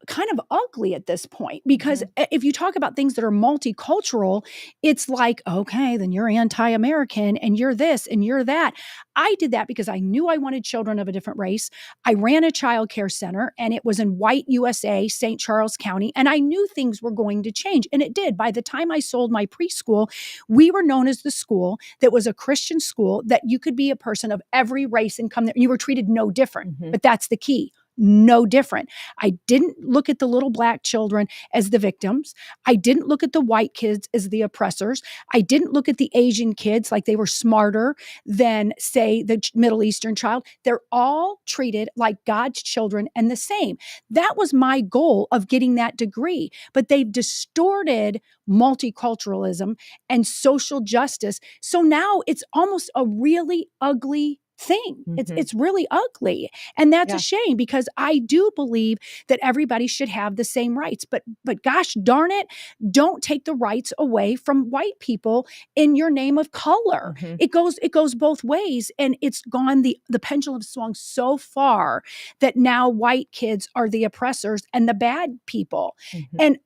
kind of ugly at this point, because if you talk about things that are multicultural, it's like, okay, then you're anti-American and you're this and you're that. I did that because I knew I wanted children of a different race. I ran a child care center and it was in white USA, St. Charles County. And I knew things were going to change. And it did. By the time I sold my preschool, we were known as the school that was a Christian school that you could be a person of every race and come there. You were treated no different. But that's the key. No different. I didn't look at the little Black children as the victims. I didn't look at the white kids as the oppressors. I didn't look at the Asian kids like they were smarter than, say, the Middle Eastern child. They're all treated like God's children and the same. That was my goal of getting that degree. But they've distorted multiculturalism and social justice. So now it's almost a really ugly thing. It's really ugly. And that's a shame because I do believe that everybody should have the same rights. But gosh darn it, don't take the rights away from white people in your name of color. It goes both ways. And it's gone, the pendulum swung so far that now white kids are the oppressors and the bad people. And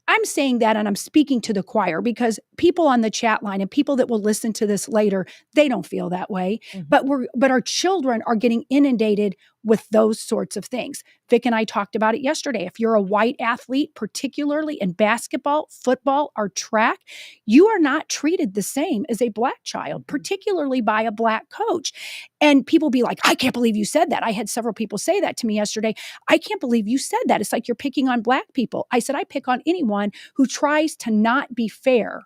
I'm saying that and I'm speaking to the choir because people on the chat line and people that will listen to this later, they don't feel that way. But our children are getting inundated with those sorts of things. Vic and I talked about it yesterday. If you're a white athlete, particularly in basketball, football, or track, you are not treated the same as a Black child, particularly by a Black coach. And people be like, I can't believe you said that. I had several people say that to me yesterday. I can't believe you said that. It's like you're picking on Black people. I said, I pick on anyone who tries to not be fair.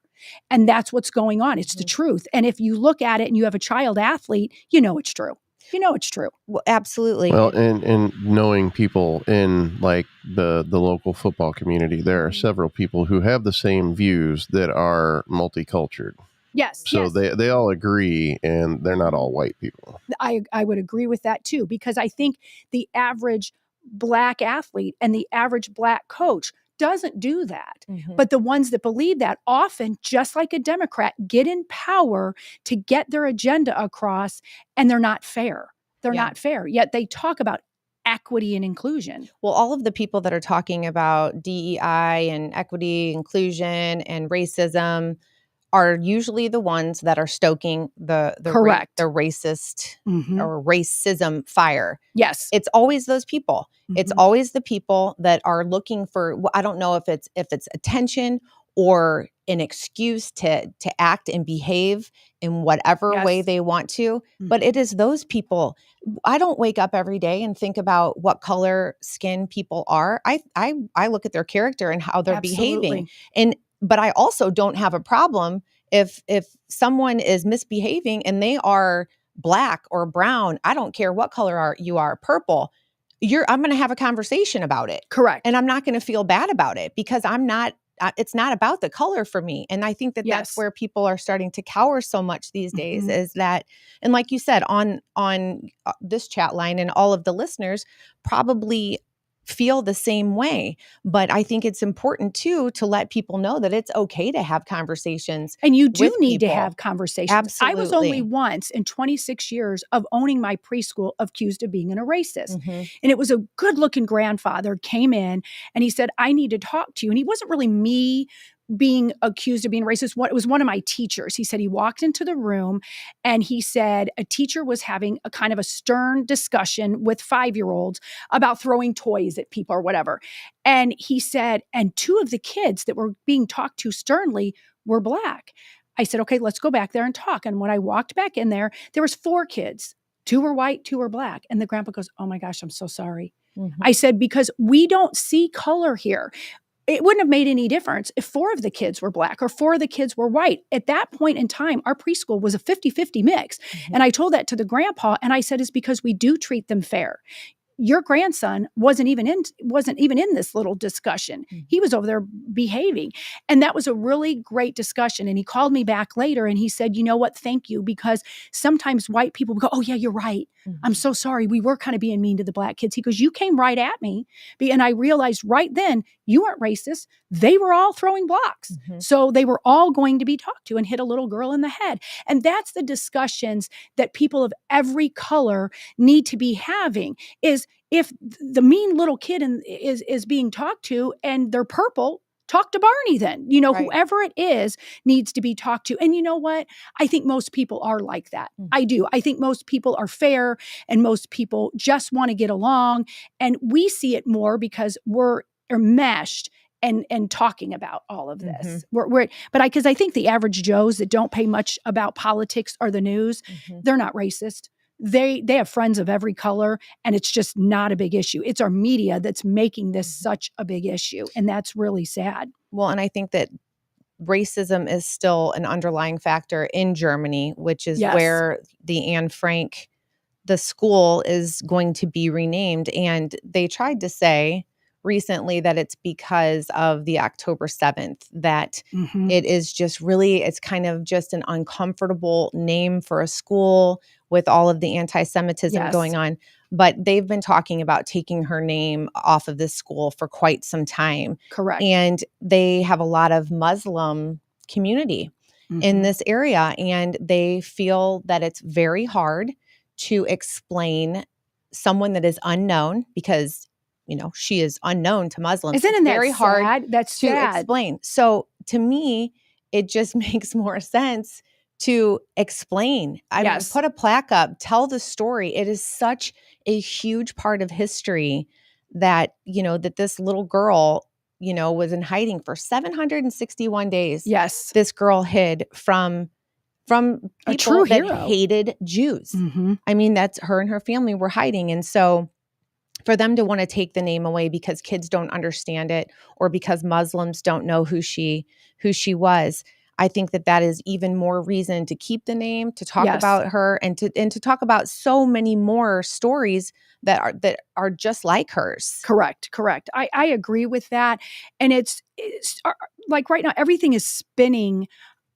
And that's what's going on. It's the truth. And if you look at it and you have a child athlete, you know it's true. You know it's true. Well, absolutely. Well, and knowing people in like the local football community, there are several people who have the same views that are multicultural. Yes. So they all agree, and they're not all white people. I would agree with that too, because I think the average Black athlete and the average Black coach doesn't do that. But the ones that believe that often, just like a Democrat, get in power to get their agenda across, and they're not fair. They're not fair. Yet they talk about equity and inclusion. Well, all of the people that are talking about DEI and equity, inclusion, and racism are usually the ones that are stoking the Correct. The racist or racism fire. Yes. It's always those people. It's always the people that are looking for, I don't know if it's attention or an excuse to act and behave in whatever way they want to, but it is those people. I don't wake up every day and think about what color skin people are. I look at their character and how they're behaving. But I also don't have a problem if someone is misbehaving and they are black or brown. I don't care what color you are, purple. I'm going to have a conversation about it. Correct. And I'm not going to feel bad about it because it's not about the color for me. And I think that that's where people are starting to cower so much these days is that, and like you said, on this chat line, and all of the listeners probably feel the same way. But I think it's important too to let people know that it's okay to have conversations. And you do need to have conversations. Absolutely. I was only once in 26 years of owning my preschool accused of being a racist. And it was a good looking grandfather came in and he said, I need to talk to you. And he wasn't really me being accused of being racist. It was one of my teachers. He said he walked into the room and he said a teacher was having a kind of a stern discussion with 5-year-olds about throwing toys at people or whatever. And he said, and 2 of the kids that were being talked to sternly were black. I said, okay, let's go back there and talk. And when I walked back in there was 4 kids. 2 were white, 2 were black. And the grandpa goes, oh my gosh, I'm so sorry. I said, because we don't see color here. It wouldn't have made any difference if 4 of the kids were black or 4 of the kids were white. At that point in time, our preschool was a 50-50 mix. And I told that to the grandpa, and I said, it's because we do treat them fair. Your grandson wasn't even in this little discussion. He was over there behaving. And that was a really great discussion. And he called me back later and he said, you know what? Thank you. Because sometimes white people go, oh yeah, you're right. I'm so sorry. We were kind of being mean to the black kids. He goes, you came right at me. And I realized right then you weren't racist. They were all throwing blocks. So they were all going to be talked to and hit a little girl in the head. And that's the discussions that people of every color need to be having is if the mean little kid is being talked to and they're purple, talk to Barney then. Whoever it is needs to be talked to. And you know what? I think most people are like that. I do. I think most people are fair and most people just want to get along. And we see it more because we're enmeshed and talking about all of this. Because I think the average Joes that don't pay much about politics or the news, they're not racist. They have friends of every color, and it's just not a big issue. It's our media that's making this such a big issue, and that's really sad. Well, and I think that racism is still an underlying factor in Germany, which is where the Anne Frank, the school is going to be renamed. And they tried to say recently that it's because of the October 7th, that it is just really, it's kind of just an uncomfortable name for a school with all of the anti-Semitism going on. But they've been talking about taking her name off of this school for quite some time. Correct. And they have a lot of Muslim community in this area. And they feel that it's very hard to explain someone that is unknown because she is unknown to Muslims. Isn't it very hard That's to sad. explain. So to me, it just makes more sense to explain. I mean, put a plaque up, tell the story. It is such a huge part of history that, that this little girl, was in hiding for 761 days. Yes. This girl hid from people that hated Jews. I mean, that's her and her family were hiding. And so for them to want to take the name away because kids don't understand it or because Muslims don't know who she was, I think that is even more reason to keep the name, to talk about her, and to talk about so many more stories that are just like hers. Correct. I agree with that. And it's like right now, everything is spinning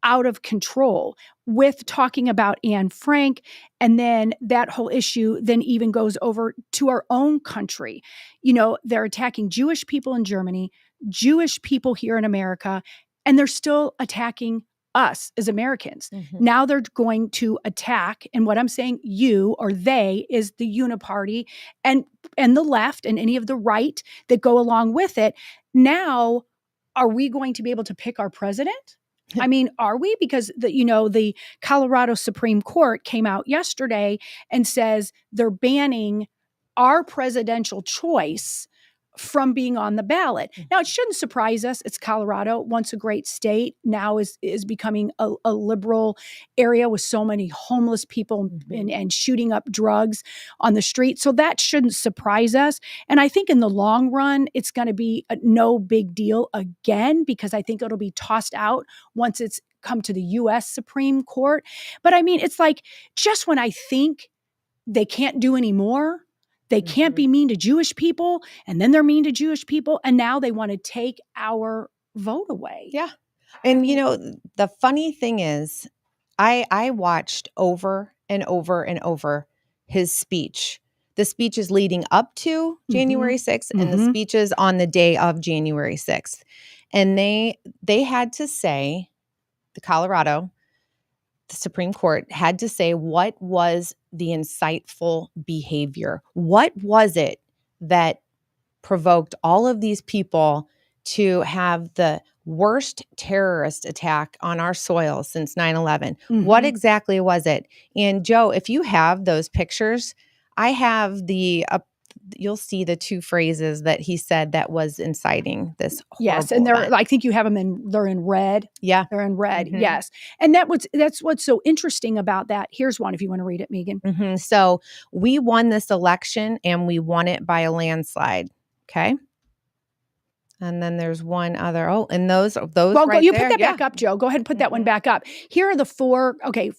out of control with talking about Anne Frank. And then that whole issue then even goes over to our own country. They're attacking Jewish people in Germany, Jewish people here in America, and they're still attacking us as Americans. Now they're going to attack, and what I'm saying, you or they, is the uniparty and the left and any of the right that go along with it. Now, are we going to be able to pick our president? I mean, are we? Because the Colorado Supreme Court came out yesterday and says they're banning our presidential choice from being on the ballot. Now, it shouldn't surprise us. It's Colorado, once a great state, now is becoming a liberal area with so many homeless people and shooting up drugs on the street. So that shouldn't surprise us. And I think in the long run, it's going to be no big deal again, because I think it'll be tossed out once it's come to the U.S. Supreme Court. But I mean, it's like, just when I think they can't do any more, they can't be mean to Jewish people, and then they're mean to Jewish people, and now they want to take our vote away. Yeah. And the funny thing is, I watched over and over and over his speech. The speeches leading up to January 6th and the speeches on the day of January 6th. And they had to say, the Supreme Court had to say, what was the insightful behavior? What was it that provoked all of these people to have the worst terrorist attack on our soil since 9/11? What exactly was it? And Joe, if you have those pictures, I have you'll see the two phrases that he said that was inciting this horrible Yes, and event. I think you have them they're in red. Yeah. They're in red. Yes. And that's what's so interesting about that. Here's one if you want to read it, Megan. So we won this election and we won it by a landslide. Okay. And then there's one other. Oh, and those well, right you there, put that back up, Joe. Go ahead and put that one back up. Here are the four. Okay,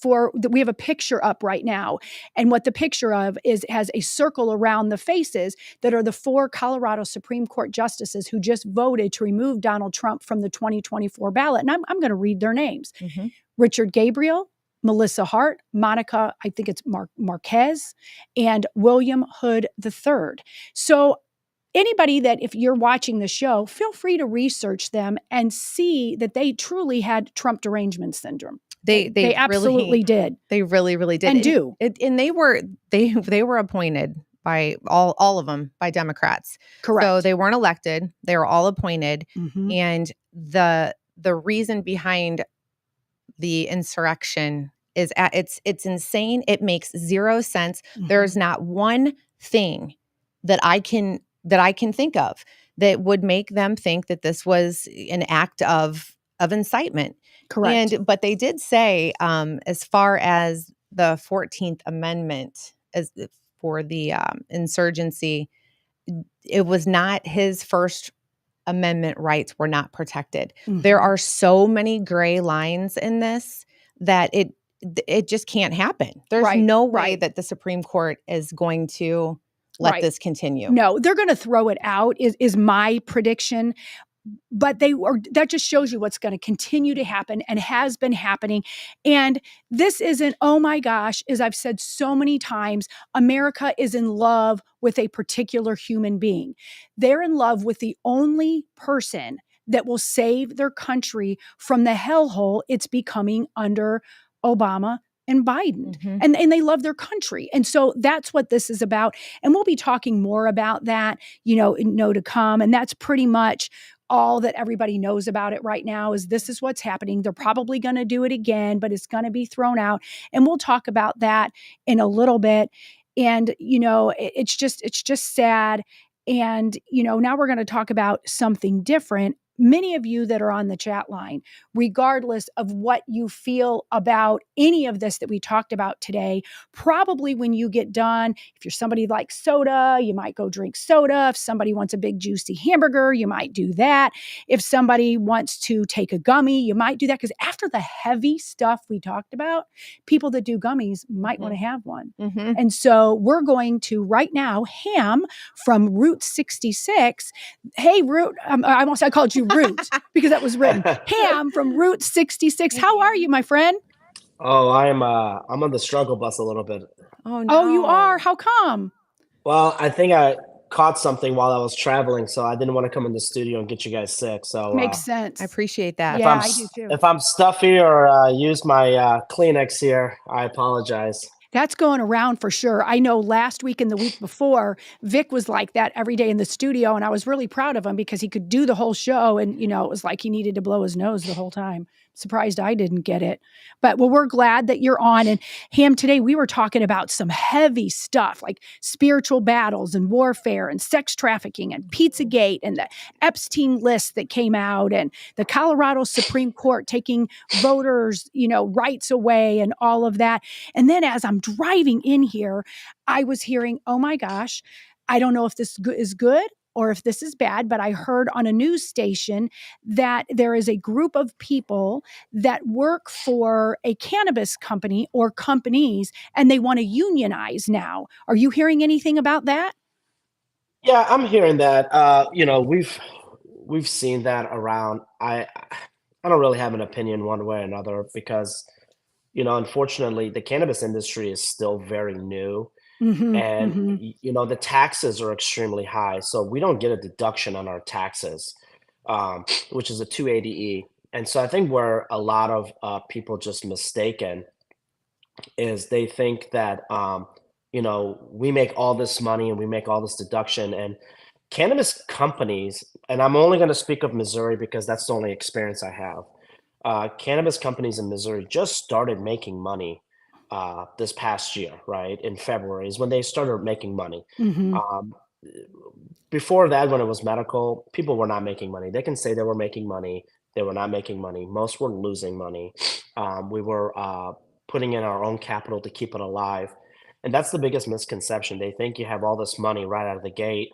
we have a picture up right now, and what the picture of has a circle around the faces that are the four Colorado Supreme Court justices who just voted to remove Donald Trump from the 2024 ballot. And I'm going to read their names: Richard Gabriel, Melissa Hart, Monica, I think it's Marquez, and William Hood III. So anybody that, if you're watching the show, feel free to research them and see that they truly had Trump derangement syndrome. They absolutely did. They really, really did. And do. And they were appointed by all of them by Democrats. Correct. So they weren't elected. They were all appointed. And the reason behind the insurrection is it's insane. It makes zero sense. There's not one thing that I can think of that would make them think that this was an act of incitement. Correct. But they did say, as far as the 14th Amendment as for the insurgency, it was not his First Amendment rights were not protected. There are so many gray lines in this that it just can't happen. There's no way that the Supreme Court is going to let this continue. No, they're going to throw it out is my prediction. But that just shows you what's going to continue to happen and has been happening. And this isn't, oh my gosh, as I've said so many times, America is in love with a particular human being. They're in love with the only person that will save their country from the hellhole it's becoming under Obama and Biden. And they love their country. And so that's what this is about. And we'll be talking more about that, to come. And that's pretty much all that everybody knows about it right now is this is what's happening. They're probably going to do it again, but it's going to be thrown out. And we'll talk about that in a little bit. And, it's just sad. And, now we're going to talk about something different. Many of you that are on the chat line, regardless of what you feel about any of this that we talked about today, probably when you get done, if you're somebody like soda, you might go drink soda. If somebody wants a big juicy hamburger, you might do that. If somebody wants to take a gummy, you might do that. Because after the heavy stuff we talked about, people that do gummies might want to have one. And so we're going to right now, Ham from Route 66. Hey, Route, I called you Route because that was written. Ham from Route 66. How are you, my friend? Oh, I'm on the struggle bus a little bit. Oh, no. Oh, you are? How come? Well, I think caught something while I was traveling, so I didn't want to come in the studio and get you guys sick. So Makes sense. I appreciate that. Yeah, I do too. If I'm stuffy or use my Kleenex here, I apologize. That's going around for sure. I know last week and the week before, Vic was like that every day in the studio, and I was really proud of him because he could do the whole show, and it was like he needed to blow his nose the whole time. Surprised I didn't get it. But we're glad that you're on. And Ham, today we were talking about some heavy stuff like spiritual battles and warfare and sex trafficking and Pizzagate and the Epstein list that came out and the Colorado Supreme Court taking voters, rights away and all of that. And then as I'm driving in here, I was hearing, oh my gosh, I don't know if this is good or if this is bad, but I heard on a news station that there is a group of people that work for a cannabis company or companies, and they want to unionize now. Are you hearing anything about that? Yeah, I'm hearing that. We've seen that around. I don't really have an opinion one way or another because, unfortunately, the cannabis industry is still very new. And the taxes are extremely high, so we don't get a deduction on our taxes, which is a 280E. And so I think where a lot of people just mistaken is they think that we make all this money and we make all this deduction, and cannabis companies, and I'm only going to speak of Missouri because that's the only experience I have. Cannabis companies in Missouri just started making money this past year, right? In February is when they started making money. Before that, when it was medical, people were not making money. They can say they were making money. They were not making money. Most were losing money. We were putting in our own capital to keep it alive. And that's the biggest misconception. They think you have all this money right out of the gate.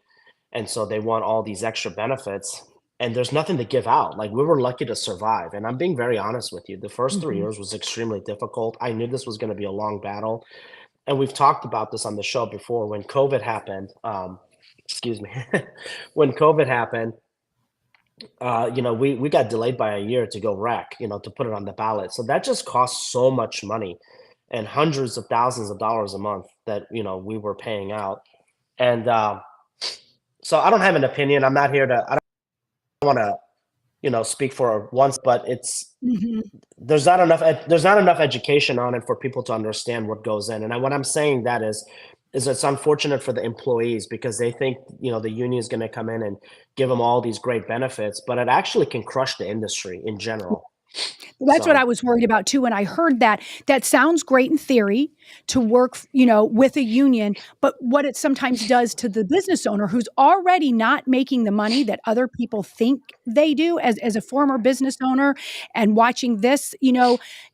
And so they want all these extra benefits. And there's nothing to give out. Like, we were lucky to survive. And I'm being very honest with you. The first 3 years was extremely difficult. I knew this was going to be a long battle. And we've talked about this on the show before. When COVID happened, when COVID happened, we got delayed by a year to go rec, to put it on the ballot. So that just cost so much money and hundreds of thousands of dollars a month that, we were paying out. And so I don't have an opinion. I'm not here to, I don't want to, speak for once, but it's, there's not enough education on it for people to understand what goes in. And what I'm saying that is it's unfortunate for the employees because they think, the union is going to come in and give them all these great benefits, but it actually can crush the industry in general. That's what I was worried about too. When I heard that, that sounds great in theory to work, with a union, but what it sometimes does to the business owner who's already not making the money that other people think they do as a former business owner and watching this,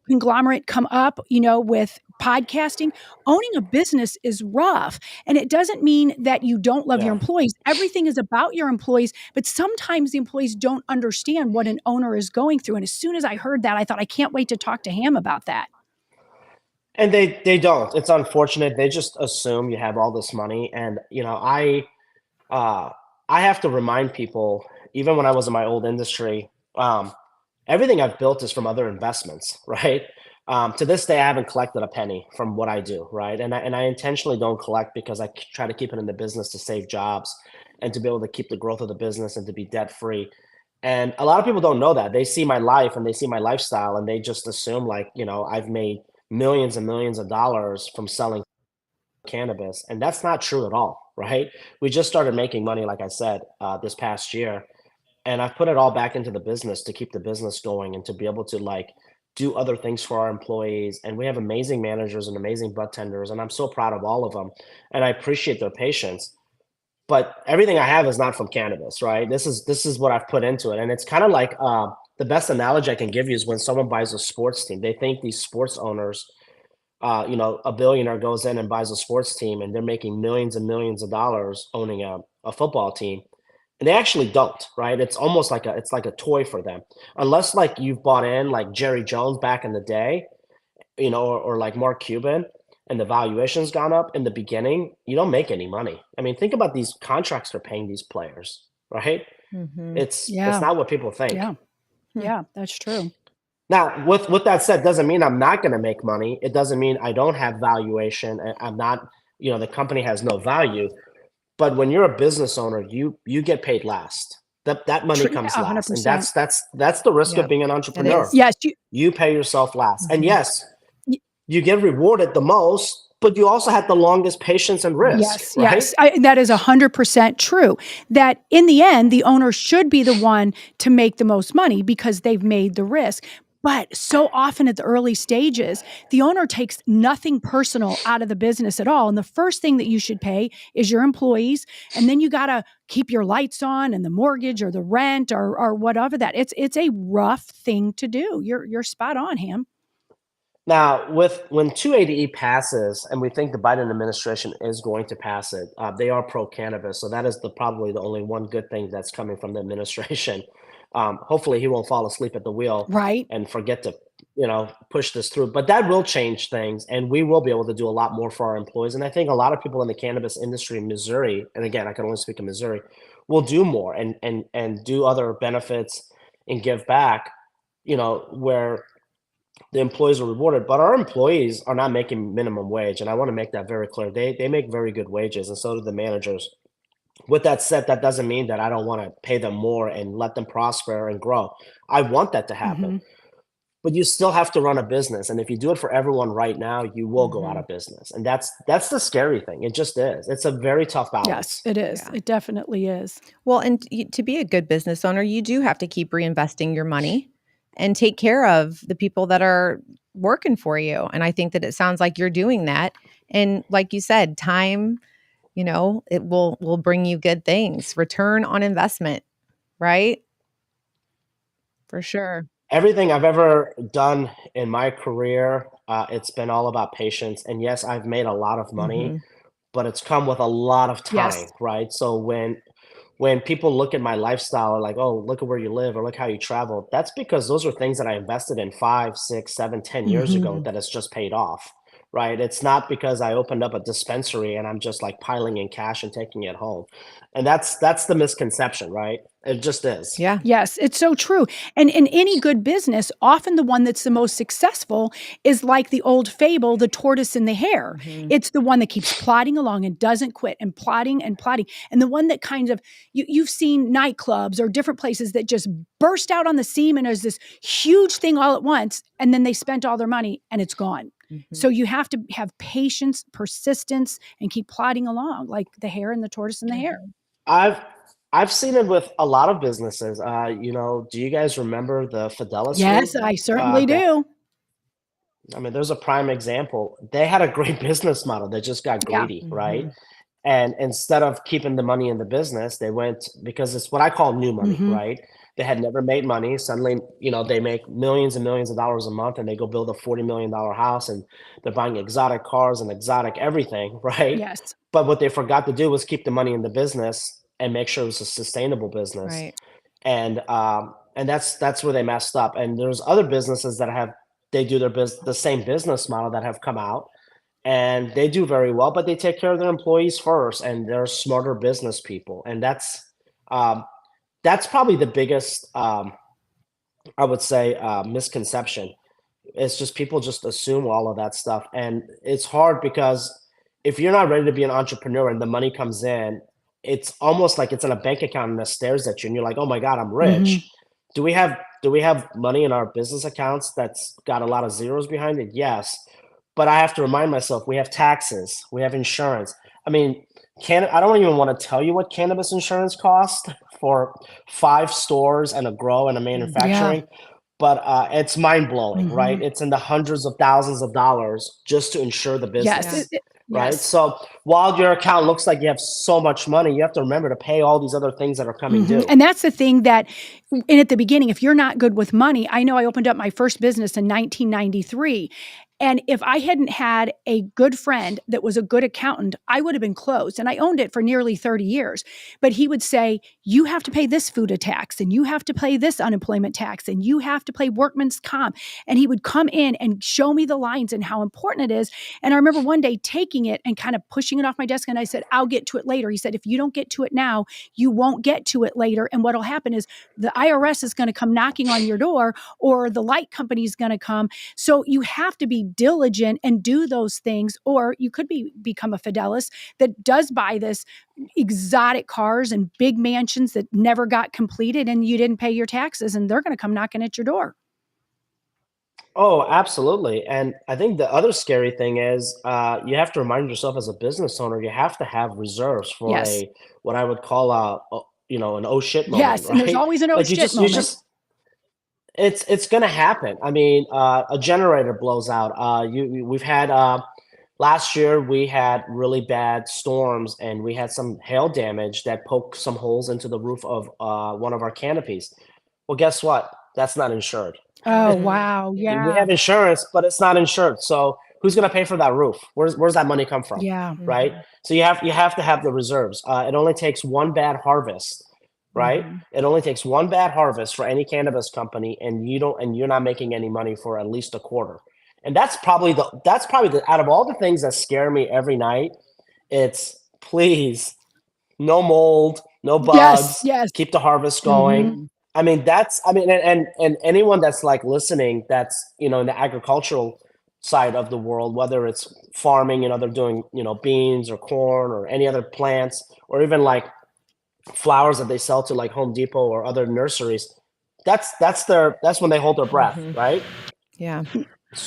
conglomerate come up, with podcasting, owning a business is rough. And it doesn't mean that you don't love your employees. Everything is about your employees, but sometimes the employees don't understand what an owner is going through. And as soon as I heard that, I thought, I can't wait to talk to Ham about that. And they don't. It's unfortunate. They just assume you have all this money. And, I have to remind people, even when I was in my old industry, everything I've built is from other investments, right? To this day, I haven't collected a penny from what I do, right? And I intentionally don't collect because I try to keep it in the business to save jobs and to be able to keep the growth of the business and to be debt free. And a lot of people don't know that. They see my life and they see my lifestyle and they just assume like, I've made millions and millions of dollars from selling cannabis. And that's not true at all, right? We just started making money, like I said, this past year. And I've put it all back into the business to keep the business going and to be able to do other things for our employees. And we have amazing managers and amazing budtenders. And I'm so proud of all of them. And I appreciate their patience. But everything I have is not from cannabis, right? This is what I've put into it. And it's kind of like the best analogy I can give you is when someone buys a sports team. They think these sports owners, a billionaire goes in and buys a sports team and they're making millions and millions of dollars owning a football team. And they actually don't, right? It's almost like it's like a toy for them. Unless you've bought in like Jerry Jones back in the day, or like Mark Cuban, and the valuation's gone up in the beginning, you don't make any money. I mean, think about these contracts they're paying these players, right? It's not what people think. Yeah, that's true. Now, with that said, doesn't mean I'm not going to make money. It doesn't mean I don't have valuation. I'm not, the company has no value. But when you're a business owner, you get paid last. That money comes last, and 100%. that's the risk of being an entrepreneur. Yes, you pay yourself last, and Mhm. yes, you get rewarded the most, but you also had the longest patience and risk, yes, right? yes. That is 100% true. That in the end, the owner should be the one to make the most money because they've made the risk. But so often at the early stages, the owner takes nothing personal out of the business at all. And the first thing that you should pay is your employees. And then you got to keep your lights on and the mortgage or the rent or whatever that. It's a rough thing to do. You're spot on, Ham. Now, when 280E passes, and we think the Biden administration is going to pass it, they are pro cannabis, so that is probably the only one good thing that's coming from the administration. Hopefully, he won't fall asleep at the wheel, right, and forget to push this through. But that will change things, and we will be able to do a lot more for our employees. And I think a lot of people in the cannabis industry in Missouri, and again, I can only speak in Missouri, will do more and do other benefits and give back. Where the employees are rewarded, but our employees are not making minimum wage, and I want to make that very clear. They make very good wages, and so do the managers. With that said, that doesn't mean that I don't want to pay them more and let them prosper and grow. I want that to happen. But you still have to run a business, and if you do it for everyone right now, you will go out of business, and that's the scary thing. It just is. It's a very tough balance. Yes, it is. Yeah. It definitely is. Well, and to be a good business owner, you do have to keep reinvesting your money and take care of the people that are working for you. And I think that it sounds like you're doing that. And like you said, time, it will bring you good things. Return on investment, right? For sure. Everything I've ever done in my career, it's been all about patience. And yes, I've made a lot of money, but it's come with a lot of time, right? So when people look at my lifestyle, like, oh, look at where you live or look how you travel, that's because those are things that I invested in 5, 6, 7, 10 years ago that has just paid off, right? It's not because I opened up a dispensary and I'm just like piling in cash and taking it home. And that's the misconception, right? It just is. Yeah. Yes, it's so true. And in any good business, often the one that's the most successful is like the old fable, the tortoise and the hare. It's the one that keeps plodding along and doesn't quit and plodding and plodding. And the one that kind of, you've seen nightclubs or different places that just burst out on the seam and there's this huge thing all at once, and then they spent all their money and it's gone. So you have to have patience, persistence, and keep plodding along like the hare and the tortoise and the hare. I've seen it with a lot of businesses. Do you guys remember the Fidelis Yes, Group? I certainly do. I mean, there's a prime example. They had a great business model. They just got greedy, right? And instead of keeping the money in the business, they went, because it's what I call new money, right? They had never made money. Suddenly, they make millions and millions of dollars a month, and they go build a $40 million house, and they're buying exotic cars and exotic everything, right? Yes. But what they forgot to do was keep the money in the business and make sure it was a sustainable business. Right. And that's where they messed up. And there's other businesses that they do the same business model that have come out, and they do very well, but they take care of their employees first, and they're smarter business people. And that's probably the biggest, I would say, misconception. It's just people just assume all of that stuff. And it's hard because if you're not ready to be an entrepreneur and the money comes in, it's almost like it's in a bank account and it stares at you and you're like, oh my God, I'm rich. Do we have money in our business accounts that's got a lot of zeros behind it? Yes. But I have to remind myself, we have taxes, we have insurance. I mean, I don't even want to tell you what cannabis insurance costs for 5 stores and a grow and a manufacturing, but it's mind blowing, right? It's in the hundreds of thousands of dollars just to insure the business. Right. So while your account looks like you have so much money, you have to remember to pay all these other things that are coming due. And that's the thing that, and at the beginning, if you're not good with money, I know I opened up my first business in 1993. And if I hadn't had a good friend that was a good accountant, I would have been closed. And I owned it for nearly 30 years. But he would say, you have to pay this FUTA tax, and you have to pay this unemployment tax, and you have to pay workman's comp. And he would come in and show me the lines and how important it is. And I remember one day taking it and kind of pushing it off my desk. And I said, I'll get to it later. He said, if you don't get to it now, you won't get to it later. And what'll happen is the IRS is going to come knocking on your door, or the light company is going to come. So you have to be diligent and do those things, or you could become a Fidelis that does buy this exotic cars and big mansions that never got completed, and you didn't pay your taxes, and they're going to come knocking at your door. Oh, absolutely. And I think the other scary thing is you have to remind yourself as a business owner, you have to have reserves for Yes. what I would call an oh shit moment, Yes, and there's right? always an oh Like shit moment. it's gonna happen. I mean, a generator blows out. We've had last year we had really bad storms and we had some hail damage that poked some holes into the roof of one of our canopies. Well, guess what? That's not insured. Oh, wow. We Yeah. have insurance, but it's not insured. So who's going to pay for that roof? Where's that money come from? Yeah. Right. So you have to have the reserves. It only takes one bad harvest, right? It only takes one bad harvest for any cannabis company, and you're not making any money for at least a quarter. And that's probably the out of all the things that scare me every night, it's please no mold, no bugs, Yes. keep the harvest going. I mean, and anyone that's like listening, that's, in the agricultural side of the world, whether it's farming, they're doing, beans or corn or any other plants, or even like flowers that they sell to like Home Depot or other nurseries. That's when they hold their breath, right? Yeah.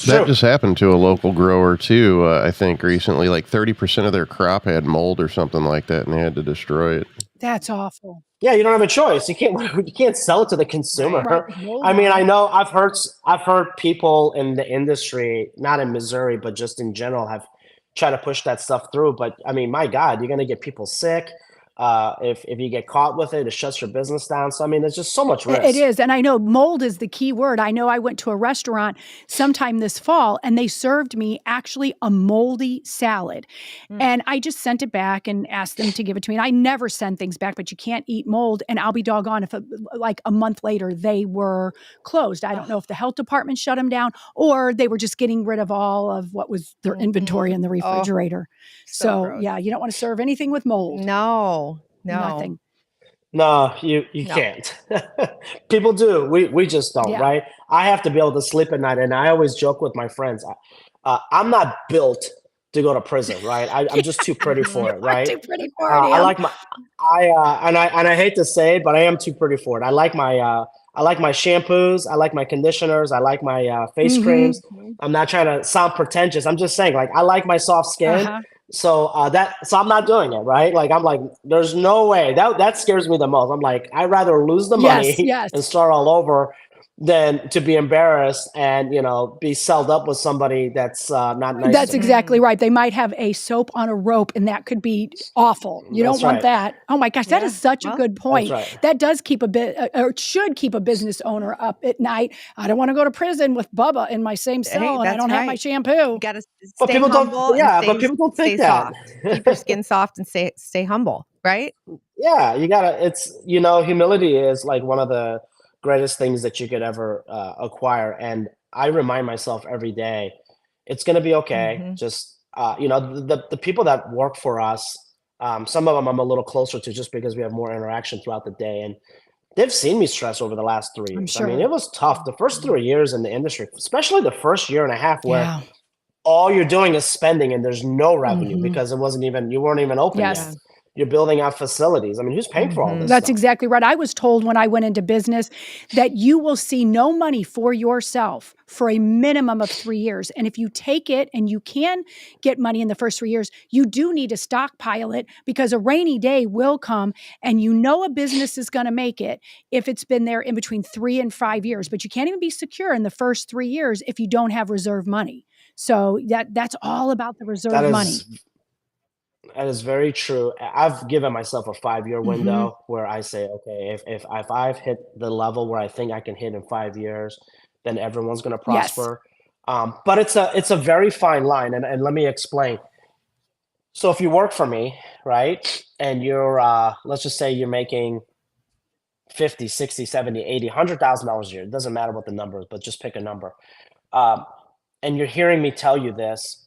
That just happened to a local grower too. I think recently, like 30% of their crop had mold or something like that, and they had to destroy it. That's awful. Yeah, you don't have a choice. You can't sell it to the consumer. Right. I mean, I know I've heard people in the industry, not in Missouri, but just in general, have tried to push that stuff through. But I mean, my God, you're going to get people sick. If you get caught with it, it shuts your business down. So I mean, there's just so much risk. It is, and I know mold is the key word. I know I went to a restaurant sometime this fall, and they served me actually a moldy salad, and I just sent it back and asked them to give it to me. And I never send things back, but you can't eat mold. And I'll be doggone if like a month later they were closed. I don't know if the health department shut them down or they were just getting rid of all of what was their inventory in the refrigerator. So yeah, you don't want to serve anything with mold. No. Nothing. No, you can't. People do. We just don't, right? I have to be able to sleep at night, and I always joke with my friends. I'm not built to go to prison, right? I'm just too pretty for it, right? Too pretty for it. I hate to say it, but I am too pretty for it. I like my shampoos, I like my conditioners, I like my face creams. I'm not trying to sound pretentious. I'm just saying, like, I like my soft skin. So I'm not doing it, right? Like, I'm like, there's no way. That scares me the most. I'm like, I'd rather lose the money and start all over than to be embarrassed and, be sold up with somebody that's not nice. That's exactly right. They might have a soap on a rope, and that could be awful. You don't want that. Oh my gosh, that is such a good point. That does keep or should keep a business owner up at night. I don't want to go to prison with Bubba in my same cell, and I don't have my shampoo. You got to stay humble. But people don't think that. Keep your skin soft and stay humble, right? Yeah, you gotta. It's humility is like one of the greatest things that you could ever acquire, and I remind myself every day, it's going to be okay. Just the people that work for us, some of them I'm a little closer to just because we have more interaction throughout the day, and they've seen me stress over the last 3 years. Sure. I mean, it was tough the first 3 years in the industry, especially the first year and a half, where all you're doing is spending and there's no revenue because you weren't even open yet. You're building out facilities. I mean, who's paying for all this That's stuff? exactly right. I was told when I went into business that you will see no money for yourself for a minimum of 3 years. And if you take it and you can get money in the first 3 years, you do need to stockpile it because a rainy day will come and a business is going to make it if it's been there in between 3 and 5 years. But you can't even be secure in the first 3 years if you don't have reserve money. So that's all about the reserve money. That is very true. I've given myself a 5-year window where I say, okay, if I've hit the level where I think I can hit in 5 years, then everyone's going to prosper. But it's a very fine line, and let me explain. So if you work for me, right, and you're let's just say you're making 50, 60, 70, 80, $100,000 a year. It doesn't matter what the number is, but just pick a number. And you're hearing me tell you this.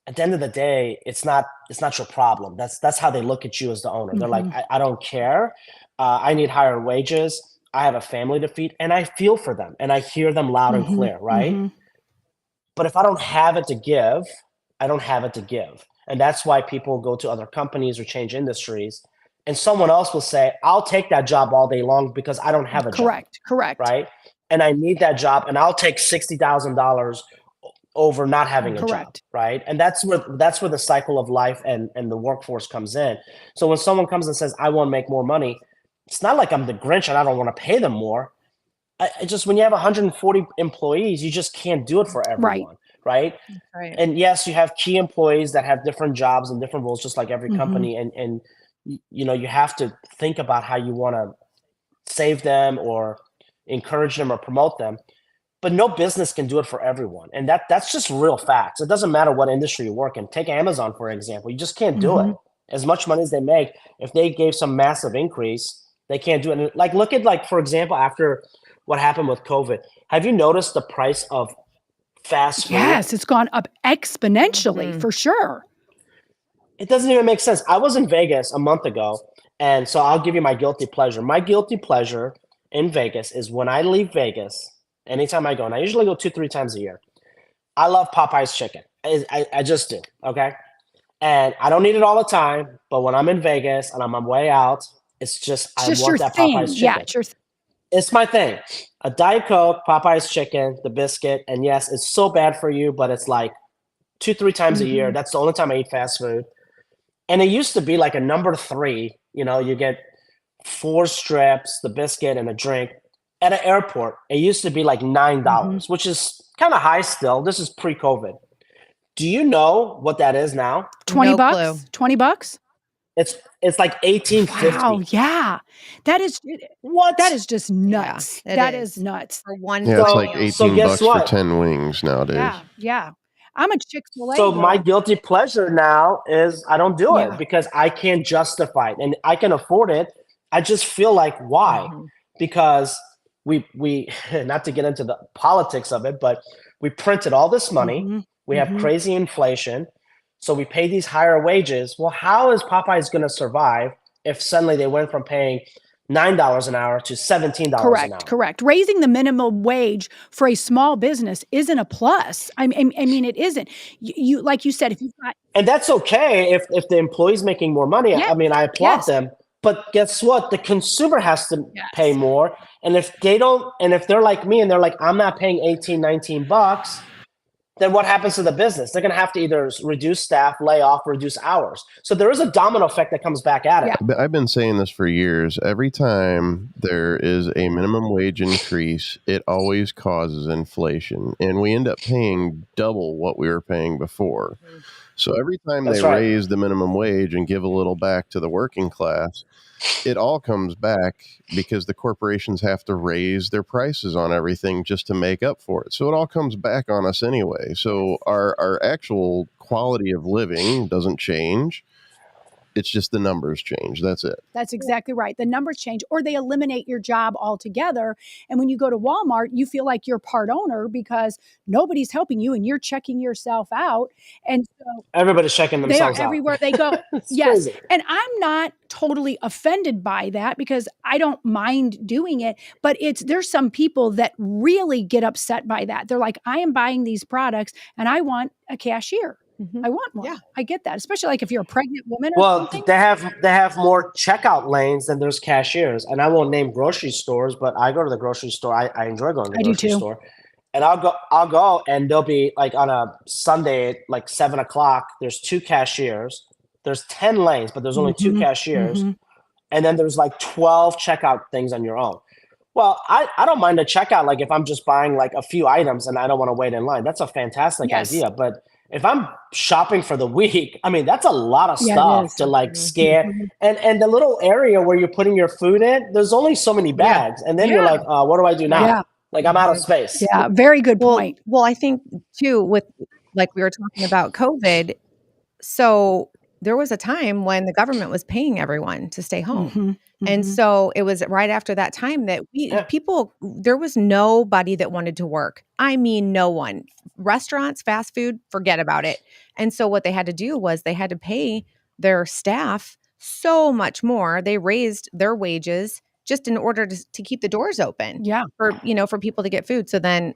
At the end of the day, it's not your problem. That's how they look at you as the owner. They're like, I don't care. I need higher wages. I have a family to feed, and I feel for them, and I hear them loud and clear, right? But if I don't have it to give, I don't have it to give. And that's why people go to other companies or change industries. And someone else will say, I'll take that job all day long because I don't have a job. Correct. Right. And I need that job, and I'll take $60,000 over not having a job. Right. And that's where the cycle of life and the workforce comes in. So when someone comes and says, I want to make more money, it's not like I'm the Grinch and I don't want to pay them more. I just, when you have 140 employees, you just can't do it for everyone. Right. And yes, you have key employees that have different jobs and different roles, just like every company. And you know, you have to think about how you want to save them or encourage them or promote them. But no business can do it for everyone. And that's just real facts. It doesn't matter what industry you work in. Take Amazon, for example. You just can't do it. As much money as they make, if they gave some massive increase, they can't do it. And like, look at, like, for example, after what happened with COVID, have you noticed the price of fast food? Yes, it's gone up exponentially for sure. It doesn't even make sense. I was in Vegas a month ago, and so I'll give you my guilty pleasure. My guilty pleasure in Vegas is when I leave Vegas, anytime I go, and I usually go 2-3 times a year, I love Popeye's chicken. I just do, okay? And I don't eat it all the time, but when I'm in Vegas and I'm on my way out, it's just, I want that Popeye's chicken. Yeah, it's your It's my thing. A Diet Coke, Popeye's chicken, the biscuit, and yes, it's so bad for you, but it's like 2-3 times a year. That's the only time I eat fast food. And it used to be like a number 3, you know, you get 4 strips, the biscuit, and a drink. At an airport, it used to be like $9, which is kind of high still. This is pre-COVID. Do you know what that is now? $20? $20? It's like $18.50. Wow, yeah. That is what? That is just nuts. Yeah, that is nuts. For one. Yeah, it's like $18 for 10 wings nowadays. Yeah. I'm a Chick-fil-A. So my guilty pleasure now is I don't do it because I can't justify it, and I can afford it. I just feel like, why? Because we not to get into the politics of it, but we printed all this money. We have crazy inflation. So we pay these higher wages. Well, how is Popeyes going to survive if suddenly they went from paying $9 an hour to $17 an hour? Correct. Raising the minimum wage for a small business isn't a plus. I mean, it isn't. You like you said, if you've got, and that's okay if the employee's making more money. I mean, I applaud them. But guess what? The consumer has to pay more. And if they don't, and if they're like me and they're like, I'm not paying $18-19, then what happens to the business? They're going to have to either reduce staff, lay off, reduce hours. So there is a domino effect that comes back at it. I've been saying this for years. Every time there is a minimum wage increase, it always causes inflation. And we end up paying double what we were paying before. So every time they raise the minimum wage and give a little back to the working class, it all comes back because the corporations have to raise their prices on everything just to make up for it. So it all comes back on us anyway. So our actual quality of living doesn't change. It's just the numbers change. That's it. That's exactly right. The numbers change, or they eliminate your job altogether. And when you go to Walmart, you feel like you're part owner because nobody's helping you and you're checking yourself out. And so everybody's checking themselves out. They are everywhere they go. Yes. Crazy. And I'm not totally offended by that because I don't mind doing it. But there's some people that really get upset by that. They're like, I am buying these products and I want a cashier. I want one. Yeah, I get that, especially like if you're a pregnant woman. Or something. They have more checkout lanes than there's cashiers, and I won't name grocery stores, but I go to the grocery store. I enjoy going to the grocery store, and I'll go, and they'll be like on a Sunday at like 7:00. There's 2 cashiers. There's 10 lanes, but there's only 2 cashiers, and then there's like 12 checkout things on your own. Well, I don't mind a checkout, like if I'm just buying like a few items and I don't want to wait in line. That's a fantastic idea, but if I'm shopping for the week, I mean, that's a lot of stuff to like scan. And the little area where you're putting your food in, there's only so many bags. And then you're like, what do I do now? Yeah. Like I'm out of space. Yeah, very good point. Well, I think too, with like we were talking about COVID, so there was a time when the government was paying everyone to stay home. And so it was right after that time that there was nobody that wanted to work. I mean, no one. Restaurants, fast food, forget about it. And so what they had to do was they had to pay their staff so much more. They raised their wages just in order to keep the doors open. Yeah. For, for people to get food. So then,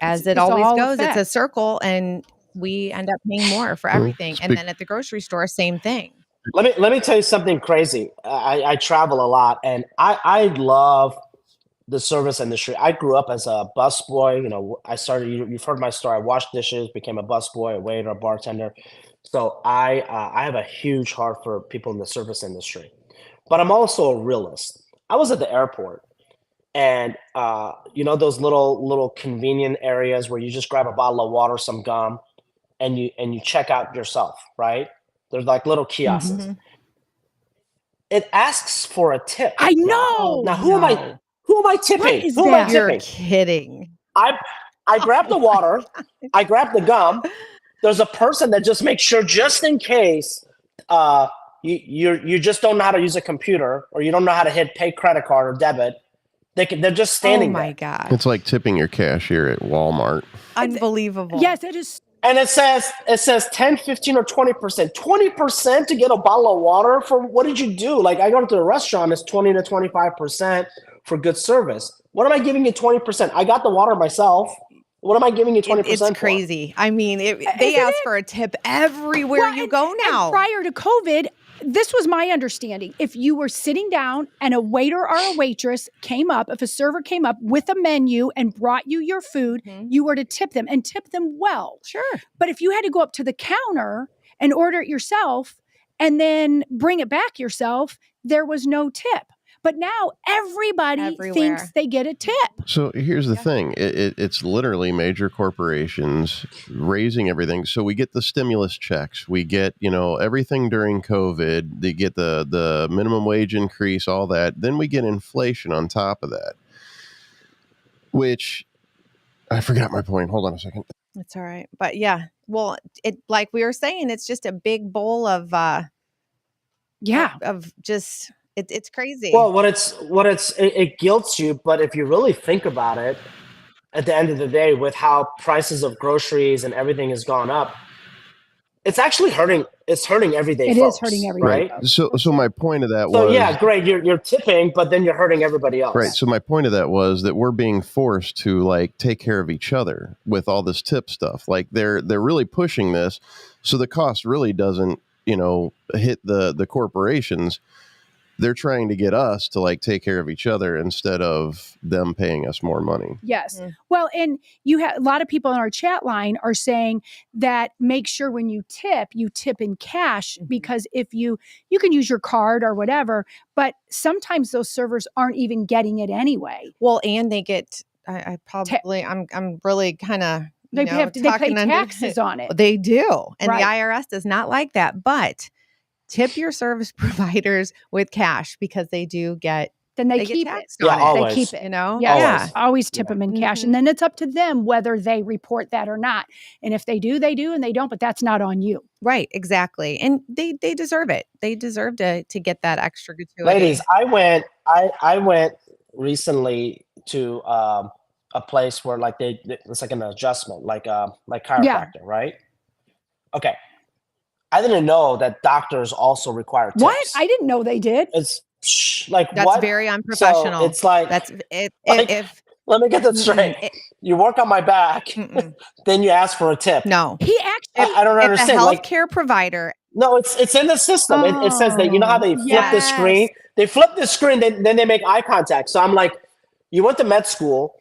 as it always goes, it's a circle and we end up paying more for everything. And then at the grocery store, same thing. Let me tell you something crazy. I travel a lot, and I love the service industry. I grew up as a busboy. I started. You've heard my story. I washed dishes, became a busboy, a waiter, a bartender. So I have a huge heart for people in the service industry, but I'm also a realist. I was at the airport, and those little convenient areas where you just grab a bottle of water, some gum, and you check out yourself, right? There's like little kiosks. Mm-hmm. It asks for a tip. I know. Now who am I tipping? Who am I tipping? You're kidding. I grab the water. I grab the gum. There's a person that just makes sure, just in case you just don't know how to use a computer, or you don't know how to hit pay credit card or debit. They're just standing there. Oh my God. It's like tipping your cashier at Walmart. Unbelievable. Yes, it is. And it says 10, 15, or 20%. 20% to get a bottle of water for what did you do? Like, I go to the restaurant, it's 20 to 25% for good service. What am I giving you 20%? I got the water myself. What am I giving you 20% It's crazy. I mean, they ask for a tip everywhere you go now. And prior to COVID, this was my understanding. If you were sitting down and a waiter or a waitress came up, if a server came up with a menu and brought you your food, you were to tip them and tip them well. Sure. But if you had to go up to the counter and order it yourself and then bring it back yourself, there was no tip. But now everybody thinks they get a tip. So here's the thing. It's literally major corporations raising everything. So we get the stimulus checks. We get, everything during COVID. They get the minimum wage increase, all that. Then we get inflation on top of that, which I forgot my point. Hold on a second. It's all right. But yeah, well, like we were saying, it's just a big bowl of just... It's crazy. Well, it guilts you, but if you really think about it, at the end of the day, with how prices of groceries and everything has gone up, it's actually hurting. It's hurting everyday folks. It is hurting everybody. Right. So my point of that was... So yeah, great. You're tipping, but then you're hurting everybody else. Right. So my point of that was that we're being forced to take care of each other with all this tip stuff. Like they're really pushing this, so the cost really doesn't hit the corporations. They're trying to get us to take care of each other instead of them paying us more money. Yes. Mm-hmm. Well, and you have a lot of people in our chat line are saying that make sure when you tip in cash, because if you can use your card or whatever, but sometimes those servers aren't even getting it anyway. Well, and they get, I'm really kind of, they pay taxes on it. They do. And the IRS does not like that, but tip your service providers with cash, because they do get... Then they keep it. Yeah, always. They keep it. Yeah, always tip them in cash. And then it's up to them whether they report that or not. And if they do, they do, and they don't, but that's not on you. Right, exactly. And they deserve it. They deserve to get that extra gratuity. Ladies, I went recently to a place where it's like an adjustment, like chiropractor, right? Okay. I didn't know that doctors also require tips. What? I didn't know they did. It's that's very unprofessional. So it's like that's it. Let me get this straight. You work on my back, then you ask for a tip. No, he actually. I don't understand. A healthcare provider. No, it's in the system. It says that how they flip the screen. They flip the screen, then they make eye contact. So I'm like, you went to med school.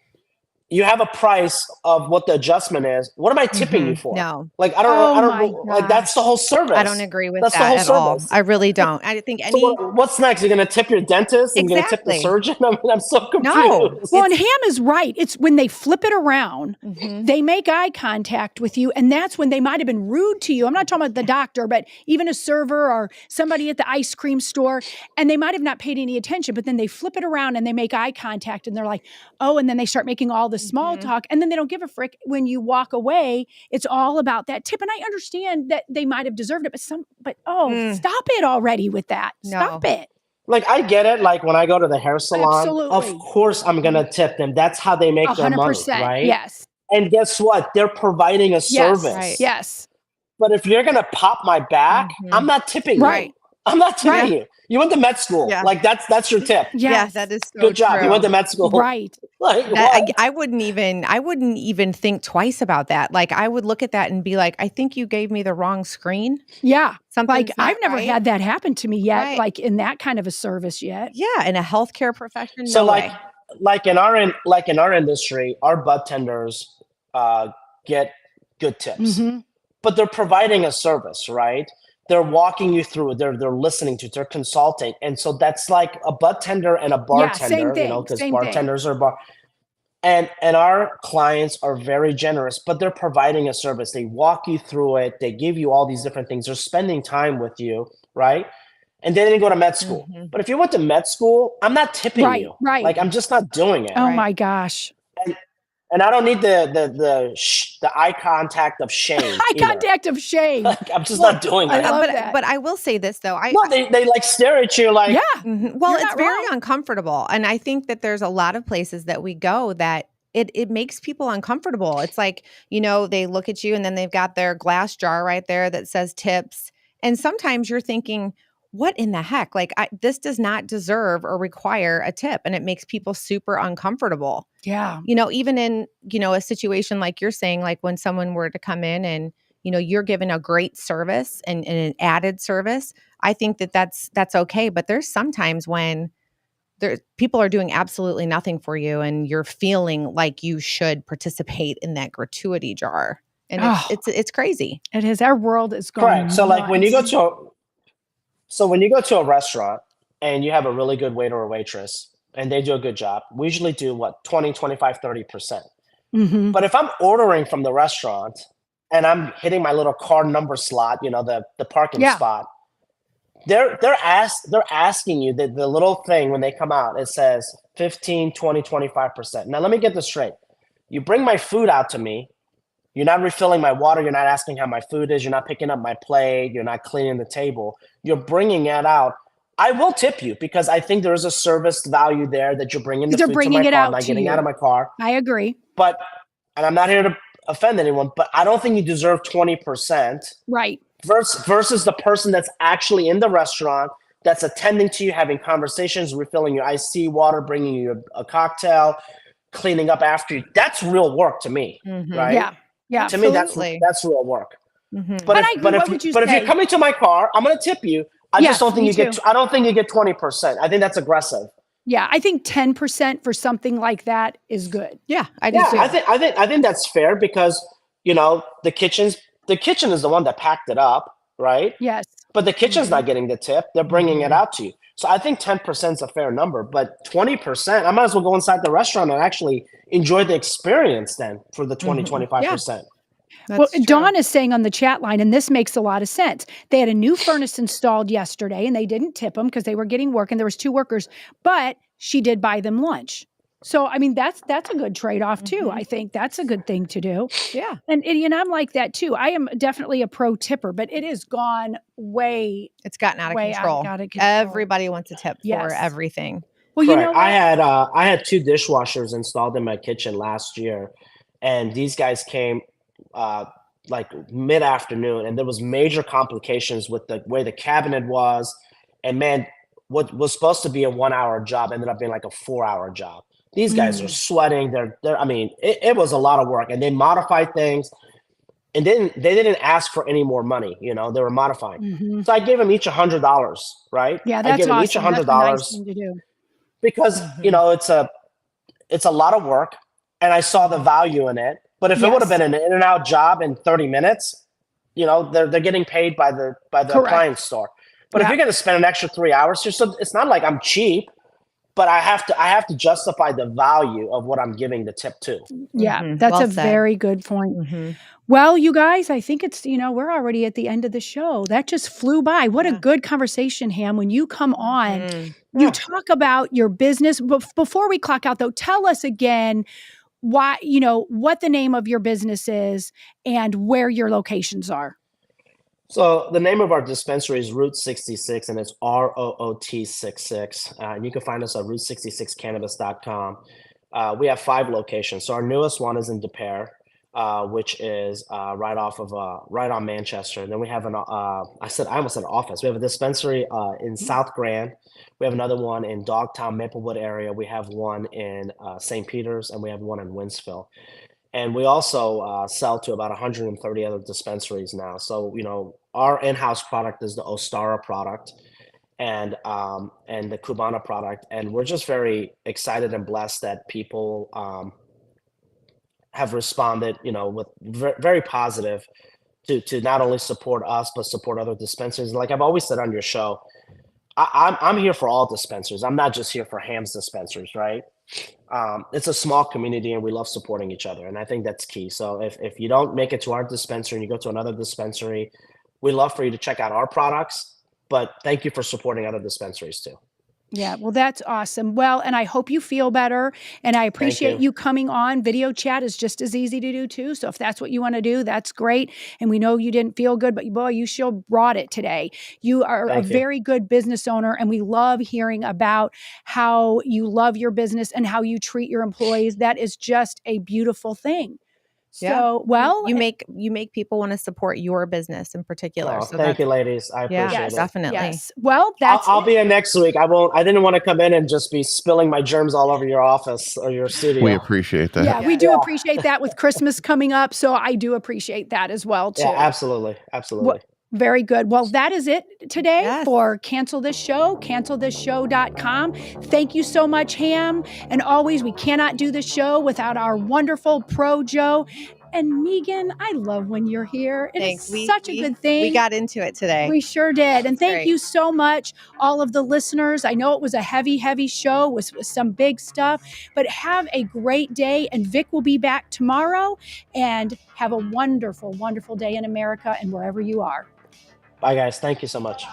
You have a price of what the adjustment is. What am I tipping you for? No. I don't know. That's the whole service. I don't agree with that at all. I really don't. I think what's next? You're going to tip your dentist and you're going to tip the surgeon? I mean, I'm so confused. No. Well, and Ham is right. It's when they flip it around, they make eye contact with you, and that's when they might have been rude to you. I'm not talking about the doctor, but even a server or somebody at the ice cream store, and they might have not paid any attention, but then they flip it around and they make eye contact, and they're like, oh, and then they start making all the small talk, and then they don't give a frick when you walk away. It's all about that tip, and I understand that they might have deserved it, but stop it already with that. Stop it. I get it. When I go to the hair salon, absolutely, of course I'm gonna tip them. That's how they make their money, right? Yes. And guess what? They're providing a service. Yes. But if you're gonna pop my back, I'm not tipping right. you. I'm not tipping you. You went to med school. Yeah. Like that's your tip. Yes, that is so good job. true. You went to med school. Right. Like I wouldn't even think twice about that. Like I would look at that and be like, I think you gave me the wrong screen. Yeah. Something's like I've never had that happen to me yet, Right. like in that kind of a service yet. Yeah, in a healthcare profession. So no like way. like in our industry, our bud tenders get good tips. Mm-hmm. But they're providing a service, right? They're walking you through it. They're listening to it. They're consulting. And so that's like a bud tender and a bartender, same thing, because same bartenders are and our clients are very generous, but they're providing a service. They walk you through it. They give you all these different things. They're spending time with you, right? And then they go to med school. Mhm. But if you went to med school, I'm not tipping you. Right. Like I'm just not doing it. Oh my gosh. And I don't need the eye contact of shame. Eye contact of shame. Like, I'm just not doing I it. love that. But I will say this though. No, they like stare at you like, Well, You're it's not very wrong. uncomfortable. And I think that there's a lot of places that we go that it makes people uncomfortable. It's like, they look at you and then they've got their glass jar right there that says tips. And sometimes you're thinking, what in the heck? Like this does not deserve or require a tip. And it makes people super uncomfortable. Yeah. Even in, a situation like you're saying, like when someone were to come in and, you're given a great service and an added service, I think that that's okay. But there's sometimes when people are doing absolutely nothing for you and you're feeling like you should participate in that gratuity jar. And it's crazy. It is. Our world is going correct. So like when you go nuts. to a restaurant and you have a really good waiter or waitress and they do a good job, we usually do 20, 25, 30%. Mm-hmm. But if I'm ordering from the restaurant and I'm hitting my little card number slot, the parking spot, they're asking you the little thing when they come out, it says 15, 20, 25%. Now let me get this straight. You bring my food out to me. You're not refilling my water. You're not asking how my food is. You're not picking up my plate. You're not cleaning the table. You're bringing it out. I will tip you because I think there is a service value there that you're bringing the food to my car, not getting out of my car. I agree. And I'm not here to offend anyone, but I don't think you deserve 20%. Right. Versus the person that's actually in the restaurant, that's attending to you, having conversations, refilling your iced tea water, bringing you a cocktail, cleaning up after you. That's real work to me, right? Yeah. Yeah. To me, that's real work. Mm-hmm. But if you're coming to my car, I'm going to tip you. I just don't think you get. I don't think you get 20%. I think that's aggressive. Yeah, I think 10% for something like that is good. Yeah, I do too. I think that's fair because the kitchen is the one that packed it up, right? Yes. But the kitchen's not getting the tip; they're bringing it out to you. So I think 10% is a fair number, but 20%, I might as well go inside the restaurant and actually enjoy the experience then for the 25%. Well, Dawn is saying on the chat line, and this makes a lot of sense. They had a new furnace installed yesterday and they didn't tip them because they were getting work and there was 2 workers, but she did buy them lunch. So, I mean, that's a good trade-off too. I think that's a good thing to do. Yeah. And I'm like that too. I am definitely a pro tipper, but it has gone it's gotten out of control. Out of control. Everybody wants a tip for everything. Well, you know what? I had 2 dishwashers installed in my kitchen last year, and these guys came like mid-afternoon, and there was major complications with the way the cabinet was. And man, what was supposed to be a 1-hour job ended up being like a 4-hour job. These guys are sweating. It was a lot of work, and they modified things. And then they didn't ask for any more money. They were modifying. So I gave them each $100, right? Yeah, that's I gave them each awesome. $100 That's a nice thing to do. because it's a lot of work, and I saw the value in it. But if it would have been an in and out job in 30 minutes, they're getting paid by the appliance store. But if you're going to spend an extra 3 hours, it's not like I'm cheap, but I have to justify the value of what I'm giving the tip to. Yeah, that's a very good point. Well, you guys, I think it's, we're already at the end of the show. That just flew by. What a good conversation, Ham. When you come on, you talk about your business. Before we clock out, though, tell us again why, what the name of your business is and where your locations are. So the name of our dispensary is Route 66, and it's ROOT 66. And you can find us at route66cannabis.com. We have 5 locations. So our newest one is in Des Peres. which is right on Manchester. And then we have I almost said office. We have a dispensary in South Grand. We have another one in Dogtown, Maplewood area. We have one in St. Peters, and we have one in Winsville. And we also sell to about 130 other dispensaries now. So, our in-house product is the Ostara product and the Cubana product. And we're just very excited and blessed that people have responded, with very positive to not only support us, but support other dispensaries. Like I've always said on your show, I'm here for all dispensaries. I'm not just here for Ham's dispensaries, right? It's a small community and we love supporting each other. And I think that's key. So if you don't make it to our dispensary and you go to another dispensary, we love for you to check out our products, but thank you for supporting other dispensaries too. Yeah, well, that's awesome. Well, and I hope you feel better. And I appreciate you coming on. Video chat is just as easy to do too. So if that's what you want to do, that's great. And we know you didn't feel good, but boy, you sure brought it today. You are a very good business owner, and we love hearing about how you love your business and how you treat your employees. That is just a beautiful thing. So, well, you make people want to support your business in particular. So thank you, ladies. I appreciate it. Definitely. Yes. Well, I'll be in next week. I didn't want to come in and just be spilling my germs all over your office or your studio. We appreciate that. Yeah, we do appreciate that with Christmas coming up. So I do appreciate that as well too. Yeah, absolutely. Absolutely. Very good. Well, that is it today for Cancel This Show, cancelthisshow.com. Thank you so much, Ham. And always, we cannot do this show without our wonderful Pro Joe. And Megan, I love when you're here. It's such a good thing. We got into it today. We sure did. And thank you so much, all of the listeners. I know it was a heavy, heavy show with some big stuff, but have a great day. And Vic will be back tomorrow. And have a wonderful, wonderful day in America and wherever you are. Bye, guys. Thank you so much.